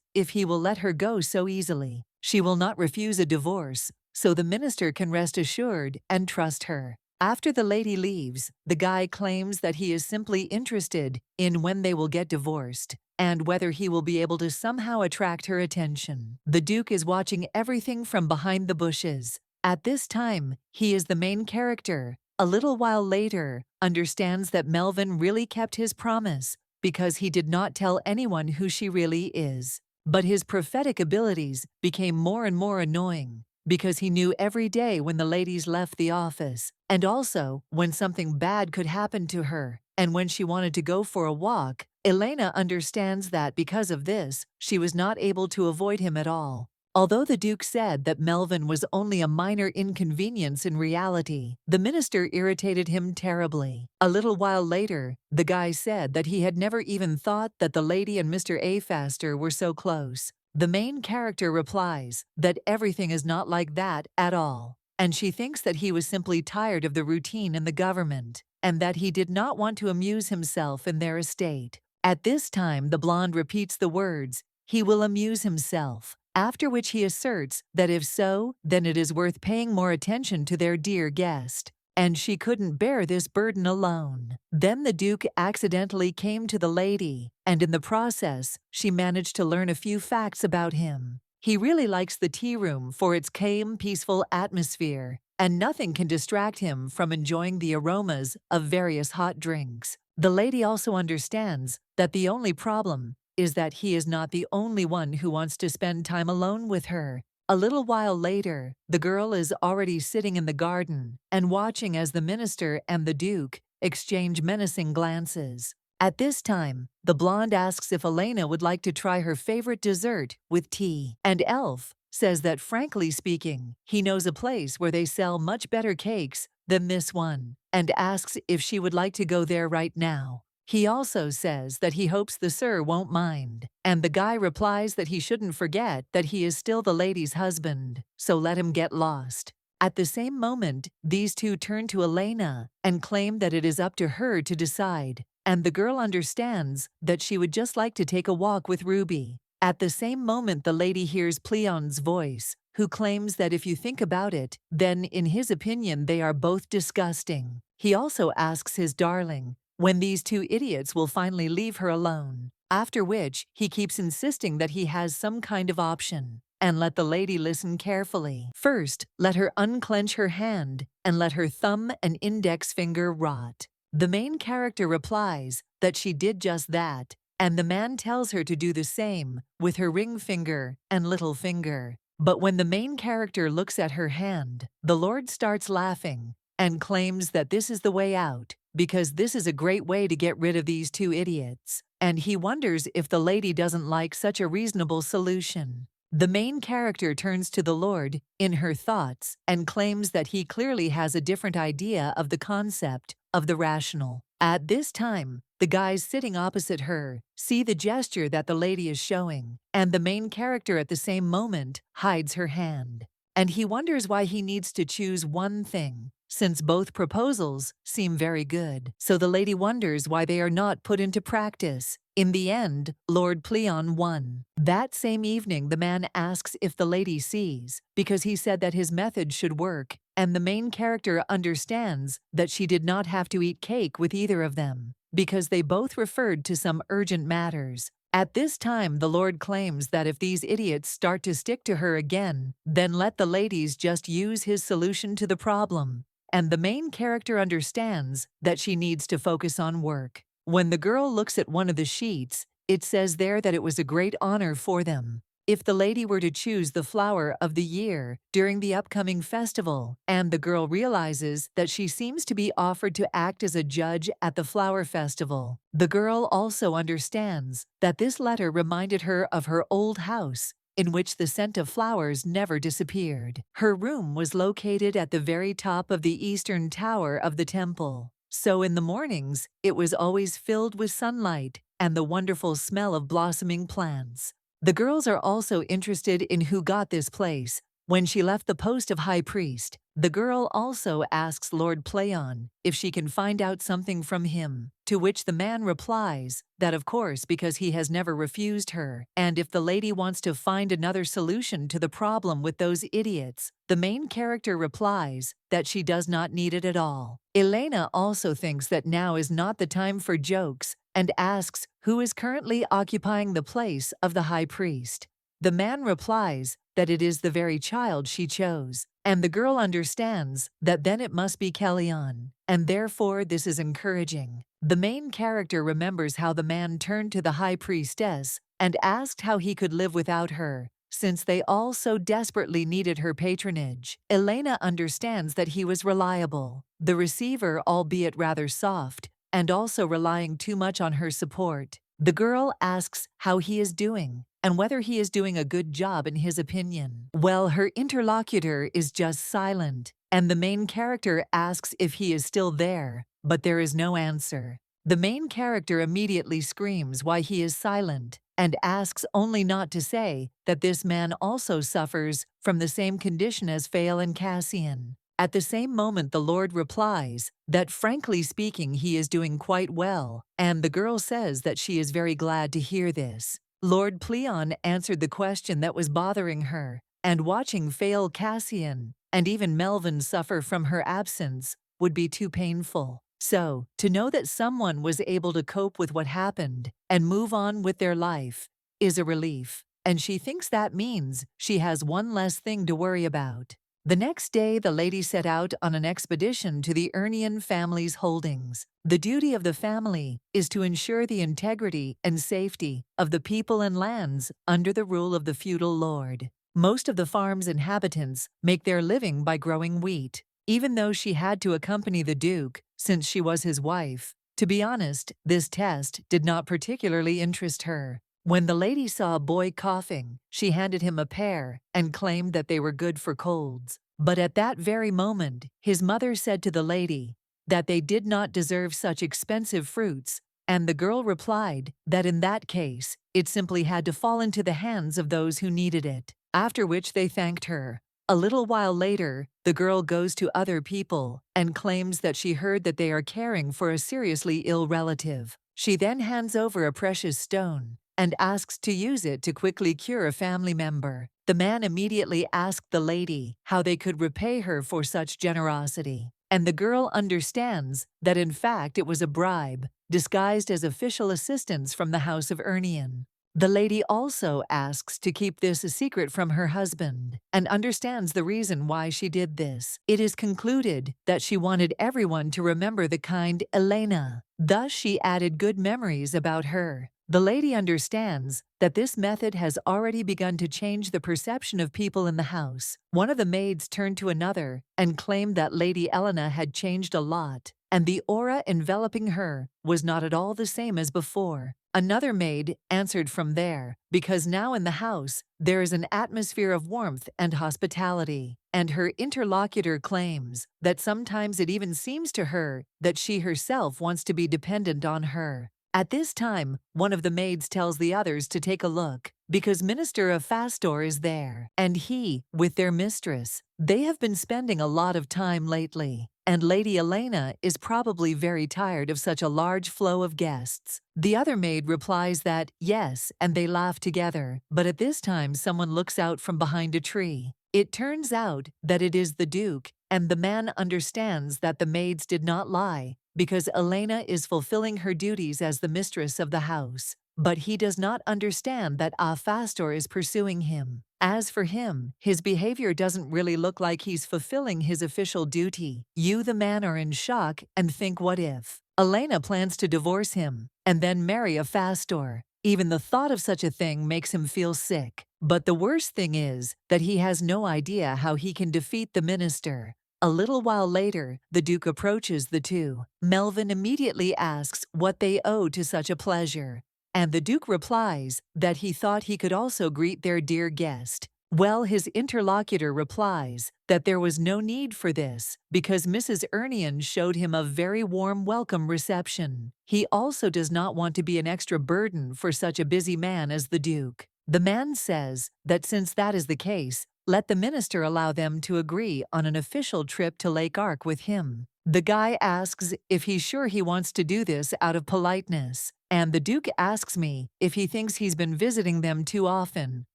A: if he will let her go so easily. She will not refuse a divorce, so the minister can rest assured and trust her. After the lady leaves, the guy claims that he is simply interested in when they will get divorced and whether he will be able to somehow attract her attention. The Duke is watching everything from behind the bushes. At this time, he is the main character. A little while later, understands that Melvin really kept his promise because he did not tell anyone who she really is. But his prophetic abilities became more and more annoying because he knew every day when the ladies left the office, and also when something bad could happen to her, and when she wanted to go for a walk. Elena understands that because of this, she was not able to avoid him at all. Although the Duke said that Melvin was only a minor inconvenience, in reality, the minister irritated him terribly. A little while later, the guy said that he had never even thought that the lady and Mr. Afaster were so close. The main character replies that everything is not like that at all, and she thinks that he was simply tired of the routine in the government, and that he did not want to amuse himself in their estate. At this time, the blonde repeats the words, "He will amuse himself," after which he asserts that if so, then it is worth paying more attention to their dear guest, and she couldn't bear this burden alone. Then the Duke accidentally came to the lady, and in the process, she managed to learn a few facts about him. He really likes the tea room for its calm, peaceful atmosphere, and nothing can distract him from enjoying the aromas of various hot drinks. The lady also understands that the only problem is that he is not the only one who wants to spend time alone with her. A little while later, the girl is already sitting in the garden and watching as the minister and the Duke exchange menacing glances. At this time, the blonde asks if Elena would like to try her favorite dessert with tea, and Elf says that, frankly speaking, he knows a place where they sell much better cakes than this one, and asks if she would like to go there right now. He also says that he hopes the sir won't mind, and the guy replies that he shouldn't forget that he is still the lady's husband, so let him get lost. At the same moment, these two turn to Elena and claim that it is up to her to decide, and the girl understands that she would just like to take a walk with Ruby. At the same moment, the lady hears Pleon's voice, who claims that if you think about it, then in his opinion they are both disgusting. He also asks his darling when these two idiots will finally leave her alone, after which he keeps insisting that he has some kind of option. And let the lady listen carefully. First, let her unclench her hand and let her thumb and index finger rot. The main character replies that she did just that, and the man tells her to do the same with her ring finger and little finger. But when the main character looks at her hand, the Lord starts laughing and claims that this is the way out, because this is a great way to get rid of these two idiots, and he wonders if the lady doesn't like such a reasonable solution. The main character turns to the Lord in her thoughts and claims that he clearly has a different idea of the concept of the rational. At this time, the guys sitting opposite her see the gesture that the lady is showing, and the main character at the same moment hides her hand. And he wonders why he needs to choose one thing, since both proposals seem very good. So the lady wonders why they are not put into practice. In the end, Lord Pleon won. That same evening, the man asks if the lady sees, because he said that his method should work, and the main character understands that she did not have to eat cake with either of them, because they both referred to some urgent matters. At this time, the Lord claims that if these idiots start to stick to her again, then let the ladies just use his solution to the problem. And the main character understands that she needs to focus on work. When the girl looks at one of the sheets, it says there that it was a great honor for them, if the lady were to choose the flower of the year during the upcoming festival, and the girl realizes that she seems to be offered to act as a judge at the flower festival. The girl also understands that this letter reminded her of her old house, in which the scent of flowers never disappeared. Her room was located at the very top of the eastern tower of the temple. So in the mornings, it was always filled with sunlight and the wonderful smell of blossoming plants. The girls are also interested in who got this place. When she left the post of high priest, the girl also asks Lord Pleon if she can find out something from him, to which the man replies that of course because he has never refused her, and if the lady wants to find another solution to the problem with those idiots, the main character replies that she does not need it at all. Elena also thinks that now is not the time for jokes and asks who is currently occupying the place of the high priest. The man replies that it is the very child she chose, and the girl understands that then it must be Pleon, and therefore this is encouraging. The main character remembers how the man turned to the high priestess and asked how he could live without her, since they all so desperately needed her patronage. Elena understands that he was reliable, the receiver albeit rather soft, and also relying too much on her support. The girl asks how he is doing, and whether he is doing a good job in his opinion. Well, her interlocutor is just silent, and the main character asks if he is still there, but there is no answer. The main character immediately screams why he is silent, and asks only not to say that this man also suffers from the same condition as Phael and Cassian. At the same moment the Lord replies that frankly speaking he is doing quite well, and the girl says that she is very glad to hear this. Lord Pleon answered the question that was bothering her, and watching Phael, Cassian, and even Melvin suffer from her absence would be too painful. So, to know that someone was able to cope with what happened and move on with their life is a relief, and she thinks that means she has one less thing to worry about. The next day, the lady set out on an expedition to the Urnian family's holdings. The duty of the family is to ensure the integrity and safety of the people and lands under the rule of the feudal lord. Most of the farm's inhabitants make their living by growing wheat. Even though she had to accompany the Duke, since she was his wife, to be honest, this test did not particularly interest her. When the lady saw a boy coughing, she handed him a pear and claimed that they were good for colds. But at that very moment, his mother said to the lady that they did not deserve such expensive fruits, and the girl replied that in that case, it simply had to fall into the hands of those who needed it, after which they thanked her. A little while later, the girl goes to other people and claims that she heard that they are caring for a seriously ill relative. She then hands over a precious stone and asks to use it to quickly cure a family member. The man immediately asked the lady how they could repay her for such generosity, and the girl understands that in fact it was a bribe, disguised as official assistance from the House of Urnian. The lady also asks to keep this a secret from her husband, and understands the reason why she did this. It is concluded that she wanted everyone to remember the kind Elena. Thus she added good memories about her. The lady understands that this method has already begun to change the perception of people in the house. One of the maids turned to another and claimed that Lady Elena had changed a lot, and the aura enveloping her was not at all the same as before. Another maid answered from there, because now in the house there is an atmosphere of warmth and hospitality, and her interlocutor claims that sometimes it even seems to her that she herself wants to be dependent on her. At this time, one of the maids tells the others to take a look, because Minister of Fastor is there, and he, with their mistress. They have been spending a lot of time lately, and Lady Elena is probably very tired of such a large flow of guests. The other maid replies that, yes, and they laugh together, but at this time someone looks out from behind a tree. It turns out that it is the Duke, and the man understands that the maids did not lie, because Elena is fulfilling her duties as the mistress of the house. But he does not understand that Fastor is pursuing him. As for him, his behavior doesn't really look like he's fulfilling his official duty. You, the man, are in shock and think, what if? Elena plans to divorce him and then marry Fastor. Even the thought of such a thing makes him feel sick. But the worst thing is that he has no idea how he can defeat the minister. A little while later, the Duke approaches the two. Melvin immediately asks what they owe to such a pleasure, and the Duke replies that he thought he could also greet their dear guest. Well, his interlocutor replies that there was no need for this because Mrs. Ernian showed him a very warm welcome reception. He also does not want to be an extra burden for such a busy man as the Duke. The man says that since that is the case, let the minister allow them to agree on an official trip to Lake Ark with him. The guy asks if he's sure he wants to do this out of politeness, and the Duke asks me if he thinks he's been visiting them too often,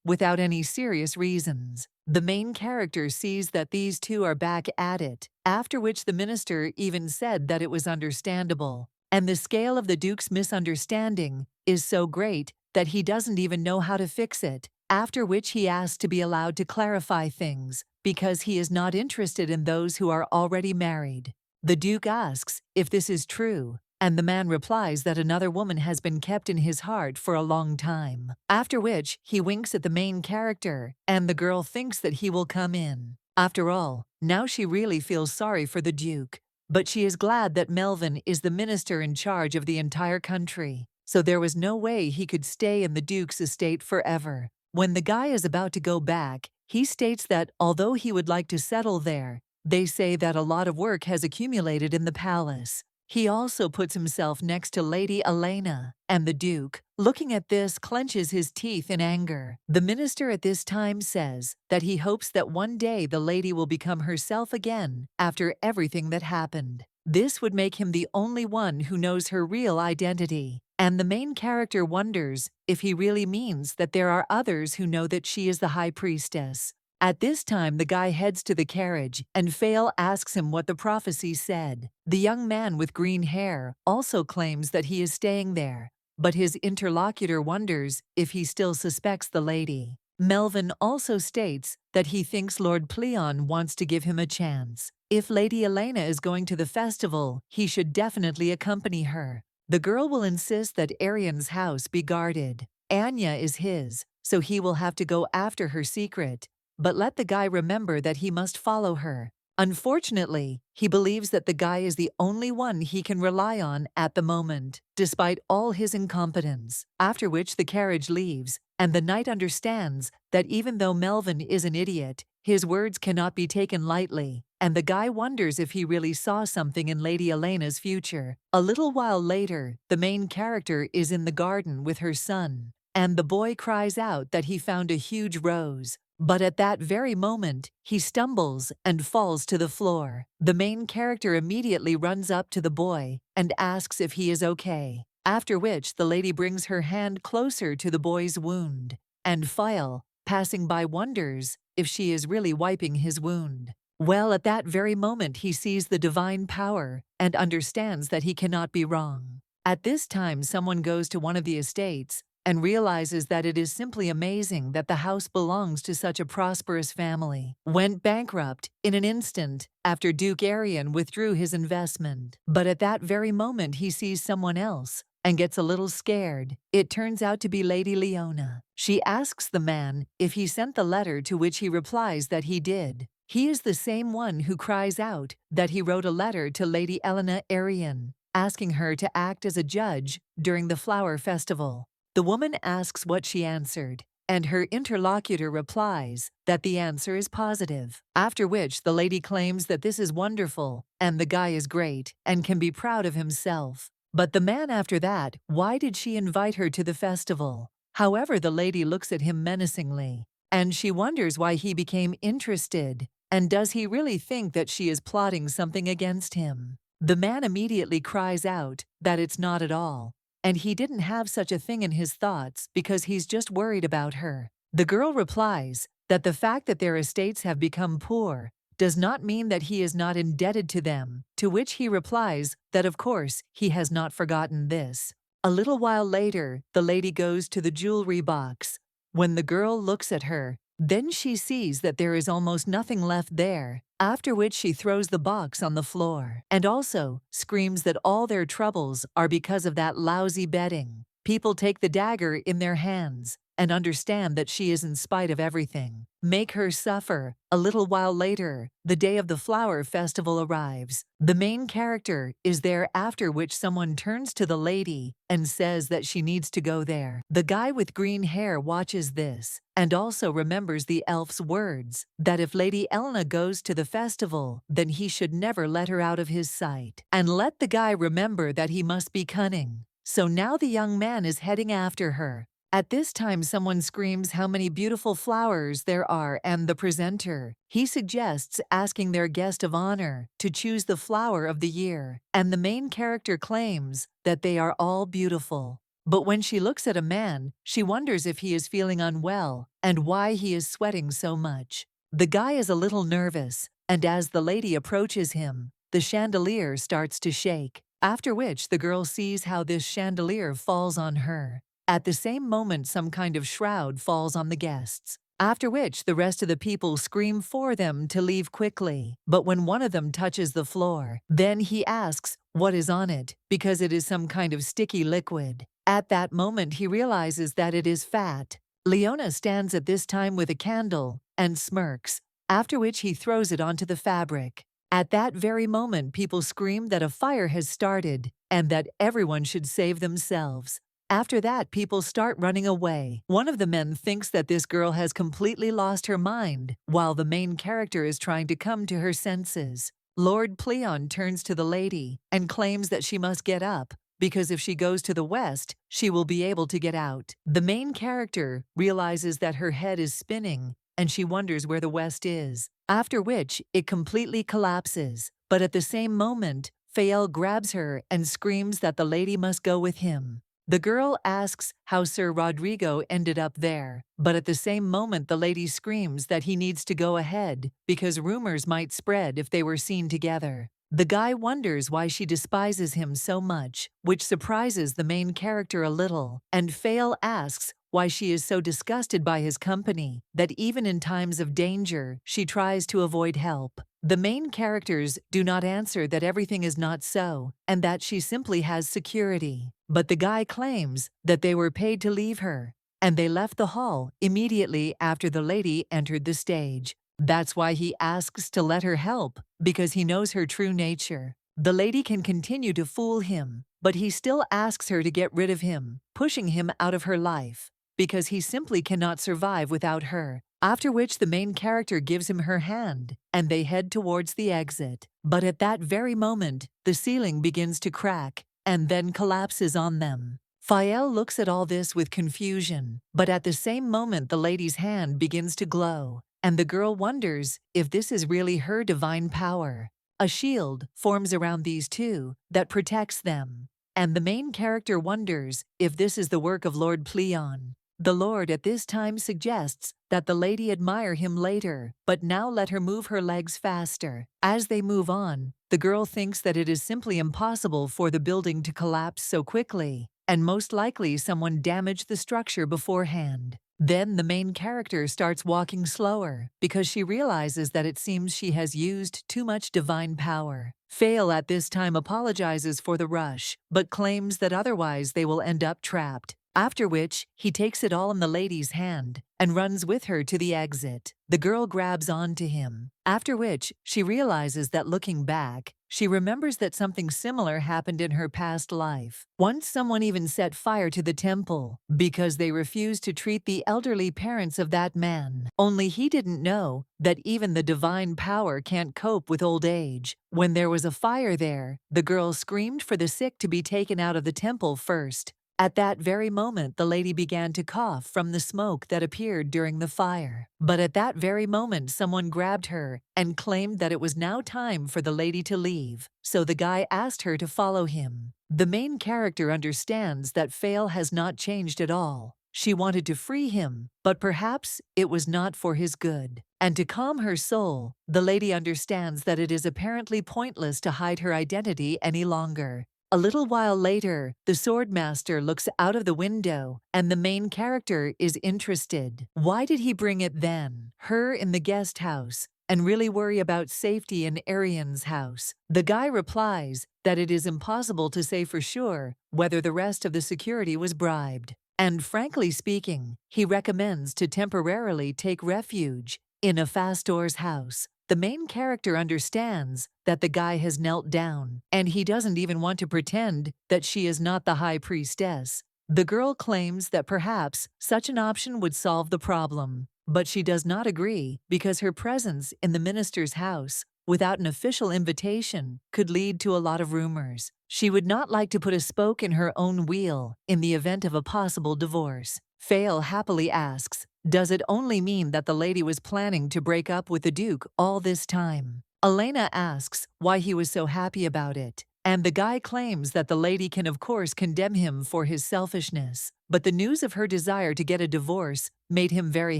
A: without any serious reasons. The main character sees that these two are back at it, after which the minister even said that it was understandable. And the scale of the Duke's misunderstanding is so great that he doesn't even know how to fix it, after which he asks to be allowed to clarify things, because he is not interested in those who are already married. The Duke asks if this is true, and the man replies that another woman has been kept in his heart for a long time, after which he winks at the main character, and the girl thinks that he will come in. After all, now she really feels sorry for the Duke, but she is glad that Melvin is the minister in charge of the entire country, so there was no way he could stay in the Duke's estate forever. When the guy is about to go back, he states that although he would like to settle there, they say that a lot of work has accumulated in the palace. He also puts himself next to Lady Elena, and the Duke, looking at this, clenches his teeth in anger. The minister at this time says that he hopes that one day the lady will become herself again after everything that happened. This would make him the only one who knows her real identity, and the main character wonders if he really means that there are others who know that she is the high priestess. At this time, the guy heads to the carriage, and Fail asks him what the prophecy said. The young man with green hair also claims that he is staying there, but his interlocutor wonders if he still suspects the lady. Melvin also states that he thinks Lord Pleon wants to give him a chance. If Lady Elena is going to the festival, he should definitely accompany her. The girl will insist that Arian's house be guarded. Anya is his, so he will have to go after her secret, but let the guy remember that he must follow her. Unfortunately, he believes that the guy is the only one he can rely on at the moment, despite all his incompetence, after which the carriage leaves, and the knight understands that even though Melvin is an idiot, his words cannot be taken lightly, and the guy wonders if he really saw something in Lady Elena's future. A little while later, the main character is in the garden with her son, and the boy cries out that he found a huge rose. But at that very moment, he stumbles and falls to the floor. The main character immediately runs up to the boy and asks if he is okay, after which the lady brings her hand closer to the boy's wound, and File, passing by, wonders if she is really wiping his wound. Well, at that very moment he sees the divine power and understands that he cannot be wrong. At this time, someone goes to one of the estates and realizes that it is simply amazing that the house belongs to such a prosperous family. Went bankrupt in an instant after Duke Arian withdrew his investment. But at that very moment he sees someone else and gets a little scared. It turns out to be Lady Leona. She asks the man if he sent the letter, to which he replies that he did. He is the same one who cries out that he wrote a letter to Lady Elena Arian, asking her to act as a judge during the flower festival. The woman asks what she answered, and her interlocutor replies that the answer is positive, after which the lady claims that this is wonderful, and the guy is great, and can be proud of himself. But the man after that, why did she invite her to the festival? However, the lady looks at him menacingly, and she wonders why he became interested, and does he really think that she is plotting something against him? The man immediately cries out that it's not at all, and he didn't have such a thing in his thoughts because he's just worried about her. The girl replies that the fact that their estates have become poor does not mean that he is not indebted to them, to which he replies that of course he has not forgotten this. A little while later, the lady goes to the jewelry box. When the girl looks at her, then she sees that there is almost nothing left there, after which she throws the box on the floor, and also screams that all their troubles are because of that lousy betting. People take the dagger in their hands and understand that she is in spite of everything. Make her suffer. A little while later, the day of the flower festival arrives. The main character is there, after which someone turns to the lady and says that she needs to go there. The guy with green hair watches this and also remembers the elf's words that if Lady Elena goes to the festival, then he should never let her out of his sight. And let the guy remember that he must be cunning. So now the young man is heading after her. At this time, someone screams how many beautiful flowers there are, and the presenter, he suggests asking their guest of honor to choose the flower of the year, and the main character claims that they are all beautiful. But when she looks at a man, she wonders if he is feeling unwell and why he is sweating so much. The guy is a little nervous, and as the lady approaches him, the chandelier starts to shake, after which the girl sees how this chandelier falls on her. At the same moment, some kind of shroud falls on the guests, after which the rest of the people scream for them to leave quickly. But when one of them touches the floor, then he asks what is on it, because it is some kind of sticky liquid. At that moment, he realizes that it is fat. Leona stands at this time with a candle and smirks, after which he throws it onto the fabric. At that very moment, people scream that a fire has started and that everyone should save themselves. After that, people start running away. One of the men thinks that this girl has completely lost her mind, while the main character is trying to come to her senses. Lord Pleon turns to the lady and claims that she must get up, because if she goes to the west, she will be able to get out. The main character realizes that her head is spinning, and she wonders where the west is, after which it completely collapses. But at the same moment, Fael grabs her and screams that the lady must go with him. The girl asks how Sir Rodrigo ended up there, but at the same moment the lady screams that he needs to go ahead because rumors might spread if they were seen together. The guy wonders why she despises him so much, which surprises the main character a little, and Fael asks why she is so disgusted by his company that even in times of danger she tries to avoid help. The main characters do not answer that everything is not so and that she simply has security. But the guy claims that they were paid to leave her, and they left the hall immediately after the lady entered the stage. That's why he asks to let her help, because he knows her true nature. The lady can continue to fool him, but he still asks her to get rid of him, pushing him out of her life, because he simply cannot survive without her. After which the main character gives him her hand, and they head towards the exit. But at that very moment, the ceiling begins to crack, and then collapses on them. Fael looks at all this with confusion, but at the same moment the lady's hand begins to glow, and the girl wonders if this is really her divine power. A shield forms around these two that protects them, and the main character wonders if this is the work of Lord Pleon. The Lord at this time suggests that the lady admire him later, but now let her move her legs faster. As they move on, the girl thinks that it is simply impossible for the building to collapse so quickly, and most likely someone damaged the structure beforehand. Then the main character starts walking slower, because she realizes that it seems she has used too much divine power. Fael at this time apologizes for the rush, but claims that otherwise they will end up trapped. After which, he takes it all in the lady's hand and runs with her to the exit. The girl grabs onto him, after which she realizes that looking back, she remembers that something similar happened in her past life. Once someone even set fire to the temple because they refused to treat the elderly parents of that man. Only he didn't know that even the divine power can't cope with old age. When there was a fire there, the girl screamed for the sick to be taken out of the temple first. At that very moment, the lady began to cough from the smoke that appeared during the fire. But at that very moment, someone grabbed her and claimed that it was now time for the lady to leave. So the guy asked her to follow him. The main character understands that Fael has not changed at all. She wanted to free him, but perhaps it was not for his good. And to calm her soul, the lady understands that it is apparently pointless to hide her identity any longer. A little while later, the swordmaster looks out of the window, and the main character is interested. Why did he bring it then? Her in the guest house, and really worry about safety in Arian's house. The guy replies that it is impossible to say for sure whether the rest of the security was bribed. And frankly speaking, he recommends to temporarily take refuge in a Fastor's house. The main character understands that the guy has knelt down, and he doesn't even want to pretend that she is not the high priestess. The girl claims that perhaps such an option would solve the problem, but she does not agree because her presence in the minister's house without an official invitation could lead to a lot of rumors. She would not like to put a spoke in her own wheel in the event of a possible divorce. Fail happily asks, does it only mean that the lady was planning to break up with the Duke all this time? Elena asks why he was so happy about it, and the guy claims that the lady can of course condemn him for his selfishness, but the news of her desire to get a divorce made him very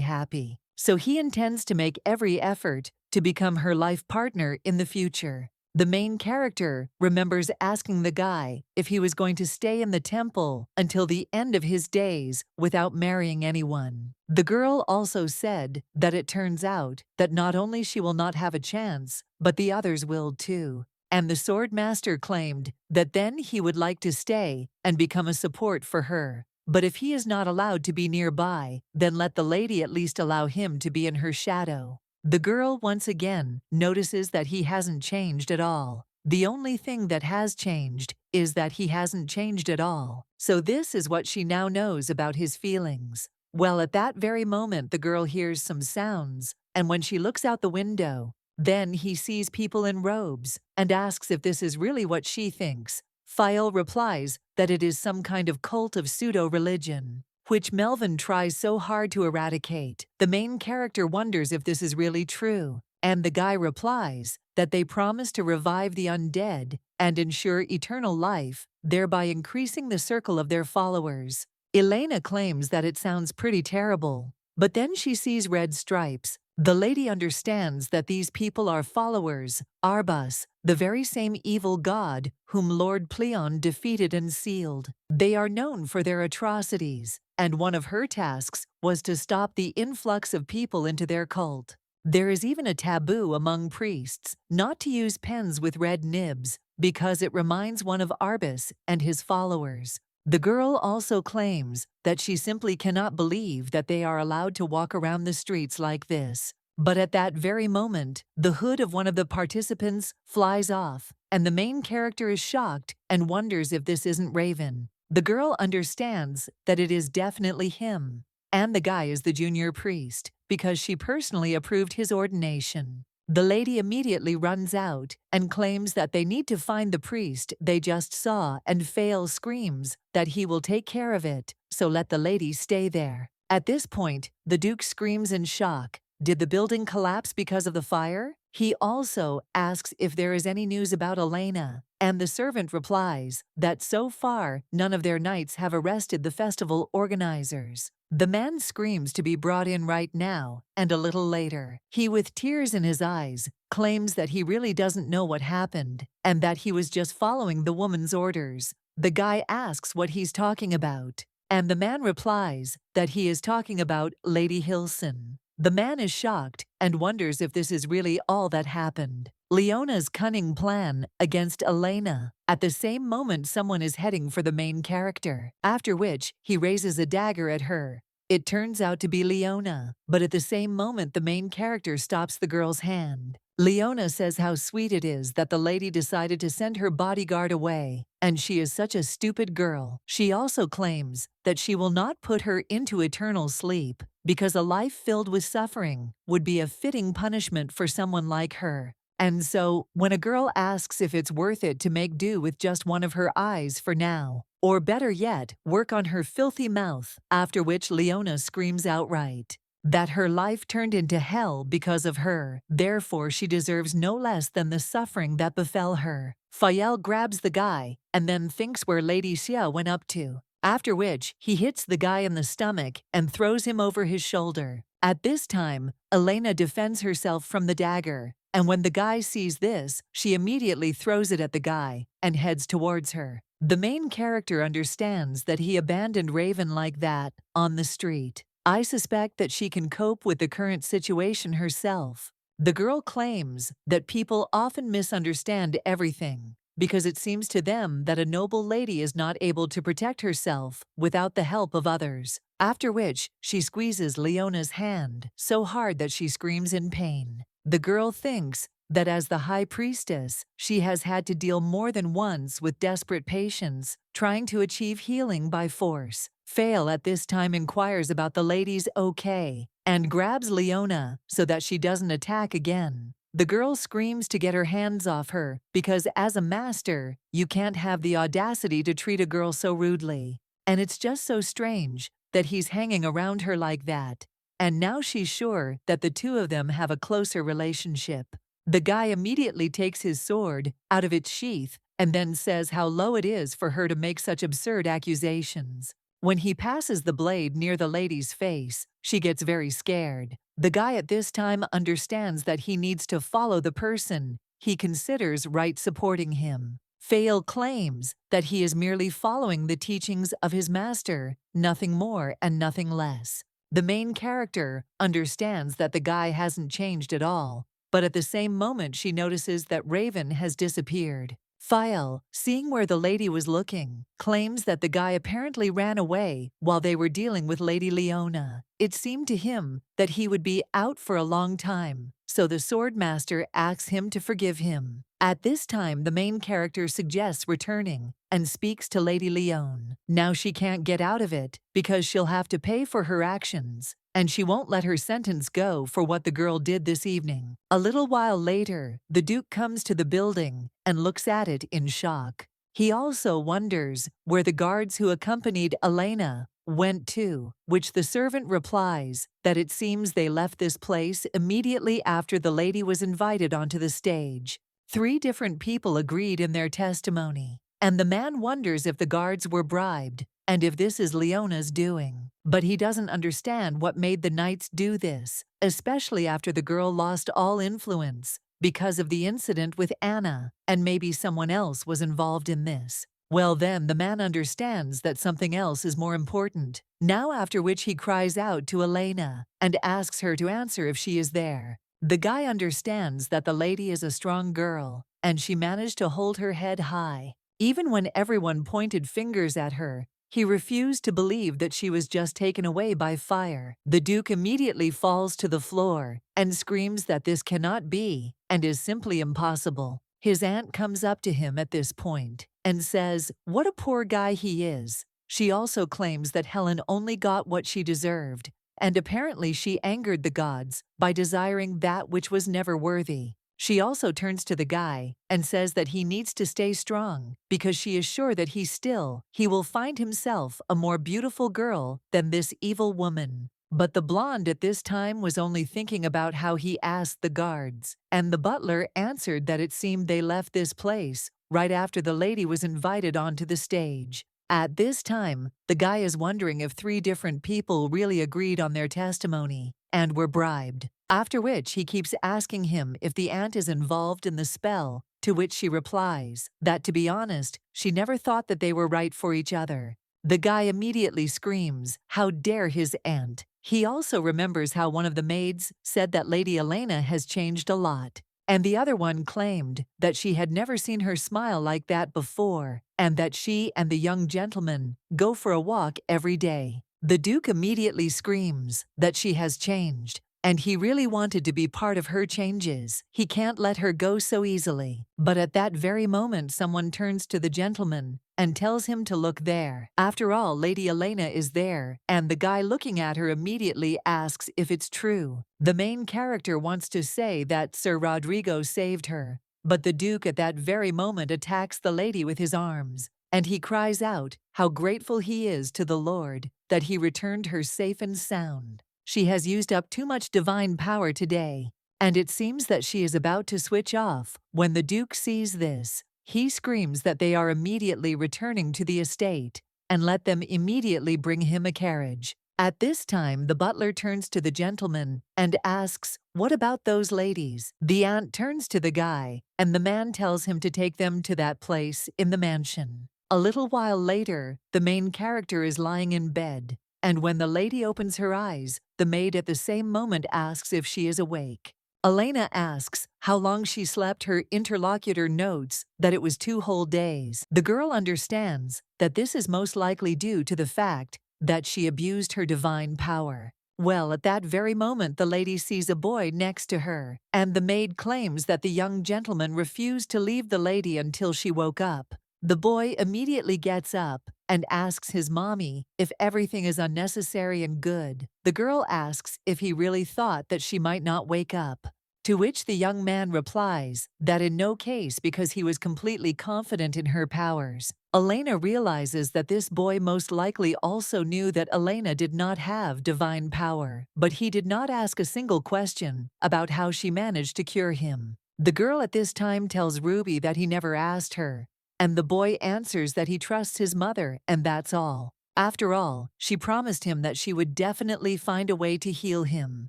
A: happy. So he intends to make every effort to become her life partner in the future. The main character remembers asking the guy if he was going to stay in the temple until the end of his days without marrying anyone. The girl also said that it turns out that not only she will not have a chance, but the others will too. And the sword master claimed that then he would like to stay and become a support for her. But if he is not allowed to be nearby, then let the lady at least allow him to be in her shadow. The girl once again notices that he hasn't changed at all. The only thing that has changed is that he hasn't changed at all. So this is what she now knows about his feelings. Well, at that very moment the girl hears some sounds, and when she looks out the window, then he sees people in robes and asks if this is really what she thinks. Phial replies that it is some kind of cult of pseudo-religion, which Melvin tries so hard to eradicate. The main character wonders if this is really true, and the guy replies that they promise to revive the undead and ensure eternal life, thereby increasing the circle of their followers. Elena claims that it sounds pretty terrible, but then she sees red stripes. The lady understands that these people are followers, Arbus, the very same evil god whom Lord Pleon defeated and sealed. They are known for their atrocities, and one of her tasks was to stop the influx of people into their cult. There is even a taboo among priests not to use pens with red nibs because it reminds one of Arbus and his followers. The girl also claims that she simply cannot believe that they are allowed to walk around the streets like this. But at that very moment, the hood of one of the participants flies off, and the main character is shocked and wonders if this isn't Raven. The girl understands that it is definitely him, and the guy is the junior priest, because she personally approved his ordination. The lady immediately runs out and claims that they need to find the priest they just saw, and Fail screams that he will take care of it, so let the lady stay there. At this point, the Duke screams in shock. Did the building collapse because of the fire? He also asks if there is any news about Elena, and the servant replies that so far none of their knights have arrested the festival organizers. The man screams to be brought in right now, and a little later, he with tears in his eyes claims that he really doesn't know what happened, and that he was just following the woman's orders. The guy asks what he's talking about, and the man replies that he is talking about Lady Hilson. The man is shocked and wonders if this is really all that happened. Leona's cunning plan against Elena. At the same moment, someone is heading for the main character, after which he raises a dagger at her. It turns out to be Leona, but at the same moment the main character stops the girl's hand. Leona says how sweet it is that the lady decided to send her bodyguard away, and she is such a stupid girl. She also claims that she will not put her into eternal sleep, because a life filled with suffering would be a fitting punishment for someone like her. And so, when a girl asks if it's worth it to make do with just one of her eyes for now, or better yet, work on her filthy mouth, after which Leona screams outright that her life turned into hell because of her, therefore she deserves no less than the suffering that befell her. Phial grabs the guy and then thinks where Lady Xia went up to, after which he hits the guy in the stomach and throws him over his shoulder. At this time, Elena defends herself from the dagger, and when the guy sees this, she immediately throws it at the guy and heads towards her. The main character understands that he abandoned Raven like that on the street. I suspect that she can cope with the current situation herself. The girl claims that people often misunderstand everything because it seems to them that a noble lady is not able to protect herself without the help of others, after which she squeezes Leona's hand so hard that she screams in pain. The girl thinks that as the high priestess, she has had to deal more than once with desperate patients trying to achieve healing by force. Fail at this time inquires about the lady's okay and grabs Leona so that she doesn't attack again. The girl screams to get her hands off her because as a master, you can't have the audacity to treat a girl so rudely. And it's just so strange that he's hanging around her like that. And now she's sure that the two of them have a closer relationship. The guy immediately takes his sword out of its sheath and then says how low it is for her to make such absurd accusations. When he passes the blade near the lady's face, she gets very scared. The guy at this time understands that he needs to follow the person he considers right supporting him. Fail claims that he is merely following the teachings of his master, nothing more and nothing less. The main character understands that the guy hasn't changed at all, but at the same moment she notices that Raven has disappeared. Fail, seeing where the lady was looking, claims that the guy apparently ran away while they were dealing with Lady Leona. It seemed to him that he would be out for a long time, so the swordmaster asks him to forgive him. At this time, the main character suggests returning and speaks to Lady Leon. Now she can't get out of it because she'll have to pay for her actions, and she won't let her sentence go for what the girl did this evening. A little while later, the Duke comes to the building and looks at it in shock. He also wonders where the guards who accompanied Elena went to, which the servant replies that it seems they left this place immediately after the lady was invited onto the stage. 3 different people agreed in their testimony, and the man wonders if the guards were bribed and if this is Leona's doing. But he doesn't understand what made the knights do this, especially after the girl lost all influence because of the incident with Anna, and maybe someone else was involved in this. Well then, the man understands that something else is more important. Now after which he cries out to Elena and asks her to answer if she is there. The guy understands that the lady is a strong girl, and she managed to hold her head high. Even when everyone pointed fingers at her, he refused to believe that she was just taken away by fire. The Duke immediately falls to the floor and screams that this cannot be and is simply impossible. His aunt comes up to him at this point and says, "What a poor guy he is." She also claims that Helen only got what she deserved, and apparently she angered the gods by desiring that which was never worthy. She also turns to the guy and says that he needs to stay strong because she is sure that he will find himself a more beautiful girl than this evil woman. But the blonde at this time was only thinking about how he asked the guards, and the butler answered that it seemed they left this place right after the lady was invited onto the stage. At this time, the guy is wondering if 3 different people really agreed on their testimony and were bribed, after which he keeps asking him if the aunt is involved in the spell, to which she replies that, to be honest, she never thought that they were right for each other. The guy immediately screams, how dare his aunt. He also remembers how one of the maids said that Lady Elena has changed a lot, and the other one claimed that she had never seen her smile like that before, and that she and the young gentleman go for a walk every day. The Duke immediately screams that she has changed, and he really wanted to be part of her changes. He can't let her go so easily. But at that very moment, someone turns to the gentleman and tells him to look there. After all, Lady Elena is there, and the guy looking at her immediately asks if it's true. The main character wants to say that Sir Rodrigo saved her, but the Duke at that very moment attacks the lady with his arms, and he cries out how grateful he is to the Lord that he returned her safe and sound. She has used up too much divine power today, and it seems that she is about to switch off. When the Duke sees this, he screams that they are immediately returning to the estate and let them immediately bring him a carriage. At this time, the butler turns to the gentleman and asks, "What about those ladies?" The aunt turns to the guy, and the man tells him to take them to that place in the mansion. A little while later, the main character is lying in bed, and when the lady opens her eyes, the maid at the same moment asks if she is awake. Elena asks how long she slept. Her interlocutor notes that it was 2 whole days. The girl understands that this is most likely due to the fact that she abused her divine power. Well, at that very moment, the lady sees a boy next to her, and the maid claims that the young gentleman refused to leave the lady until she woke up. The boy immediately gets up and asks his mommy if everything is unnecessary and good. The girl asks if he really thought that she might not wake up, to which the young man replies that in no case, because he was completely confident in her powers. Elena realizes that this boy most likely also knew that Elena did not have divine power, but he did not ask a single question about how she managed to cure him. The girl at this time tells Ruby that he never asked her, and the boy answers that he trusts his mother, and that's all. After all, she promised him that she would definitely find a way to heal him.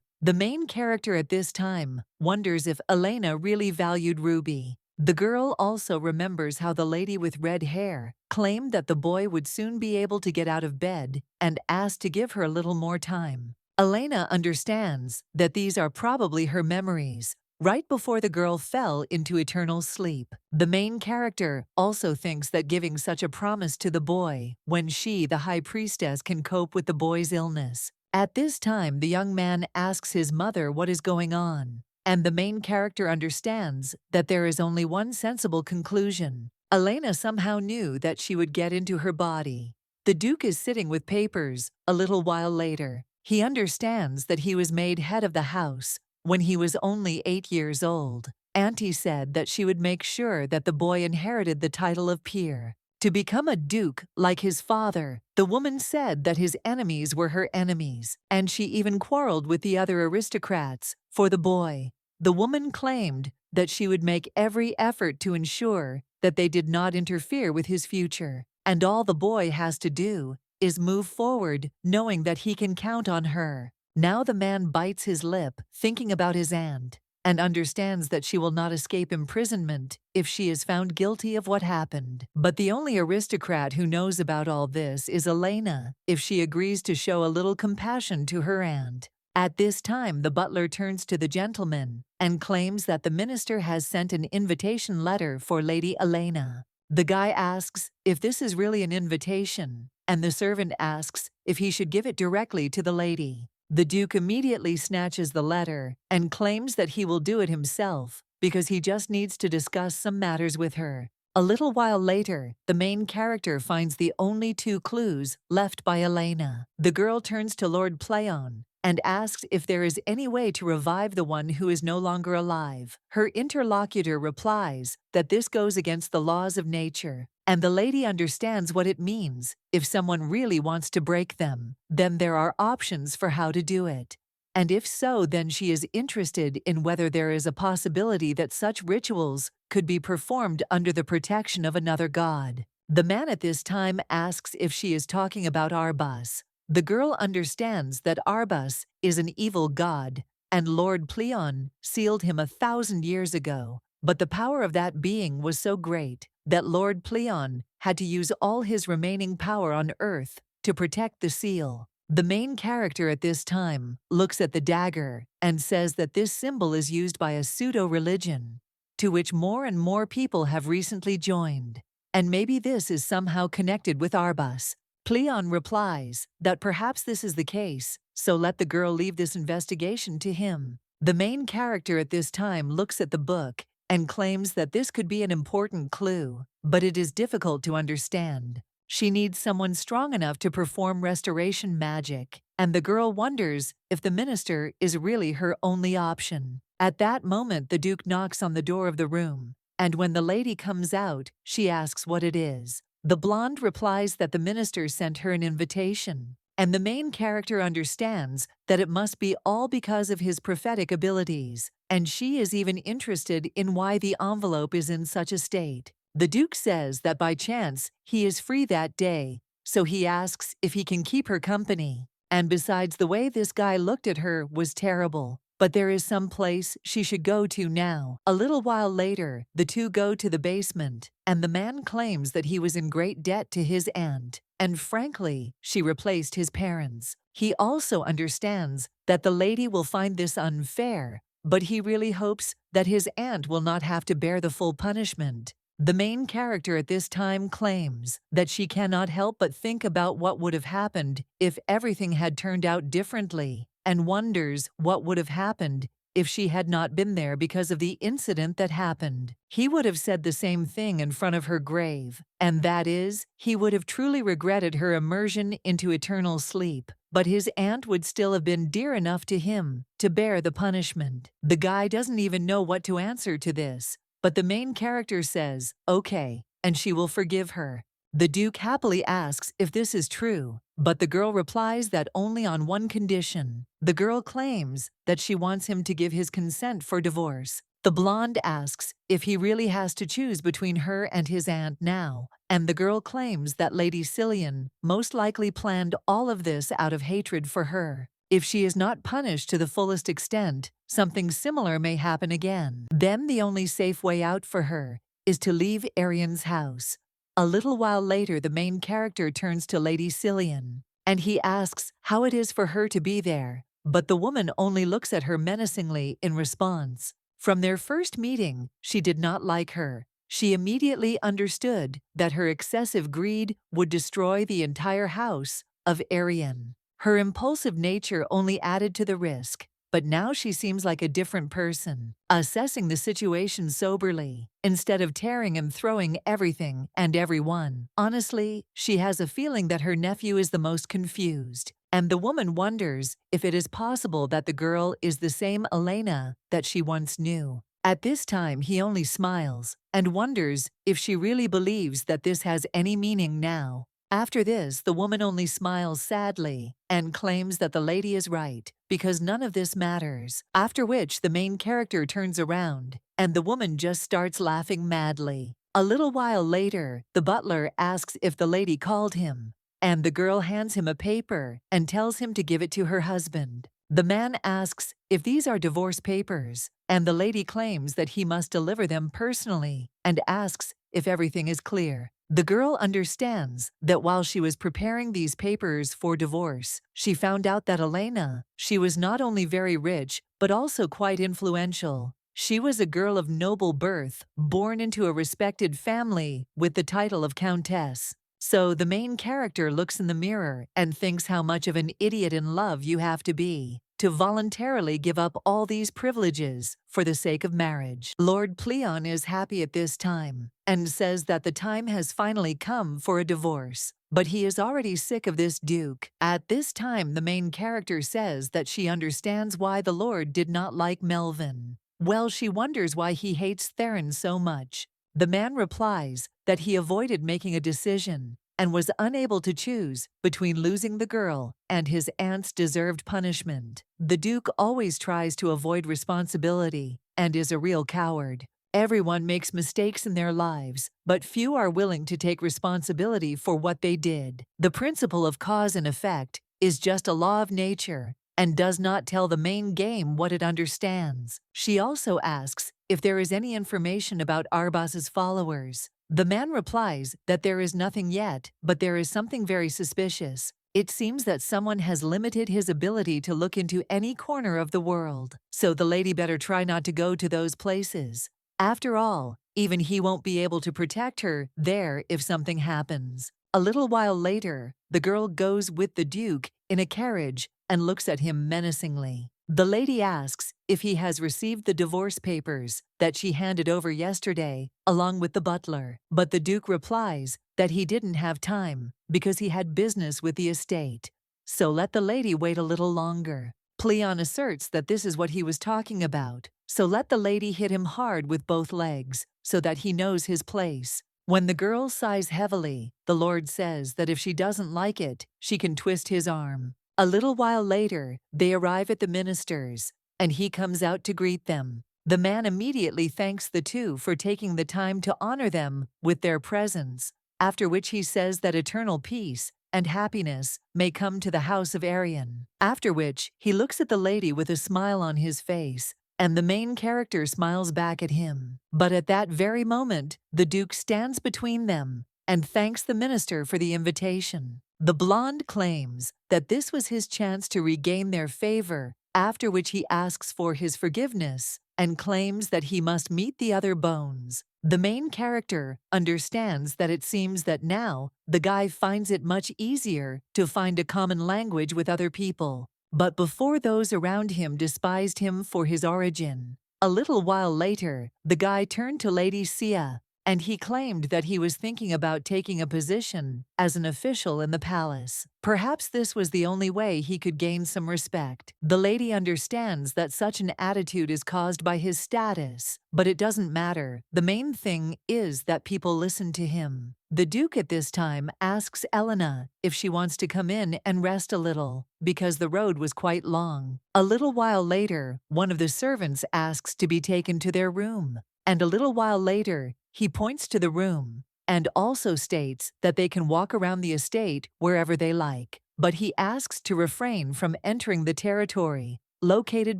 A: The main character at this time wonders if Elena really valued Ruby. The girl also remembers how the lady with red hair claimed that the boy would soon be able to get out of bed and asked to give her a little more time. Elena understands that these are probably her memories, right before the girl fell into eternal sleep. The main character also thinks that giving such a promise to the boy when she, the high priestess, can cope with the boy's illness. At this time, the young man asks his mother what is going on, and the main character understands that there is only one sensible conclusion. Elena somehow knew that she would get into her body. The Duke is sitting with papers. A little while later, he understands that he was made head of the house when he was only 8 years old. Auntie said that she would make sure that the boy inherited the title of peer. To become a duke like his father, the woman said that his enemies were her enemies, and she even quarreled with the other aristocrats for the boy. The woman claimed that she would make every effort to ensure that they did not interfere with his future, and all the boy has to do is move forward, knowing that he can count on her. Now the man bites his lip, thinking about his aunt, and understands that she will not escape imprisonment if she is found guilty of what happened. But the only aristocrat who knows about all this is Elena, if she agrees to show a little compassion to her aunt. At this time, the butler turns to the gentleman and claims that the minister has sent an invitation letter for Lady Elena. The guy asks if this is really an invitation, and the servant asks if he should give it directly to the lady. The Duke immediately snatches the letter and claims that he will do it himself because he just needs to discuss some matters with her. A little while later, the main character finds the only 2 clues left by Elena. The girl turns to Lord Pleon and asks if there is any way to revive the one who is no longer alive. Her interlocutor replies that this goes against the laws of nature, and the lady understands what it means. If someone really wants to break them, then there are options for how to do it. And if so, then she is interested in whether there is a possibility that such rituals could be performed under the protection of another god. The man at this time asks if she is talking about Arbus. The girl understands that Arbus is an evil god, and Lord Pleon sealed him 1,000 years ago. But the power of that being was so great that Lord Pleon had to use all his remaining power on Earth to protect the seal. The main character at this time looks at the dagger and says that this symbol is used by a pseudo-religion, to which more and more people have recently joined, and maybe this is somehow connected with Arbus. Pleon replies that perhaps this is the case, so let the girl leave this investigation to him. The main character at this time looks at the book and claims that this could be an important clue, but it is difficult to understand. She needs someone strong enough to perform restoration magic, and the girl wonders if the minister is really her only option. At that moment, the Duke knocks on the door of the room, and when the lady comes out, she asks what it is. The blonde replies that the minister sent her an invitation, and the main character understands that it must be all because of his prophetic abilities, and she is even interested in why the envelope is in such a state. The Duke says that by chance he is free that day, so he asks if he can keep her company. And besides, the way this guy looked at her was terrible. But there is some place she should go to now. A little while later, the two go to the basement, and the man claims that he was in great debt to his aunt, and frankly, she replaced his parents. He also understands that the lady will find this unfair, but he really hopes that his aunt will not have to bear the full punishment. The main character at this time claims that she cannot help but think about what would have happened if everything had turned out differently, and wonders what would have happened if she had not been there because of the incident that happened. He would have said the same thing in front of her grave, and that is, he would have truly regretted her immersion into eternal sleep, but his aunt would still have been dear enough to him to bear the punishment. The guy doesn't even know what to answer to this, but the main character says, okay, and she will forgive her. The Duke happily asks if this is true, but the girl replies that only on one condition. The girl claims that she wants him to give his consent for divorce. The blonde asks if he really has to choose between her and his aunt now, and the girl claims that Lady Psyian most likely planned all of this out of hatred for her. If she is not punished to the fullest extent, something similar may happen again. Then the only safe way out for her is to leave Arian's house. A little while later, the main character turns to Lady Psyian, and he asks how it is for her to be there, but the woman only looks at her menacingly in response. From their first meeting, she did not like her. She immediately understood that her excessive greed would destroy the entire house of Arian. Her impulsive nature only added to the risk, but now she seems like a different person, assessing the situation soberly, instead of tearing and throwing everything and everyone. Honestly, she has a feeling that her nephew is the most confused, and the woman wonders if it is possible that the girl is the same Elena that she once knew. At this time, he only smiles and wonders if she really believes that this has any meaning now. After this, the woman only smiles sadly and claims that the lady is right because none of this matters, after which the main character turns around and the woman just starts laughing madly. A little while later, the butler asks if the lady called him, and the girl hands him a paper and tells him to give it to her husband. The man asks if these are divorce papers, and the lady claims that he must deliver them personally and asks if everything is clear. The girl understands that while she was preparing these papers for divorce, she found out that Elena, she was not only very rich, but also quite influential. She was a girl of noble birth, born into a respected family with the title of countess. So the main character looks in the mirror and thinks how much of an idiot in love you have to be to voluntarily give up all these privileges for the sake of marriage. Lord Pleon is happy at this time and says that the time has finally come for a divorce, but he is already sick of this duke. At this time, the main character says that she understands why the Lord did not like Melvin. Well, she wonders why he hates Theron so much. The man replies that he avoided making a decision and was unable to choose between losing the girl and his aunt's deserved punishment. The Duke always tries to avoid responsibility and is a real coward. Everyone makes mistakes in their lives, but few are willing to take responsibility for what they did. The principle of cause and effect is just a law of nature and does not tell the main game what it understands. She also asks if there is any information about Arbas's followers. The man replies that there is nothing yet, but there is something very suspicious. It seems that someone has limited his ability to look into any corner of the world, so the lady better try not to go to those places. After all, even he won't be able to protect her there if something happens. A little while later, the girl goes with the Duke in a carriage and looks at him menacingly. The lady asks if he has received the divorce papers that she handed over yesterday, along with the butler. But the Duke replies that he didn't have time because he had business with the estate. So let the lady wait a little longer. Pleon asserts that this is what he was talking about. So let the lady hit him hard with both legs so that he knows his place. When the girl sighs heavily, the Lord says that if she doesn't like it, she can twist his arm. A little while later, they arrive at the minister's, and he comes out to greet them. The man immediately thanks the two for taking the time to honor them with their presence, after which he says that eternal peace and happiness may come to the house of Arian. After which, he looks at the lady with a smile on his face, and the main character smiles back at him. But at that very moment, the Duke stands between them and thanks the minister for the invitation. The blonde claims that this was his chance to regain their favor after which he asks for his forgiveness and claims that he must meet the other bones. The main character understands that it seems that now the guy finds it much easier to find a common language with other people. But before, those around him despised him for his origin. A little while later, the guy turned to Lady Sia, and he claimed that he was thinking about taking a position as an official in the palace. Perhaps this was the only way he could gain some respect. The lady understands that such an attitude is caused by his status, but it doesn't matter. The main thing is that people listen to him. The Duke at this time asks Elena if she wants to come in and rest a little, because the road was quite long. A little while later, one of the servants asks to be taken to their room, and a little while later, he points to the room and also states that they can walk around the estate wherever they like, but he asks to refrain from entering the territory located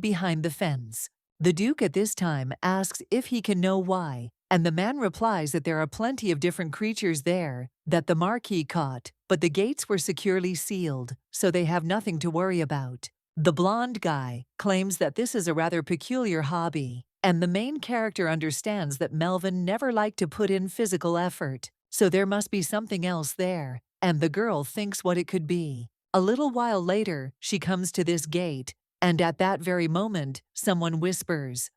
A: behind the fence. The Duke at this time asks if he can know why, and the man replies that there are plenty of different creatures there that the Marquis caught, but the gates were securely sealed, so they have nothing to worry about. The blonde guy claims that this is a rather peculiar hobby, and the main character understands that Melvin never liked to put in physical effort, so there must be something else there, and the girl thinks what it could be. A little while later, she comes to this gate, and at that very moment, someone whispers,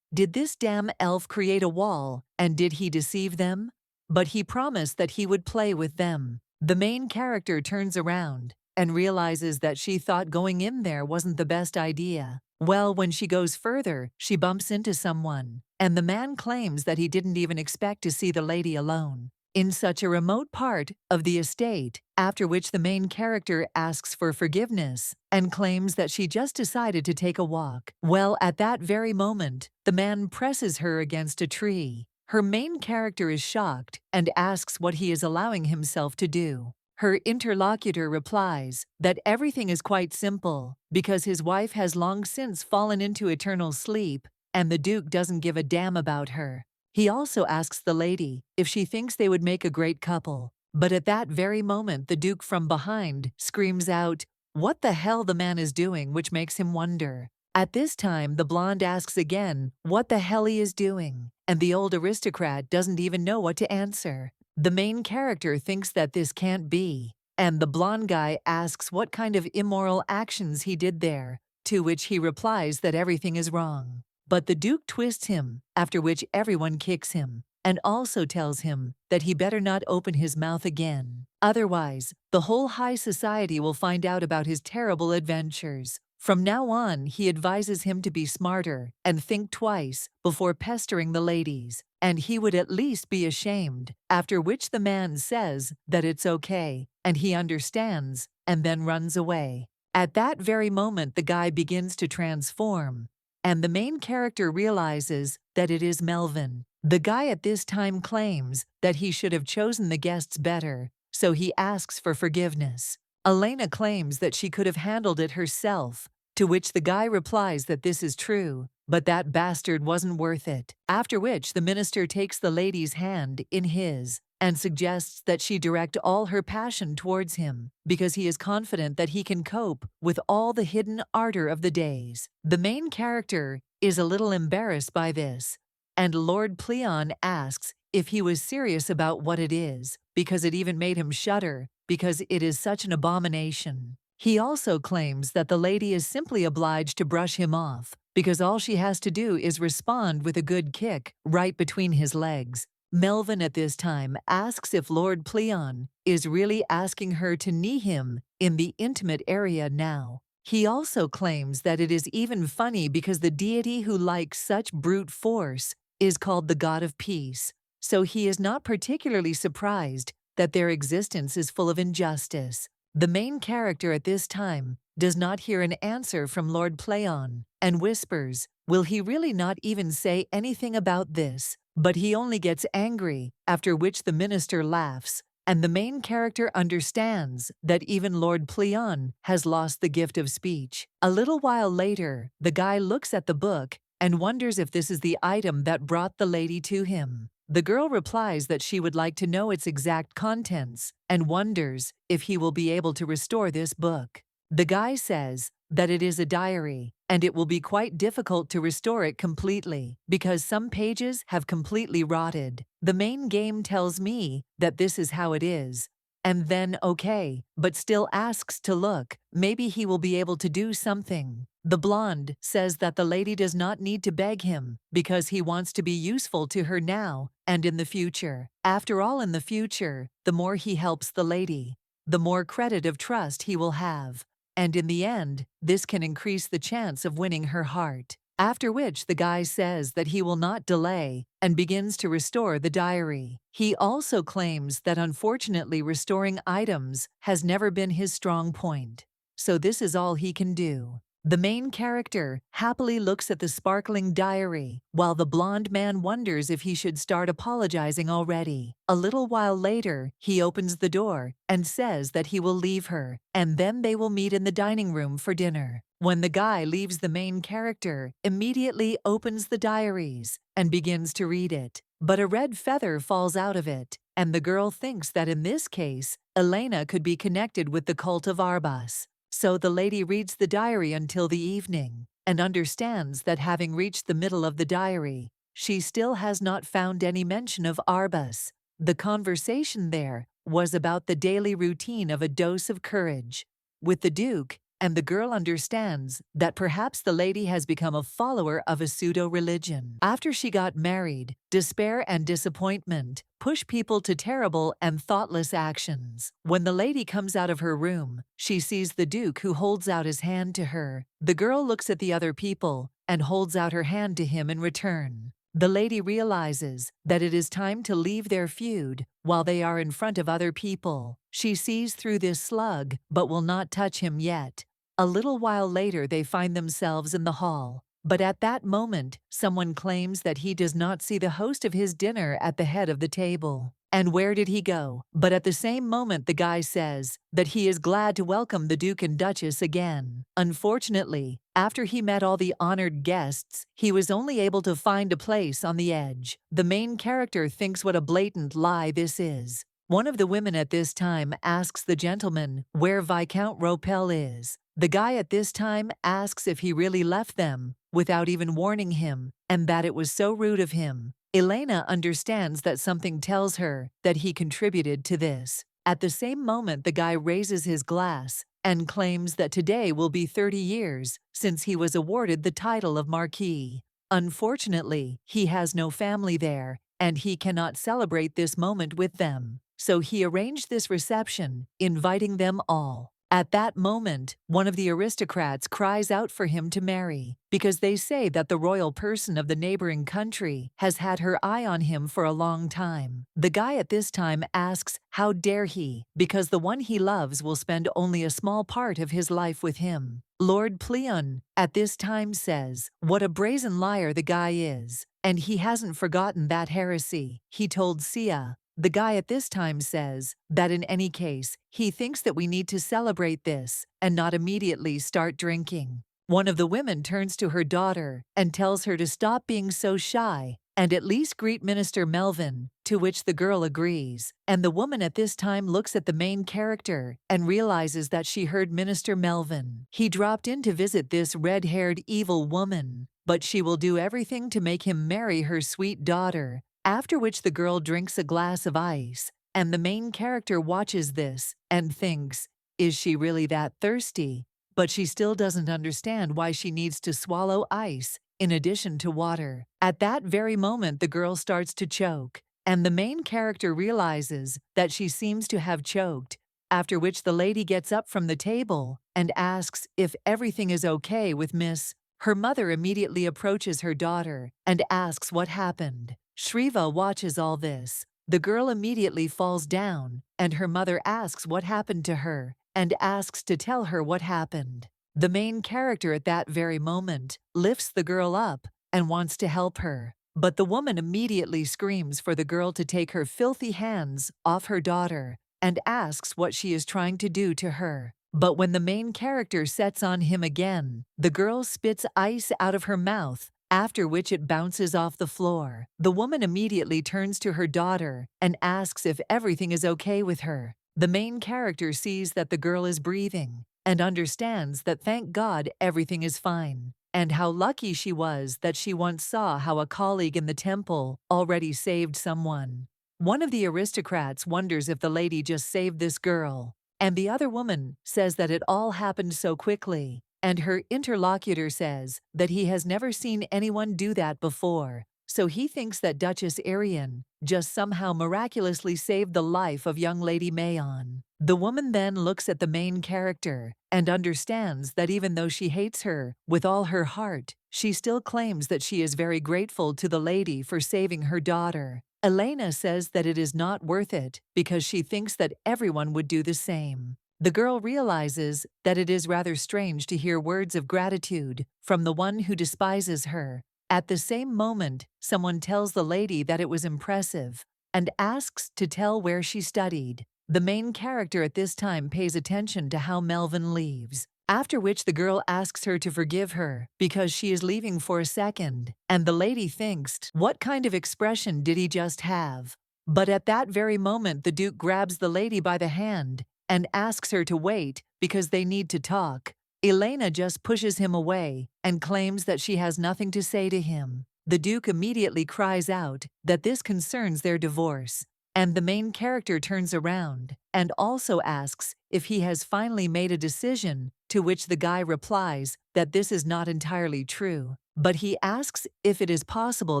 A: "Did this damn elf create a wall, and did he deceive them?" But he promised that he would play with them. The main character turns around and realizes that she thought going in there wasn't the best idea. Well, when she goes further, she bumps into someone, and the man claims that he didn't even expect to see the lady alone in such a remote part of the estate, after which the main character asks for forgiveness and claims that she just decided to take a walk. Well, at that very moment, the man presses her against a tree. Her main character is shocked and asks what he is allowing himself to do. Her interlocutor replies that everything is quite simple because his wife has long since fallen into eternal sleep and the Duke doesn't give a damn about her. He also asks the lady if she thinks they would make a great couple. But at that very moment, the Duke from behind screams out, "What the hell the man is doing," which makes him wonder. At this time, the blonde asks again what the hell he is doing, and the old aristocrat doesn't even know what to answer. The main character thinks that this can't be, and the blonde guy asks what kind of immoral actions he did there, to which he replies that everything is wrong. But the Duke twists him, after which everyone kicks him, and also tells him that he better not open his mouth again. Otherwise, the whole high society will find out about his terrible adventures. From now on, he advises him to be smarter and think twice before pestering the ladies, and he would at least be ashamed, after which the man says that it's okay, and he understands, and then runs away. At that very moment, the guy begins to transform, and the main character realizes that it is Melvin. The guy at this time claims that he should have chosen the guests better, so he asks for forgiveness. Elena claims that she could have handled it herself, to which the guy replies that this is true, but that bastard wasn't worth it. After which the minister takes the lady's hand in his and suggests that she direct all her passion towards him, because he is confident that he can cope with all the hidden ardor of the days. The main character is a little embarrassed by this, and Lord Pleon asks if he was serious about what it is, because it even made him shudder, because it is such an abomination. He also claims that the lady is simply obliged to brush him off, because all she has to do is respond with a good kick right between his legs. Melvin at this time asks if Lord Pleon is really asking her to knee him in the intimate area now. He also claims that it is even funny because the deity who likes such brute force is called the God of Peace, so he is not particularly surprised that their existence is full of injustice. The main character at this time does not hear an answer from Lord Pleon and whispers, will he really not even say anything about this? But he only gets angry, after which the minister laughs, and the main character understands that even Lord Pleon has lost the gift of speech. A little while later, the guy looks at the book and wonders if this is the item that brought the lady to him. The girl replies that she would like to know its exact contents and wonders if he will be able to restore this book. The guy says that it is a diary, and it will be quite difficult to restore it completely, because some pages have completely rotted. The main game tells me that this is how it is. And then okay, but still asks to look, maybe he will be able to do something. The blonde says that the lady does not need to beg him, because he wants to be useful to her now and in the future. After all, in the future, the more he helps the lady, the more credit of trust he will have. And in the end, this can increase the chance of winning her heart. After which the guy says that he will not delay and begins to restore the diary. He also claims that unfortunately restoring items has never been his strong point. So this is all he can do. The main character happily looks at the sparkling diary, while the blonde man wonders if he should start apologizing already. A little while later, he opens the door and says that he will leave her, and then they will meet in the dining room for dinner. When the guy leaves, the main character immediately opens the diaries and begins to read it. But a red feather falls out of it, and the girl thinks that in this case, Elena could be connected with the cult of Arbas. So the lady reads the diary until the evening, and understands that having reached the middle of the diary, she still has not found any mention of Arbas. The conversation there was about the daily routine of a dose of courage with the Duke, and the girl understands that perhaps the lady has become a follower of a pseudo-religion. After she got married, despair and disappointment push people to terrible and thoughtless actions. When the lady comes out of her room, she sees the Duke, who holds out his hand to her. The girl looks at the other people and holds out her hand to him in return. The lady realizes that it is time to leave their feud while they are in front of other people. She sees through this slug, but will not touch him yet. A little while later, they find themselves in the hall. But at that moment, someone claims that he does not see the host of his dinner at the head of the table. And where did he go? But at the same moment, the guy says that he is glad to welcome the Duke and Duchess again. Unfortunately, after he met all the honored guests, he was only able to find a place on the edge. The main character thinks what a blatant lie this is. One of the women at this time asks the gentleman where Viscount Ropel is. The guy at this time asks if he really left them without even warning him, and that it was so rude of him. Elena understands that something tells her that he contributed to this. At the same moment, the guy raises his glass and claims that today will be 30 years since he was awarded the title of Marquis. Unfortunately, he has no family there, and he cannot celebrate this moment with them. So he arranged this reception, inviting them all. At that moment, one of the aristocrats cries out for him to marry, because they say that the royal person of the neighboring country has had her eye on him for a long time. The guy at this time asks, how dare he, because the one he loves will spend only a small part of his life with him. Lord Pleon at this time says, what a brazen liar the guy is, and he hasn't forgotten that heresy he told Sia. The guy at this time says that in any case, he thinks that we need to celebrate this and not immediately start drinking. One of the women turns to her daughter and tells her to stop being so shy and at least greet Minister Melvin, to which the girl agrees. And the woman at this time looks at the main character and realizes that she heard Minister Melvin. He dropped in to visit this red-haired evil woman, but she will do everything to make him marry her sweet daughter. After which the girl drinks a glass of ice, and the main character watches this and thinks, is she really that thirsty? But she still doesn't understand why she needs to swallow ice in addition to water. At that very moment, the girl starts to choke, and the main character realizes that she seems to have choked, after which the lady gets up from the table and asks if everything is okay with Miss. Her mother immediately approaches her daughter and asks what happened. Shriva watches all this. The girl immediately falls down, and her mother asks what happened to her and asks to tell her what happened. The main character at that very moment lifts the girl up and wants to help her, but the woman immediately screams for the girl to take her filthy hands off her daughter and asks what she is trying to do to her. But when the main character sets on him again, the girl spits ice out of her mouth, after which it bounces off the floor. The woman immediately turns to her daughter and asks if everything is okay with her. The main character sees that the girl is breathing and understands that thank God everything is fine, and how lucky she was that she once saw how a colleague in the temple already saved someone. One of the aristocrats wonders if the lady just saved this girl, and the other woman says that it all happened so quickly, and her interlocutor says that he has never seen anyone do that before, so he thinks that Duchess Arian just somehow miraculously saved the life of young Lady Mayon. The woman then looks at the main character and understands that even though she hates her with all her heart, she still claims that she is very grateful to the lady for saving her daughter. Elena says that it is not worth it because she thinks that everyone would do the same. The girl realizes that it is rather strange to hear words of gratitude from the one who despises her. At the same moment, someone tells the lady that it was impressive and asks to tell where she studied. The main character at this time pays attention to how Melvin leaves, after which the girl asks her to forgive her because she is leaving for a second, and the lady thinks, what kind of expression did he just have? But at that very moment the Duke grabs the lady by the hand and asks her to wait because they need to talk. Elena just pushes him away and claims that she has nothing to say to him. The Duke immediately cries out that this concerns their divorce, and the main character turns around and also asks if he has finally made a decision, to which the guy replies that this is not entirely true, but he asks if it is possible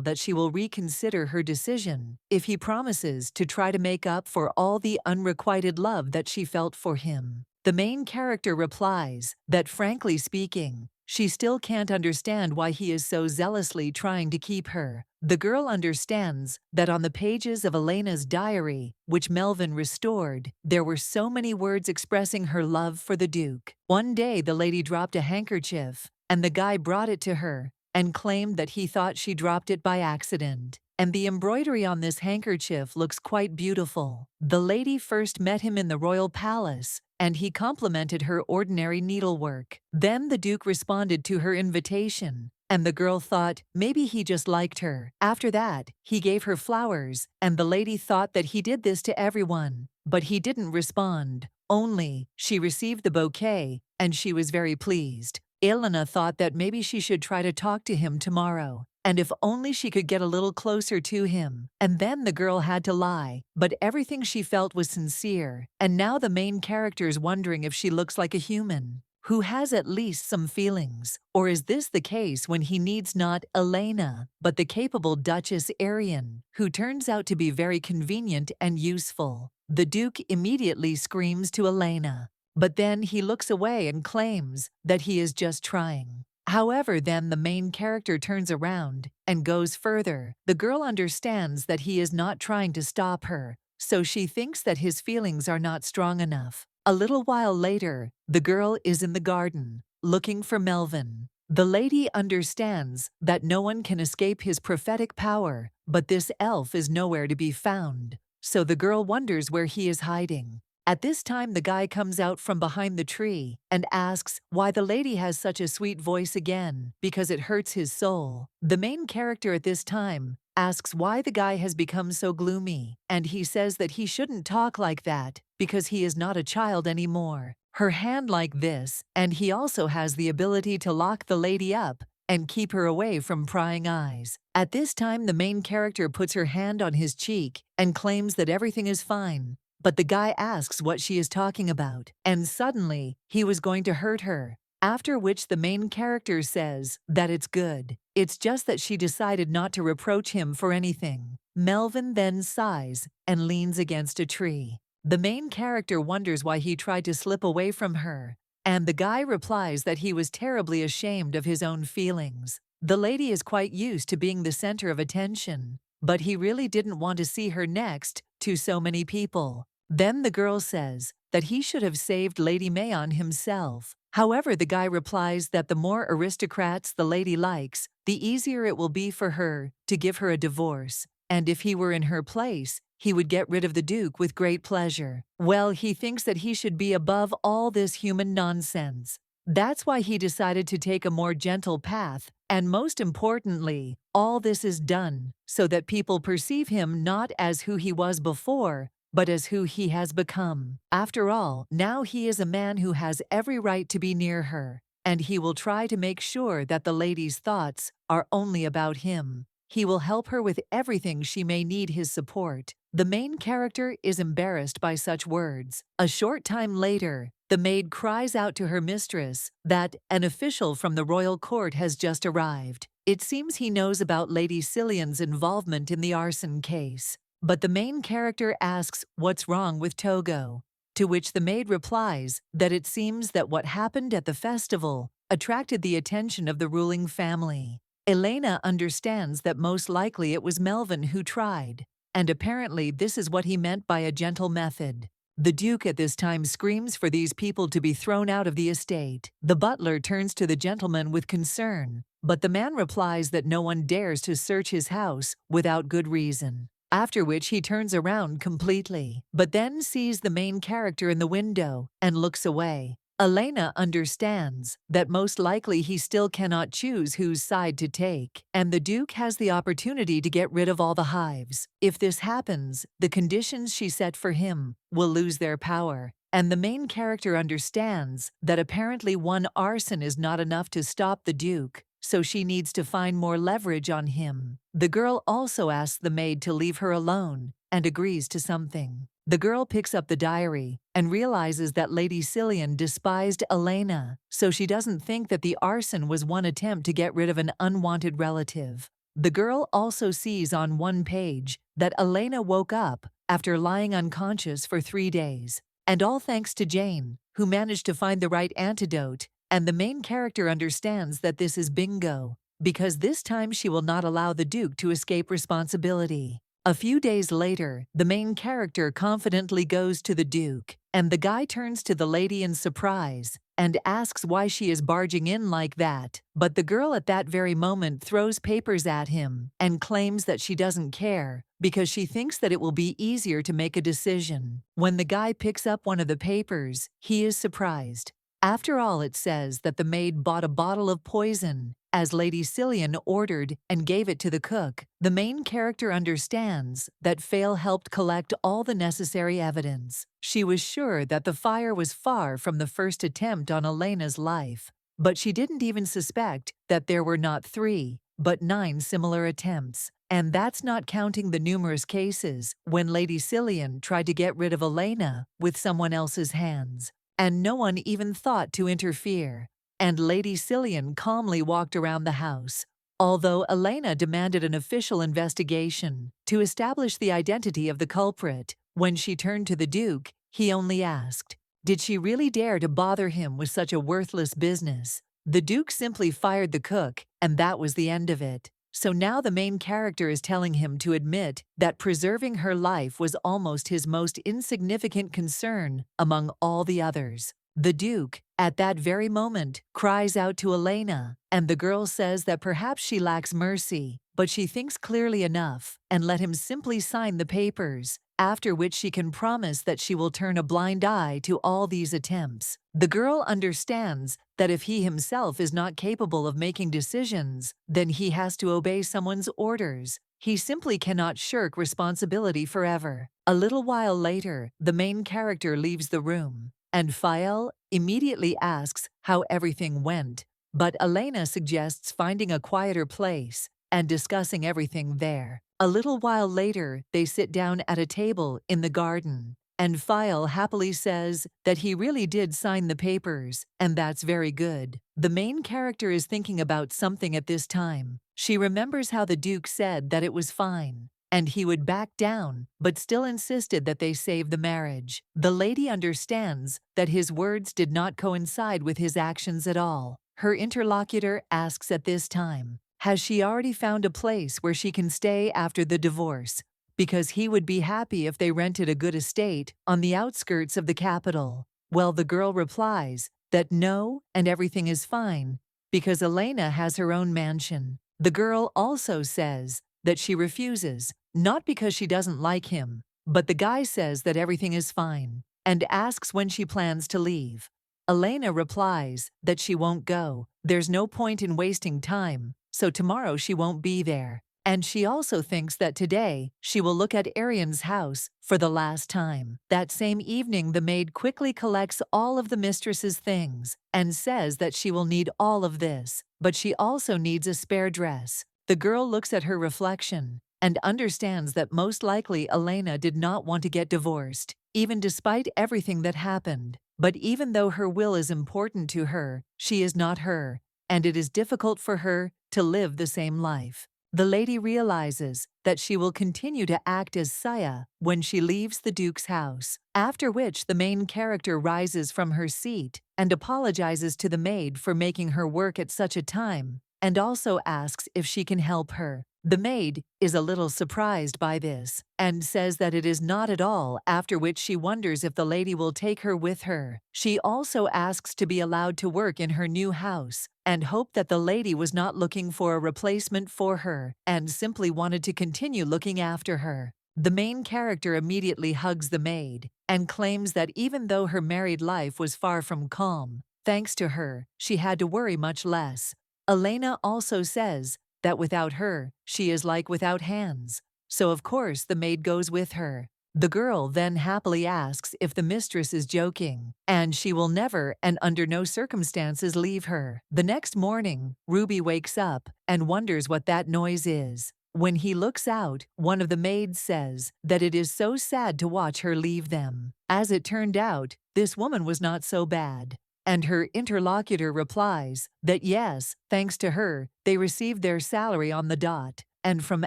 A: that she will reconsider her decision if he promises to try to make up for all the unrequited love that she felt for him. The main character replies that, frankly speaking, she still can't understand why he is so zealously trying to keep her. The girl understands that on the pages of Elena's diary, which Melvin restored, there were so many words expressing her love for the Duke. One day the lady dropped a handkerchief, and the guy brought it to her and claimed that he thought she dropped it by accident. And the embroidery on this handkerchief looks quite beautiful. The lady first met him in the royal palace, and he complimented her ordinary needlework. Then the Duke responded to her invitation, and the girl thought maybe he just liked her. After that, he gave her flowers, and the lady thought that he did this to everyone, but he didn't respond. Only, she received the bouquet, and she was very pleased. Elena thought that maybe she should try to talk to him tomorrow, and if only she could get a little closer to him. And then the girl had to lie, but everything she felt was sincere, and now the main character's wondering if she looks like a human who has at least some feelings, or is this the case when he needs not Elena, but the capable Duchess Arian, who turns out to be very convenient and useful. The Duke immediately screams to Elena, but then he looks away and claims that he is just trying. However, then the main character turns around and goes further. The girl understands that he is not trying to stop her, so she thinks that his feelings are not strong enough. A little while later, the girl is in the garden, looking for Melvin. The lady understands that no one can escape his prophetic power, but this elf is nowhere to be found, so the girl wonders where he is hiding. At this time, the guy comes out from behind the tree and asks why the lady has such a sweet voice again, because it hurts his soul. The main character at this time asks why the guy has become so gloomy, and he says that he shouldn't talk like that because he is not a child anymore. Her hand like this, and he also has the ability to lock the lady up and keep her away from prying eyes. At this time, the main character puts her hand on his cheek and claims that everything is fine. But the guy asks what she is talking about, and suddenly, he was going to hurt her, after which the main character says that it's good. It's just that she decided not to reproach him for anything. Melvin then sighs and leans against a tree. The main character wonders why he tried to slip away from her, and the guy replies that he was terribly ashamed of his own feelings. The lady is quite used to being the center of attention, but he really didn't want to see her next to so many people. Then the girl says that he should have saved Lady Mayon himself. However, the guy replies that the more aristocrats the lady likes, the easier it will be for her to give her a divorce, and if he were in her place, he would get rid of the Duke with great pleasure. Well, he thinks that he should be above all this human nonsense. That's why he decided to take a more gentle path, and most importantly, all this is done so that people perceive him not as who he was before, but as who he has become. After all, now he is a man who has every right to be near her, and he will try to make sure that the lady's thoughts are only about him. He will help her with everything she may need his support. The main character is embarrassed by such words. A short time later, the maid cries out to her mistress that an official from the royal court has just arrived. It seems he knows about Lady Psyian's involvement in the arson case. But the main character asks what's wrong with Togo, to which the maid replies that it seems that what happened at the festival attracted the attention of the ruling family. Elena understands that most likely it was Melvin who tried, and apparently this is what he meant by a gentle method. The Duke at this time screams for these people to be thrown out of the estate. The butler turns to the gentleman with concern, but the man replies that no one dares to search his house without good reason. After which he turns around completely, but then sees the main character in the window and looks away. Elena understands that most likely he still cannot choose whose side to take, and the Duke has the opportunity to get rid of all the hives. If this happens, the conditions she set for him will lose their power, and the main character understands that apparently one arson is not enough to stop the Duke, so she needs to find more leverage on him. The girl also asks the maid to leave her alone and agrees to something. The girl picks up the diary and realizes that Lady Psyian despised Elena, so she doesn't think that the arson was one attempt to get rid of an unwanted relative. The girl also sees on one page that Elena woke up after lying unconscious for 3 days, and all thanks to Jane, who managed to find the right antidote, and the main character understands that this is bingo, because this time she will not allow the Duke to escape responsibility. A few days later, the main character confidently goes to the Duke, and the guy turns to the lady in surprise and asks why she is barging in like that. But the girl at that very moment throws papers at him and claims that she doesn't care because she thinks that it will be easier to make a decision. When the guy picks up one of the papers, he is surprised. After all, it says that the maid bought a bottle of poison, as Lady Psyian ordered, and gave it to the cook. The main character understands that Fail helped collect all the necessary evidence. She was sure that the fire was far from the first attempt on Elena's life, but she didn't even suspect that there were not 3, but 9 similar attempts. And that's not counting the numerous cases when Lady Psyian tried to get rid of Elena with someone else's hands, and no one even thought to interfere, and Lady Psyian calmly walked around the house, although Elena demanded an official investigation to establish the identity of the culprit. When she turned to the Duke, he only asked, did she really dare to bother him with such a worthless business? The Duke simply fired the cook, and that was the end of it. So now the main character is telling him to admit that preserving her life was almost his most insignificant concern among all the others. The Duke, at that very moment, cries out to Elena, and the girl says that perhaps she lacks mercy, but she thinks clearly enough and let him simply sign the papers, after which she can promise that she will turn a blind eye to all these attempts. The girl understands that if he himself is not capable of making decisions, then he has to obey someone's orders. He simply cannot shirk responsibility forever. A little while later, the main character leaves the room, and Fael immediately asks how everything went, but Elena suggests finding a quieter place and discussing everything there. A little while later, they sit down at a table in the garden, and Fael happily says that he really did sign the papers, and that's very good. The main character is thinking about something at this time. She remembers how the Duke said that it was fine, and he would back down, but still insisted that they save the marriage. The lady understands that his words did not coincide with his actions at all. Her interlocutor asks at this time, has she already found a place where she can stay after the divorce? Because he would be happy if they rented a good estate on the outskirts of the capital. Well, the girl replies that no, and everything is fine, because Elena has her own mansion. The girl also says that she refuses, not because she doesn't like him, but the guy says that everything is fine, and asks when she plans to leave. Elena replies that she won't go. There's no point in wasting time, so tomorrow she won't be there. And she also thinks that today she will look at Arian's house for the last time. That same evening, the maid quickly collects all of the mistress's things and says that she will need all of this, but she also needs a spare dress. The girl looks at her reflection and understands that most likely Elena did not want to get divorced, even despite everything that happened. But even though her will is important to her, she is not her, and it is difficult for her to live the same life. The lady realizes that she will continue to act as Psyian when she leaves the Duke's house, after which the main character rises from her seat and apologizes to the maid for making her work at such a time, and also asks if she can help her. The maid is a little surprised by this and says that it is not at all, after which she wonders if the lady will take her with her. She also asks to be allowed to work in her new house and hoped that the lady was not looking for a replacement for her and simply wanted to continue looking after her. The main character immediately hugs the maid and claims that even though her married life was far from calm, thanks to her, she had to worry much less. Elena also says that without her, she is like without hands. So of course the maid goes with her. The girl then happily asks if the mistress is joking, and she will never and under no circumstances leave her. The next morning, Ruby wakes up and wonders what that noise is. When he looks out, one of the maids says that it is so sad to watch her leave them. As it turned out, this woman was not so bad. And her interlocutor replies that yes, thanks to her, they received their salary on the dot, and from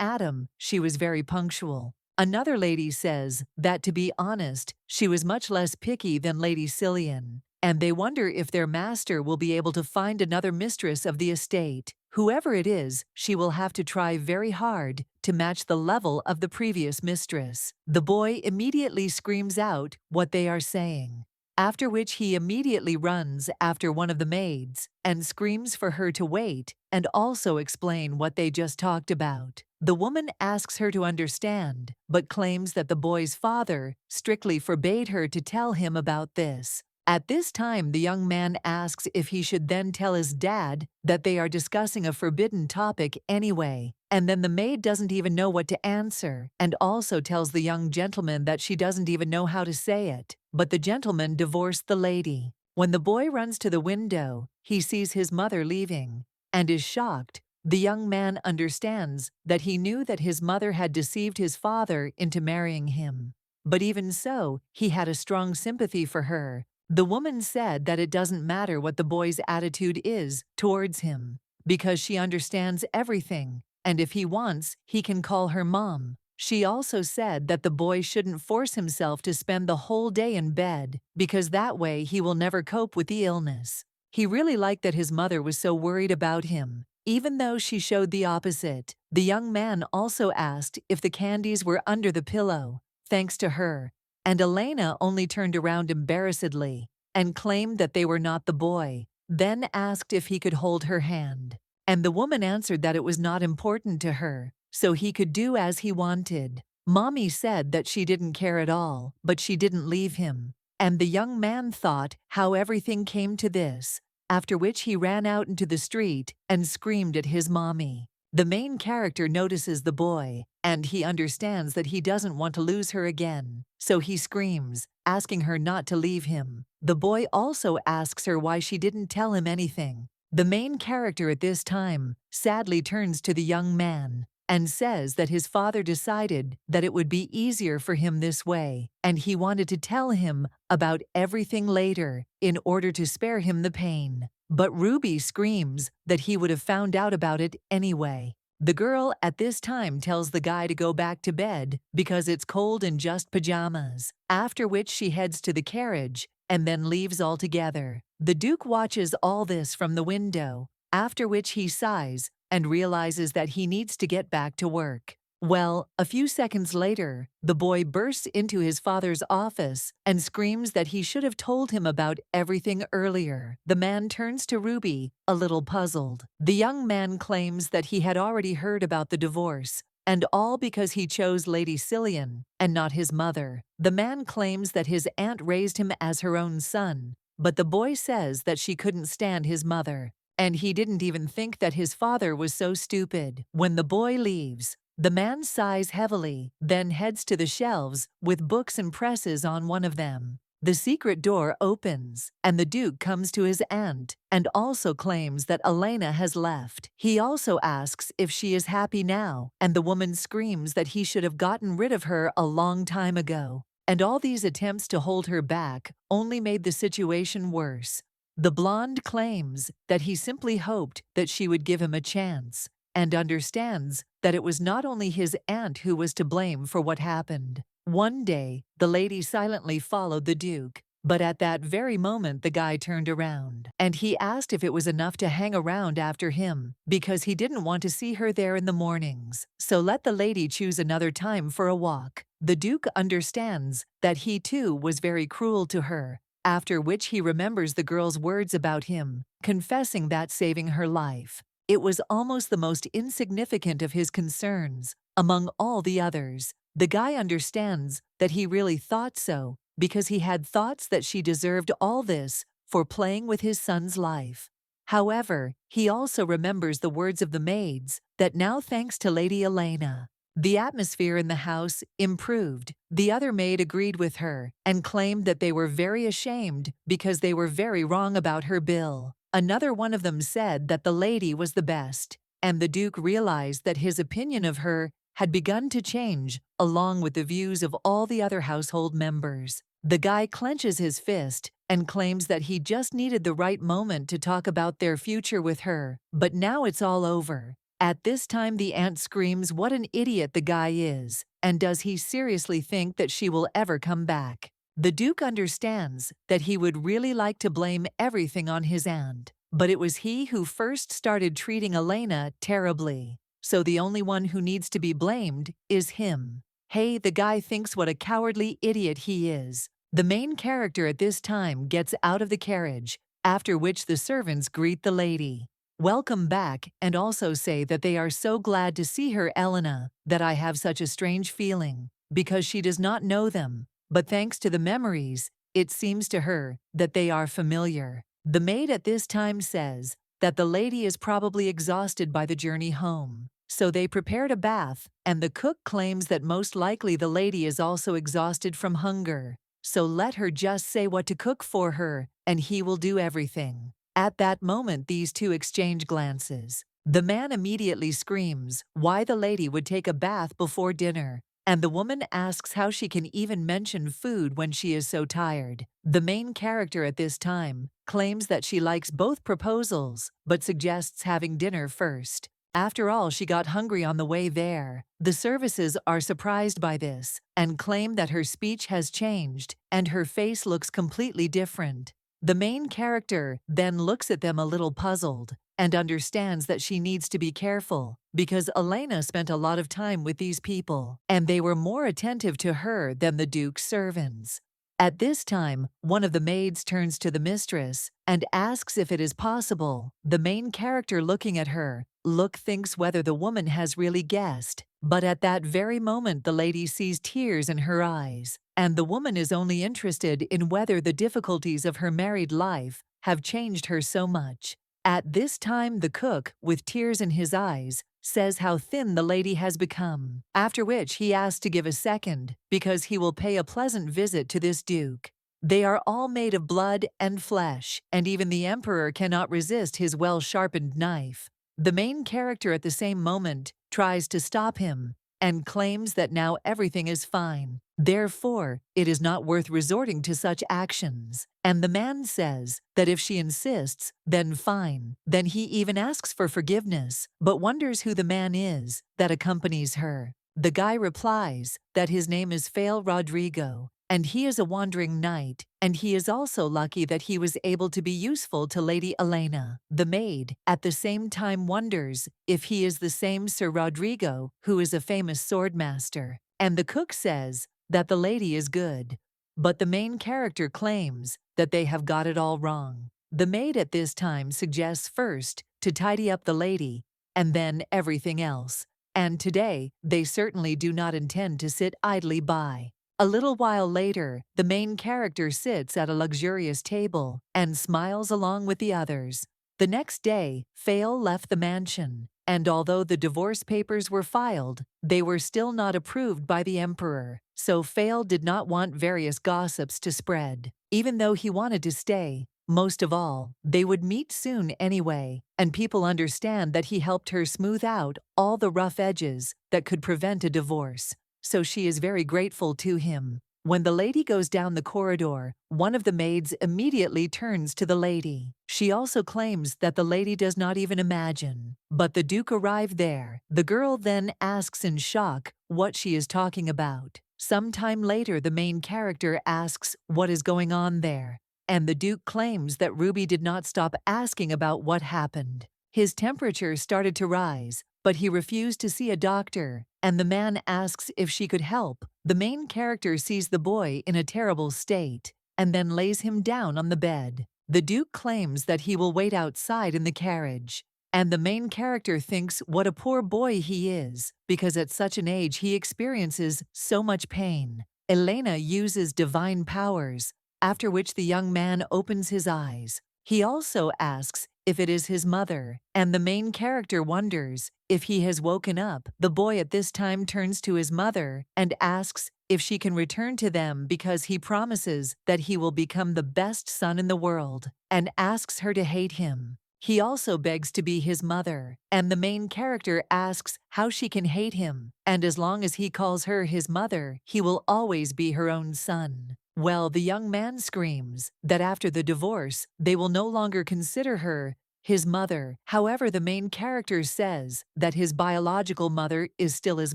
A: Adam, she was very punctual. Another lady says that, to be honest, she was much less picky than Lady Psyian, and they wonder if their master will be able to find another mistress of the estate. Whoever it is, she will have to try very hard to match the level of the previous mistress. The boy immediately screams out what they are saying, after which he immediately runs after one of the maids and screams for her to wait and also explain what they just talked about. The woman asks her to understand, but claims that the boy's father strictly forbade her to tell him about this. At this time, the young man asks if he should then tell his dad that they are discussing a forbidden topic anyway, and then the maid doesn't even know what to answer and also tells the young gentleman that she doesn't even know how to say it. But the gentleman divorced the lady. When the boy runs to the window, he sees his mother leaving and is shocked. The young man understands that he knew that his mother had deceived his father into marrying him. But even so, he had a strong sympathy for her. The woman said that it doesn't matter what the boy's attitude is towards him, because she understands everything, and if he wants, he can call her mom. She also said that the boy shouldn't force himself to spend the whole day in bed, because that way he will never cope with the illness. He really liked that his mother was so worried about him, even though she showed the opposite. The young man also asked if the candies were under the pillow, thanks to her, and Elena only turned around embarrassedly and claimed that they were not the boy, then asked if he could hold her hand. And the woman answered that it was not important to her, so he could do as he wanted. Mommy said that she didn't care at all, but she didn't leave him. And the young man thought how everything came to this, after which he ran out into the street and screamed at his mommy. The main character notices the boy, and he understands that he doesn't want to lose her again, so he screams, asking her not to leave him. The boy also asks her why she didn't tell him anything. The main character at this time sadly turns to the young man and says that his father decided that it would be easier for him this way, and he wanted to tell him about everything later in order to spare him the pain. But Ruby screams that he would have found out about it anyway. The girl at this time tells the guy to go back to bed because it's cold in just pajamas, after which she heads to the carriage and then leaves altogether. The Duke watches all this from the window, after which he sighs and realizes that he needs to get back to work. Well, a few seconds later, the boy bursts into his father's office and screams that he should have told him about everything earlier. The man turns to Ruby, a little puzzled. The young man claims that he had already heard about the divorce, and all because he chose Lady Psyian and not his mother. The man claims that his aunt raised him as her own son, but the boy says that she couldn't stand his mother, and he didn't even think that his father was so stupid. When the boy leaves, the man sighs heavily, then heads to the shelves with books and presses on one of them. The secret door opens, and the Duke comes to his aunt and also claims that Elena has left. He also asks if she is happy now, and the woman screams that he should have gotten rid of her a long time ago. And all these attempts to hold her back only made the situation worse. The blonde claims that he simply hoped that she would give him a chance, and understands that it was not only his aunt who was to blame for what happened. One day, the lady silently followed the Duke, but at that very moment the guy turned around, and he asked if it was enough to hang around after him, because he didn't want to see her there in the mornings, so let the lady choose another time for a walk. The Duke understands that he too was very cruel to her, after which he remembers the girl's words about him, confessing that saving her life, it was almost the most insignificant of his concerns among all the others. The guy understands that he really thought so, because he had thoughts that she deserved all this for playing with his son's life. However, he also remembers the words of the maids that now, thanks to Lady Elena, the atmosphere in the house improved. The other maid agreed with her and claimed that they were very ashamed because they were very wrong about her bill. Another one of them said that the lady was the best, and the Duke realized that his opinion of her had begun to change, along with the views of all the other household members. The guy clenches his fist and claims that he just needed the right moment to talk about their future with her, but now it's all over. At this time, the aunt screams what an idiot the guy is, and does he seriously think that she will ever come back? The Duke understands that he would really like to blame everything on his aunt, but it was he who first started treating Elena terribly, so the only one who needs to be blamed is him. Hey, the guy thinks what a cowardly idiot he is. The main character at this time gets out of the carriage, after which the servants greet the lady, welcome back, and also say that they are so glad to see her, Elena, that I have such a strange feeling, because she does not know them, but thanks to the memories, it seems to her that they are familiar. The maid at this time says that the lady is probably exhausted by the journey home, so they prepared a bath, and the cook claims that most likely the lady is also exhausted from hunger, so let her just say what to cook for her, and he will do everything. At that moment, these two exchange glances. The man immediately screams why the lady would take a bath before dinner, and the woman asks how she can even mention food when she is so tired. The main character at this time claims that she likes both proposals, but suggests having dinner first. After all, she got hungry on the way there. The services are surprised by this and claim that her speech has changed and her face looks completely different. The main character then looks at them a little puzzled and understands that she needs to be careful because Elena spent a lot of time with these people and they were more attentive to her than the Duke's servants. At this time, one of the maids turns to the mistress and asks if it is possible. The main character, looking at her, thinks whether the woman has really guessed, but at that very moment the lady sees tears in her eyes, and the woman is only interested in whether the difficulties of her married life have changed her so much. At this time, the cook, with tears in his eyes, says how thin the lady has become, after which he asks to give a second because he will pay a pleasant visit to this duke. They are all made of blood and flesh, and even the emperor cannot resist his well-sharpened knife. The main character at the same moment tries to stop him and claims that now everything is fine. Therefore, it is not worth resorting to such actions. And the man says that if she insists, then fine. Then he even asks for forgiveness, but wonders who the man is that accompanies her. The guy replies that his name is Fail Rodrigo, and he is a wandering knight, and he is also lucky that he was able to be useful to Lady Elena. The maid, at the same time, wonders if he is the same Sir Rodrigo, who is a famous swordmaster, and the cook says that the lady is good. But the main character claims that they have got it all wrong. The maid at this time suggests first to tidy up the lady, and then everything else. And today, they certainly do not intend to sit idly by. A little while later, the main character sits at a luxurious table and smiles along with the others. The next day, Fail left the mansion, and although the divorce papers were filed, they were still not approved by the emperor, so Fail did not want various gossips to spread. Even though he wanted to stay, most of all, they would meet soon anyway, and people understand that he helped her smooth out all the rough edges that could prevent a divorce, so she is very grateful to him. When the lady goes down the corridor, one of the maids immediately turns to the lady. She also claims that the lady does not even imagine. But the Duke arrived there. The girl then asks in shock what she is talking about. Sometime later, the main character asks what is going on there, and the Duke claims that Ruby did not stop asking about what happened. His temperature started to rise, but he refused to see a doctor, and the man asks if she could help. The main character sees the boy in a terrible state and then lays him down on the bed. The Duke claims that he will wait outside in the carriage, and the main character thinks what a poor boy he is, because at such an age he experiences so much pain. Elena uses divine powers, after which the young man opens his eyes. He also asks if it is his mother, and the main character wonders if he has woken up. The boy at this time turns to his mother and asks if she can return to them because he promises that he will become the best son in the world, and asks her to hate him. He also begs to be his mother, and the main character asks how she can hate him, and as long as he calls her his mother, he will always be her own son. Well, the young man screams that after the divorce, they will no longer consider her his mother. However, the main character says that his biological mother is still his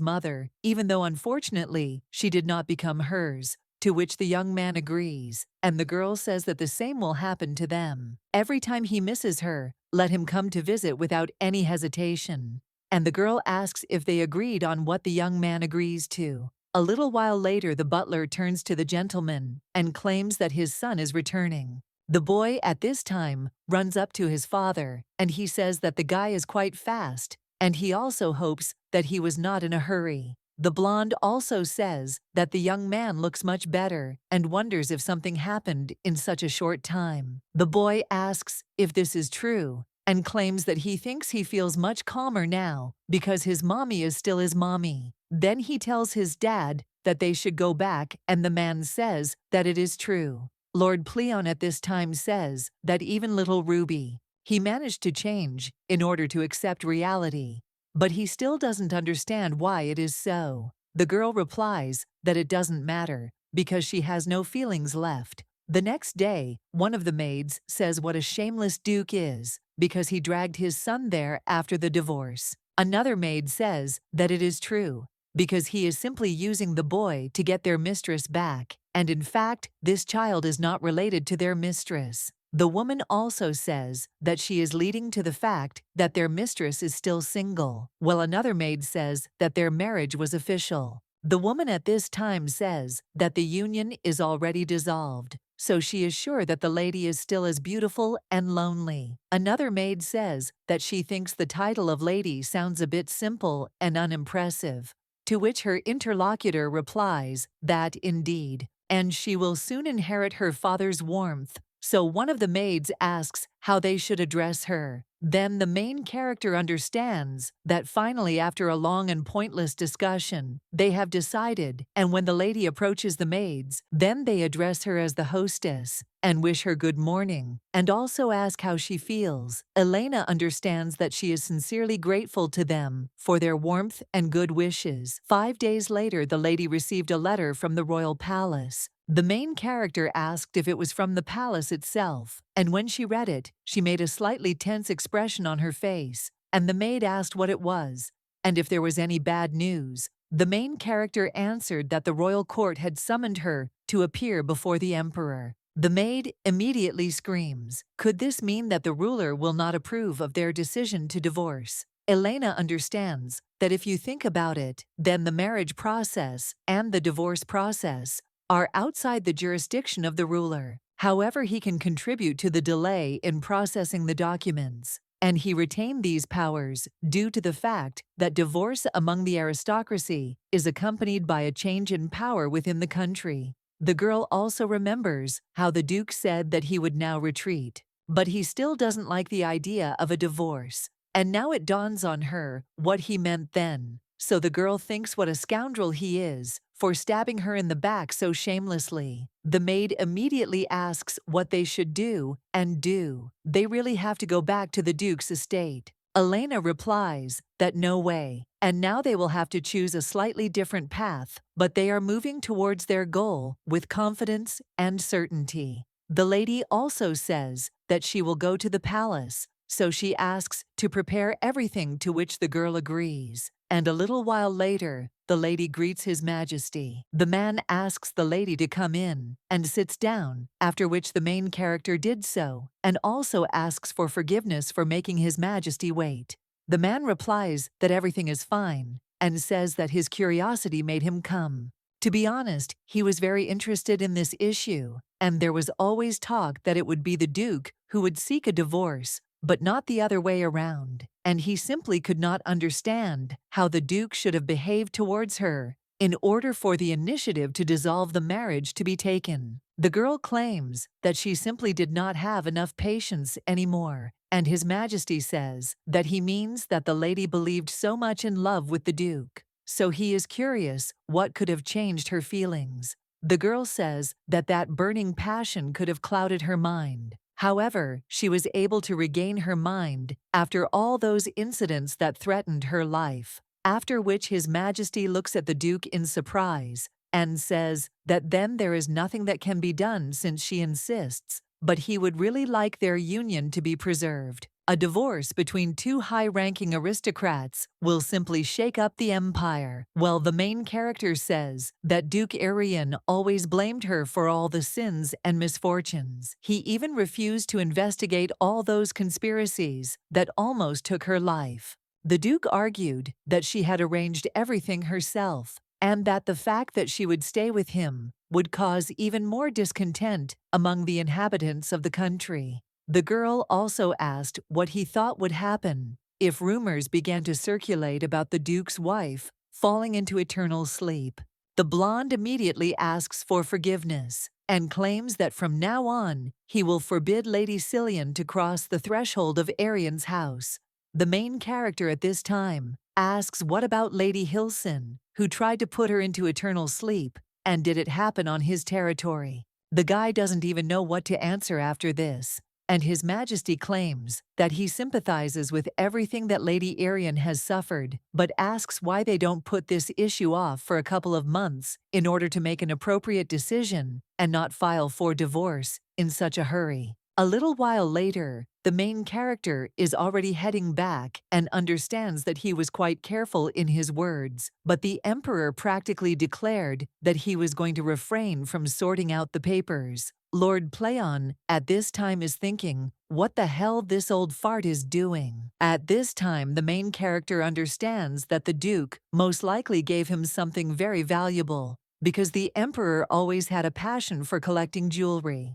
A: mother, even though unfortunately she did not become hers, to which the young man agrees, and the girl says that the same will happen to them. Every time he misses her, let him come to visit without any hesitation. And the girl asks if they agreed on what the young man agrees to. A little while later, the butler turns to the gentleman and claims that his son is returning. The boy at this time runs up to his father, and he says that the guy is quite fast, and he also hopes that he was not in a hurry. The blonde also says that the young man looks much better and wonders if something happened in such a short time. The boy asks if this is true and claims that he thinks he feels much calmer now because his mommy is still his mommy. Then he tells his dad that they should go back, and the man says that it is true. Lord Pleon at this time says that even little Ruby, he managed to change in order to accept reality, but he still doesn't understand why it is so. The girl replies that it doesn't matter because she has no feelings left. The next day, one of the maids says what a shameless Duke is because he dragged his son there after the divorce. Another maid says that it is true because he is simply using the boy to get their mistress back, and in fact, this child is not related to their mistress. The woman also says that she is leading to the fact that their mistress is still single, while another maid says that their marriage was official. The woman at this time says that the union is already dissolved, so she is sure that the lady is still as beautiful and lonely. Another maid says that she thinks the title of lady sounds a bit simple and unimpressive, to which her interlocutor replies that indeed, and she will soon inherit her father's warmth. So one of the maids asks how they should address her. Then the main character understands that finally, after a long and pointless discussion, they have decided, and when the lady approaches the maids, then they address her as the hostess and wish her good morning, and also ask how she feels. Elena understands that she is sincerely grateful to them for their warmth and good wishes. 5 days later, the lady received a letter from the royal palace. The main character asked if it was from the palace itself, and when she read it, she made a slightly tense expression on her face, and the maid asked what it was, and if there was any bad news. The main character answered that the royal court had summoned her to appear before the emperor. The maid immediately screams, "Could this mean that the ruler will not approve of their decision to divorce?" Elena understands that if you think about it, then the marriage process and the divorce process are outside the jurisdiction of the ruler. However, he can contribute to the delay in processing the documents, and he retained these powers due to the fact that divorce among the aristocracy is accompanied by a change in power within the country. The girl also remembers how the Duke said that he would now retreat, but he still doesn't like the idea of a divorce. And now it dawns on her what he meant then. So the girl thinks what a scoundrel he is for stabbing her in the back so shamelessly. The maid immediately asks what they should do, and do they really have to go back to the Duke's estate? Elena replies that no way, and now they will have to choose a slightly different path, but they are moving towards their goal with confidence and certainty. The lady also says that she will go to the palace, so she asks to prepare everything, to which the girl agrees. And a little while later, the lady greets His Majesty. The man asks the lady to come in and sits down, after which the main character did so, and also asks for forgiveness for making His Majesty wait. The man replies that everything is fine, and says that his curiosity made him come. To be honest, he was very interested in this issue, and there was always talk that it would be the Duke who would seek a divorce, but not the other way around, and he simply could not understand how the Duke should have behaved towards her in order for the initiative to dissolve the marriage to be taken. The girl claims that she simply did not have enough patience anymore, and His Majesty says that he means that the lady believed so much in love with the Duke, so he is curious what could have changed her feelings. The girl says that that burning passion could have clouded her mind. However, she was able to regain her mind after all those incidents that threatened her life, after which His Majesty looks at the Duke in surprise and says that then there is nothing that can be done since she insists, but he would really like their union to be preserved. A divorce between two high-ranking aristocrats will simply shake up the empire. Well, the main character says that Duke Arian always blamed her for all the sins and misfortunes. He even refused to investigate all those conspiracies that almost took her life. The Duke argued that she had arranged everything herself, and that the fact that she would stay with him would cause even more discontent among the inhabitants of the country. The girl also asked what he thought would happen if rumors began to circulate about the Duke's wife falling into eternal sleep. The blonde immediately asks for forgiveness and claims that from now on he will forbid Lady Psyian to cross the threshold of Arian's house. The main character at this time asks what about Lady Hilson, who tried to put her into eternal sleep, and did it happen on his territory? The guy doesn't even know what to answer after this, and His Majesty claims that he sympathizes with everything that Lady Arian has suffered, but asks why they don't put this issue off for a couple of months in order to make an appropriate decision and not file for divorce in such a hurry. A little while later, the main character is already heading back and understands that he was quite careful in his words, but the Emperor practically declared that he was going to refrain from sorting out the papers. Lord Pleon at this time is thinking, what the hell this old fart is doing? At this time, the main character understands that the Duke most likely gave him something very valuable, because the Emperor always had a passion for collecting jewelry.